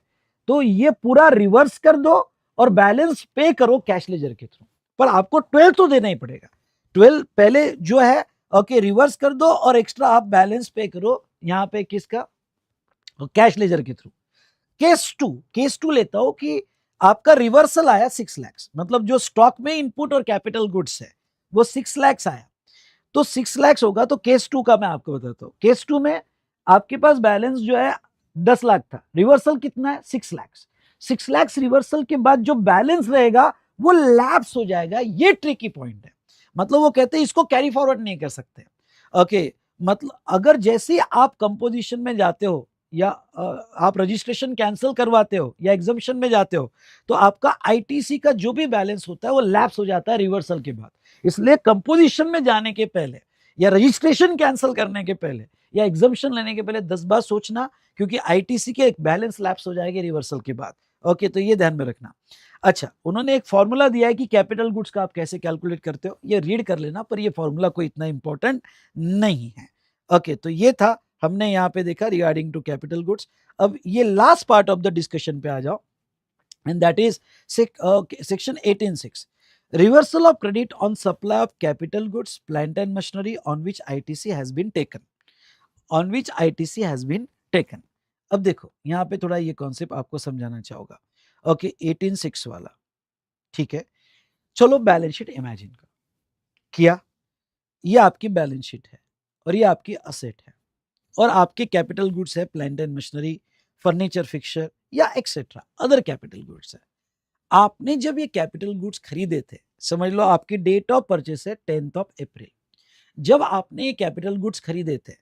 तो ये पूरा रिवर्स कर दो और बैलेंस पे करो कैश लेजर के थ्रू, पर आपको 12 तो देना ही पड़ेगा। 12 पहले जो है, ओके, रिवर्स कर दो और एक्स्ट्रा आप बैलेंस पे करो यहाँ पे किसका, कैश लेजर के थ्रू। केस टू लेता हूं कि आपका रिवर्सल आया 6 लाख, मतलब जो स्टॉक में इनपुट और कैपिटल गुड्स है वो 6 लाख आया, तो 6 लाख होगा। तो केस 2 का मैं आपको बताता हूं, केस 2 में आपके पास बैलेंस जो है 10 लाख था, रिवर्सल कितना है 6 लाख। 6 लाख रिवर्सल के बाद जो बैलेंस रहेगा वो लैप्स हो जाएगा, ये ट्रिकी पॉइंट है। मतलब वो कहते हैं इसको कैरी फॉरवर्ड नहीं कर सकते। ओके, मतलब अगर जैसे आप कंपोजिशन में जाते हो या आप रजिस्ट्रेशन कैंसिल करवाते हो या एग्जम्पशन में जाते हो, तो आपका आईटीसी का जो भी बैलेंस होता है वो लैप्स हो जाता है रिवर्सल के बाद। इसलिए कंपोजिशन में जाने के पहले या रजिस्ट्रेशन कैंसिल करने के पहले या एग्जम्पशन लेने के पहले 10 बार सोचना, क्योंकि आईटीसी के एक बैलेंस लैप्स हो जाएंगे रिवर्सल के बाद। ओके, तो ये ध्यान में रखना। अच्छा, उन्होंने एक फॉर्मूला दिया है कि कैपिटल गुड्स का आप कैसे कैलकुलेट करते हो, ये रीड कर लेना, पर ये फॉर्मूला कोई इतना इंपॉर्टेंट नहीं है। ओके, तो ये था हमने यहाँ पे देखा रिगार्डिंग टू कैपिटल गुड्स। अब ये last part of the discussion पे आ जाओ, and that is section 18(6). Reversal of credit on supply of capital goods plant and machinery on which ITC has been taken, on which ITC has been taken. अब देखो यहाँ पे थोड़ा ये कॉन्सेप्ट आपको समझाना चाहूंगा। ओके 18(6) वाला, ठीक है। चलो बैलेंस शीट इमेजिन करो, किया, ये आपकी बैलेंस शीट है और ये आपकी असेट है और आपके कैपिटल गुड्स है plant and machinery, furniture, fixture या एक्सेट्रा अदर कैपिटल गुड्स है। आपने जब ये कैपिटल गुड्स खरीदे थे, समझ लो आपकी डेट ऑफ परचेस है 10th ऑफ अप्रैल, जब आपने ये कैपिटल गुड्स खरीदे थे,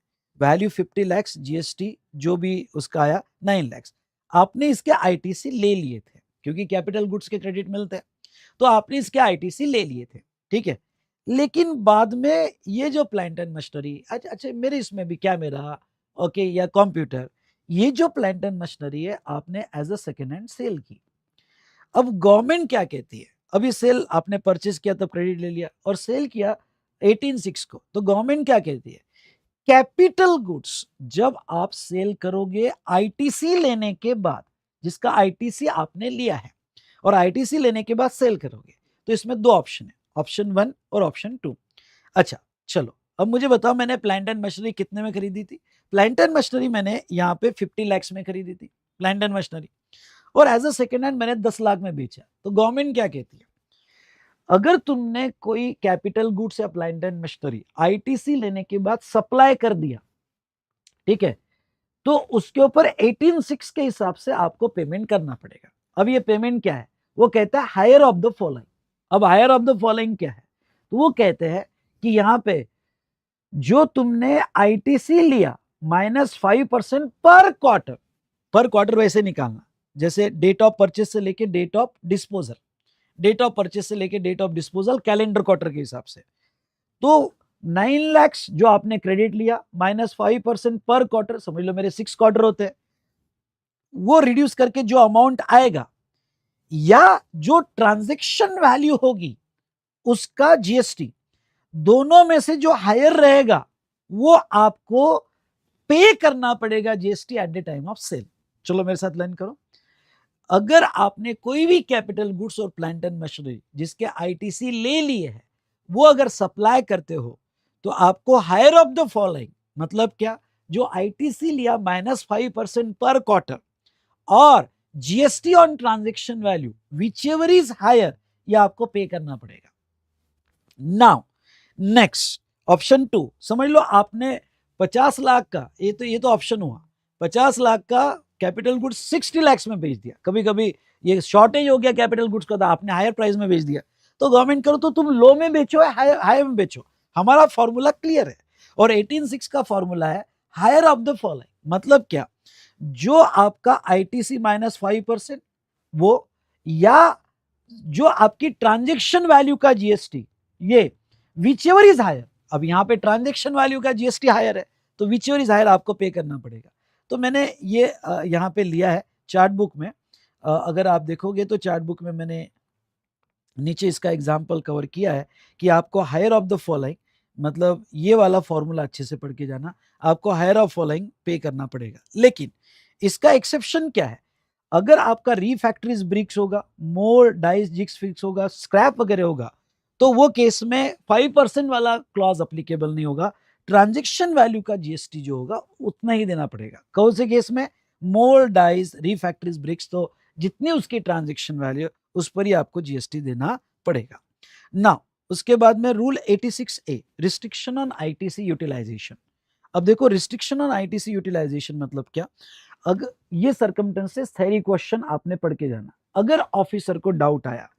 वैल्यू 50 लाख, जीएसटी जो भी उसका आया 9 लाख, आपने इसके आईटीसी ले लिए थे क्योंकि कैपिटल गुड्स के क्रेडिट मिलते हैं, तो आपने इसके आईटीसी ले लिए थे, ठीक है। लेकिन बाद में ये जो प्लांट एंड मशीनरी, अच्छा मेरे इसमें भी क्या मेरा ओके या कंप्यूटर, ये जो प्लांट एंड मशीनरी है आपने as a second hand sale की। अब गवर्नमेंट क्या कहती है, अभी सेल आपने परचेज किया तब क्रेडिट ले लिया और सेल किया 18(6) को, तो गवर्नमेंट क्या कहती है, कैपिटल गुड्स जब आप सेल करोगे आईटीसी लेने के बाद, जिसका आईटीसी आपने लिया है और आईटीसी लेने के बाद सेल करोगे, तो इसमें दो ऑप्शन है, ऑप्शन 1 और ऑप्शन 2। अच्छा चलो अब मुझे बताओ, मैंने प्लांट एंड मशीनरी कितने में खरीदी थी? प्लांट एंड मशीनरी मैंने यहाँ पे 50 लाख में खरीदी थी प्लांट एंड मशीनरी, और एज अ सेकेंड हैंड मैंने 10 लाख में बेचा। तो गवर्नमेंट क्या कहती है, अगर तुमने कोई कैपिटल गुड्स या प्लांट एंड मशीनरी आईटीसी लेने के बाद सप्लाई कर दिया, ठीक है, तो उसके ऊपर 18(6) के हिसाब से आपको पेमेंट करना पड़ेगा। अब ये पेमेंट क्या है, वो कहता है हायर ऑफ द फॉलोइंग। अब हायर ऑफ द फॉलोइंग क्या है, तो वो कहते हैं कि यहां पे जो तुमने आईटीसी लिया -5% पर क्वार्टर, पर क्वार्टर वैसे निकालना जैसे डेट ऑफ परचेस से लेके date of disposal, date of purchase से लेके date of disposal calendar quarter के हिसाब से। तो 9 लाख जो आपने क्रेडिट लिया -5% पर क्वार्टर, समझ लो मेरे 6 क्वार्टर होते हैं, वो रिड्यूस करके जो अमाउंट आएगा या जो ट्रांजैक्शन वैल्यू होगी उसका जीएसटी, दोनों में से जो हायर रहेगा वो आपको पे करना पड़ेगा GST at the time of sale. चलो मेरे साथ लर्न करो, अगर आपने कोई भी कैपिटल गुड्स और प्लांट एंड मशीनरी जिसके आईटीसी ले लिए है, वो अगर सप्लाई करते हो तो आपको हायर ऑफ द फॉलोइंग, मतलब क्या, जो आईटीसी लिया -5% पर क्वार्टर और GST on transaction value whichever is higher, ये आपको पे करना पड़ेगा। नाउ नेक्स्ट ऑप्शन 2, समझ लो आपने 50 लाख का, ये तो ऑप्शन हुआ, 50 लाख का कैपिटल गुड्स 60 लाख में बेच दिया, कभी कभी ये शॉर्टेज हो गया कैपिटल गुड्स का, तो आपने हायर प्राइस में बेच दिया, तो गवर्नमेंट करो तो तुम लो में बेचो या हायर में बेचो, हमारा फॉर्मूला क्लियर है और 18(6) का फॉर्मूला है हायर ऑफ द फॉलोइंग। मतलब क्या, जो आपका आईटीसी -5% वो, या जो आपकी ट्रांजैक्शन वैल्यू का जीएसटी, ये विच एवर इज हायर, अब यहाँ पे ट्रांजैक्शन वैल्यू का जीएसटी हायर है तो विच एवर इज हायर आपको पे करना पड़ेगा। तो मैंने ये यहाँ पे लिया है चार्ट बुक में, अगर आप देखोगे तो चार्ट बुक में मैंने नीचे इसका एग्जाम्पल कवर किया है कि आपको हायर ऑफ द फॉलोइंग, मतलब ये वाला फॉर्मूला अच्छे से पढ़ के जाना, आपको हायर ऑफ फॉलोइंग पे करना पड़ेगा। लेकिन इसका एक्सेप्शन क्या है, अगर आपका रीफैक्टरीज ब्रिक्स होगा, मोर डाइस जिक्स फिक्स होगा, स्क्रैप वगैरह होगा, तो वो केस में 5% वाला क्लॉज अप्लीकेबल नहीं होगा, ट्रांजैक्शन वैल्यू का जीएसटी जो होगा उतना ही देना पड़ेगा। कौन से केस में, मोर डाइस रीफैक्टरीज ब्रिक्स, तो जितनी उसकी ट्रांजैक्शन वैल्यू उस पर ही आपको जीएसटी देना पड़ेगा। नाउ उसके बाद में rule 86A, restriction on ITC utilisation. अब देखो रिस्ट्रिक्शन ऑन आईटीसी यूटिलाइजेशन मतलब क्या, अगर ये सर्कमस्टेंसेस थ्योरी क्वेश्चन आपने पढ़ के जाना, अगर ऑफिसर को डाउट आया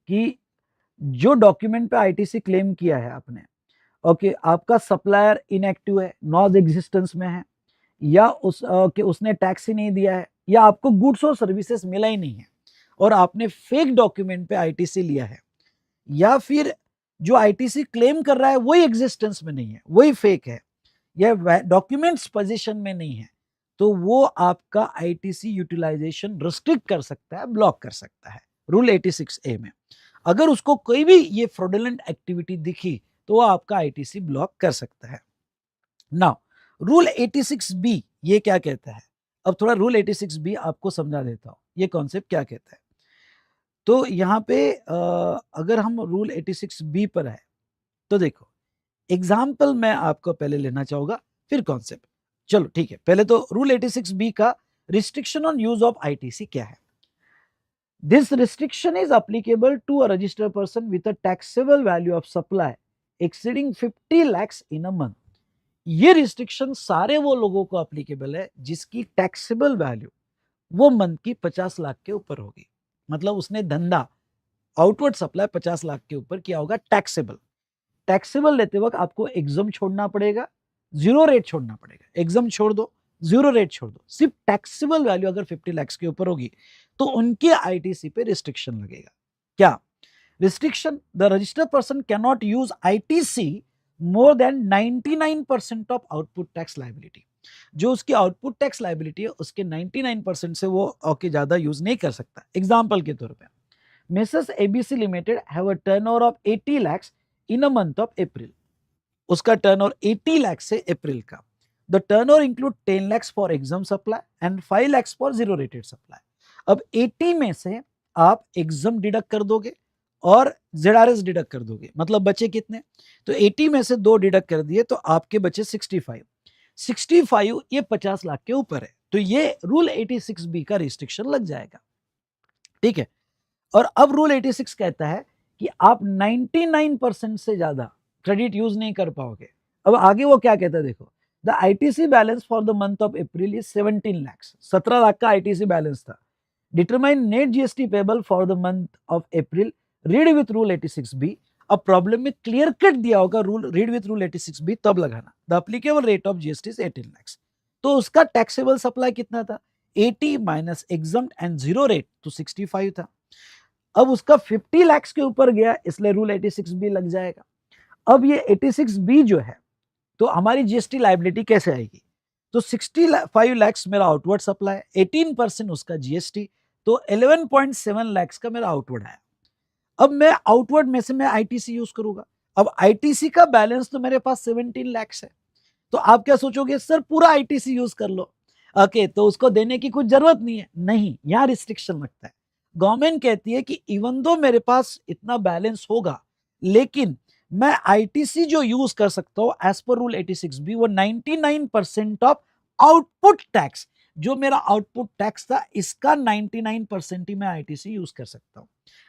कि जो डॉक्यूमेंट पे आईटीसी क्लेम किया है आपने, ओके, आपका सप्लायर इनएक्टिव है, नॉन एग्जिस्टेंस में है, या उसने टैक्स ही नहीं दिया है, या आपको गुड्स और सर्विसेज मिला ही नहीं है और आपने फेक डॉक्यूमेंट पे आईटीसी लिया है, या फिर जो आईटीसी क्लेम कर रहा है वही एग्जिस्टेंस में नहीं है, वही फेक है, या डॉक्यूमेंट्स पोजीशन में नहीं है, तो वो आपका आईटीसी यूटिलाइजेशन रिस्ट्रिक्ट कर सकता है, ब्लॉक कर सकता है रूल 86A में। अगर उसको कोई भी ये फ्रॉडुलेंट एक्टिविटी दिखी तो वो आपका आईटीसी ब्लॉक कर सकता है। नाउ रूल 86B ये क्या कहता है, अब थोड़ा रूल 86B आपको समझा देता हूं, ये कॉन्सेप्ट क्या कहता है। तो यहाँ पे अगर हम रूल 86B पर आए तो देखो एग्जाम्पल मैं आपको पहले लेना चाहूंगा फिर कॉन्सेप्ट। चलो ठीक है, पहले तो रूल 86B का restriction on use of ITC क्या है। This restriction is applicable to a registered person with a taxable value of supply exceeding 50 lakhs in a month. ये रिस्ट्रिक्शन सारे वो लोगों को अप्लीकेबल है जिसकी टैक्सेबल वैल्यू वो मंथ की 50 लाख के ऊपर होगी। मतलब उसने धंधा आउटवर्ड सप्लाई 50 लाख के ऊपर किया होगा टैक्सेबल। टैक्सेबल लेते वक्त आपको एग्जाम छोड़ना पड़ेगा, जीरो रेट छोड़ना पड़ेगा। एग्जाम छोड़ दो, जीरो रेट छोड़ दो, सिर्फ टैक्सेबल वैल्यू अगर 50 लाख के ऊपर होगी तो उनके आईटीसी पे रिस्ट्रिक्शन लगेगा। क्या restriction? The registered person can not use ITC more than 99% of output tax liability. जो उसकी आउटपुट टैक्स लाइबिलिटी है उसके 99% से वो ओके ज्यादा यूज नहीं कर सकता। एग्जाम्पल के तौर पे Mrs. ABC Limited have a turnover of 80 lakhs in a month of April. उसका टर्नओवर 80 लाख से अप्रैल का। The turnover include 10 lakhs for exempt supply and 5 lakhs for zero rated supply. अब 80 में से आप एग्जाम डिडक्ट कर दोगे और ZRS डिडक्ट कर दोगे, मतलब बचे कितने? तो 80 में से 2 डिडक्ट कर दिए तो आपके बचे 65। 65 ये 50 लाख के ऊपर है, तो ये रूल 86B का रिस्ट्रिक्शन लग जाएगा। ठीक है, और अब रूल 86 कहता है कि आप 99% से ज्यादा क्रेडिट यूज नहीं कर पाओगे। अब आगे वो क्या कहता है देखो, the ITC balance for the month of April is 17 lakhs, 17 lakh का आईटीसी बैलेंस था। Determine net GST payable for the month of April, read with rule 86B। अब प्रॉब्लम में क्लियर कट दिया होगा rule, read with rule 86B तब लगाना। The applicable rate of GST is 18 lakhs। तो उसका टैक्सेबल सप्लाई कितना था? 80 minus exempt and zero rate, तो 65 था। अब उसका 50 लाख के ऊपर गया इसलिए रूल 86B लग जाएगा। अब ये 86B जो है तो हमारी जीएसटी लायबिलिटी कैसे आएगी? तो 65 लाख मेरा आउटवर्ड सप्लाई, 18% उसका जीएसटी, तो 11.7 लाख का मेरा आउटवर्ड आया। अब मैं आउटवर्ड में से मैं आईटीसी यूज करूंगा। अब आईटीसी का बैलेंस तो मेरे पास 17 लाख है, तो आप क्या सोचोगे सर पूरा आईटीसी यूज कर लो। ओके, तो उसको देने की कुछ जरूरत नहीं है। नहीं, यहां रिस्ट्रिक्शन लगता है। गवर्नमेंट कहती है कि इवन दो मेरे पास इतना बैलेंस होगा लेकिन मैं आईटीसी जो यूज कर सकता हूं एज पर रूल 86B वो 99% ऑफ आउटपुट टैक्स, जो मेरा आउटपुट टैक्स था इसका 99% ही मैं आईटीसी यूज कर सकता हूं।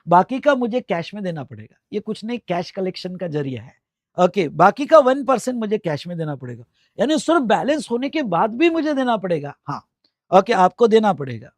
बाकी का मुझे कैश में देना पड़ेगा। ये कुछ नहीं, कैश कलेक्शन का जरिया है। ओके, बाकी का 1% मुझे कैश में देना पड़ेगा, यानी सिर्फ बैलेंस होने के बाद भी मुझे देना पड़ेगा। हाँ ओके, आपको देना पड़ेगा।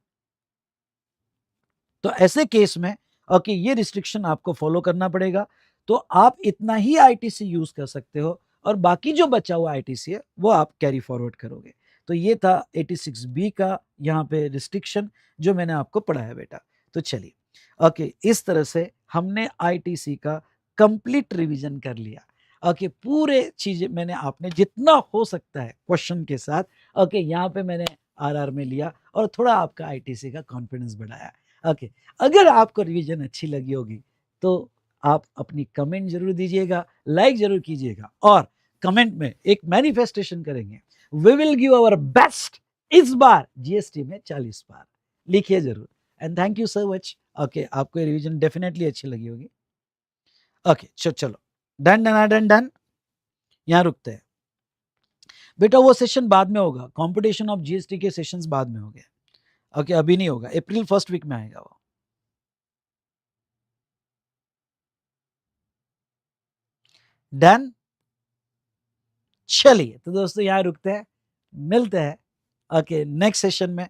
तो ऐसे केस में ओके ये रिस्ट्रिक्शन आपको फॉलो करना पड़ेगा। तो आप इतना ही आईटीसी यूज कर सकते हो और बाकी जो बचा हुआ आईटीसी है वो आप कैरी फॉरवर्ड करोगे। तो ये था 86B का यहाँ पे रिस्ट्रिक्शन जो मैंने आपको पढ़ाया बेटा। तो चलिए ओके, इस तरह से हमने आईटीसी का कंप्लीट रिवीजन कर लिया। ओके, पूरे चीजें मैंने आपने जितना हो सकता है क्वेश्चन के साथ ओके यहाँ पे मैंने आरआर में लिया और थोड़ा आपका आईटीसी का कॉन्फिडेंस बढ़ाया। ओके, अगर आपको रिवीजन अच्छी लगी होगी तो आप अपनी कमेंट जरूर दीजिएगा, लाइक जरूर कीजिएगा और कमेंट में एक मैनिफेस्टेशन करेंगे, we will give our best इस बार जीएसटी में 40 पार, लिखिए जरूर। And thank you so much. Okay, आपको ये रिवीजन डेफिनेटली अच्छी लगी होगी। ओके चलो डन डन डन डन, यहां रुकते हैं बेटा। वो सेशन बाद में होगा, कॉम्पिटिशन ऑफ जीएसटी के सेशंस बाद में हो गए। ओके, अभी नहीं होगा, अप्रैल फर्स्ट वीक में आएगा वो। डन, चलिए तो दोस्तों यहां रुकते हैं, मिलते हैं ओके नेक्स्ट सेशन में।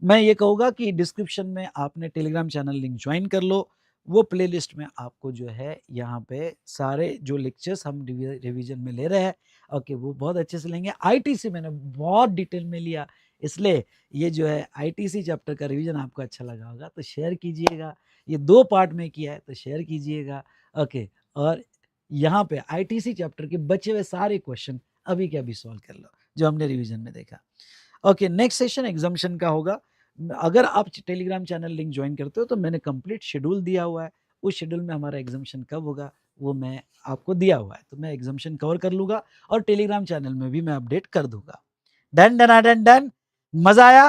मैं ये कहूंगा कि डिस्क्रिप्शन में आपने टेलीग्राम चैनल लिंक ज्वाइन कर लो। वो प्लेलिस्ट में आपको जो है यहाँ पे सारे जो लेक्चर्स हम रिवीजन में ले रहे हैं ओके वो बहुत अच्छे से लेंगे। आईटीसी मैंने बहुत डिटेल में लिया, इसलिए ये जो है आईटीसी चैप्टर का रिवीजन आपको अच्छा लगा होगा तो शेयर कीजिएगा। ये 2 पार्ट में किया है तो शेयर कीजिएगा ओके। और यहाँ पे आईटीसी चैप्टर के बचे हुए सारे क्वेश्चन अभी के अभी सॉल्व कर लो जो हमने रिवीजन में देखा। ओके, नेक्स्ट सेशन एग्जामिशन का होगा। अगर आप टेलीग्राम चैनल लिंक ज्वाइन करते हो तो मैंने कंप्लीट शेड्यूल दिया हुआ है, उस शेड्यूल में हमारा एग्जामिशन कब होगा वो मैं आपको दिया हुआ है, तो मैं एग्जामिशन कवर कर लूंगा और टेलीग्राम चैनल में भी मैं अपडेट कर दूंगा। डन डन डन डन, मजा आया?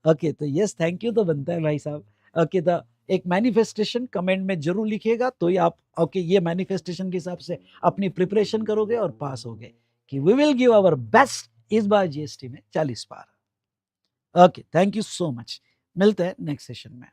ओके, तो यस थैंक यू तो बनता है भाई साहब। ओके, तो एक मैनिफेस्टेशन कमेंट में जरूर लिखिएगा, तो ही आप ओके ये मैनिफेस्टेशन के हिसाब से अपनी प्रिपरेशन करोगे और पास होगे कि we will give our best इस बार जीएसटी में 40 पार। Okay, thank you so much, मिलते हैं नेक्स्ट सेशन में।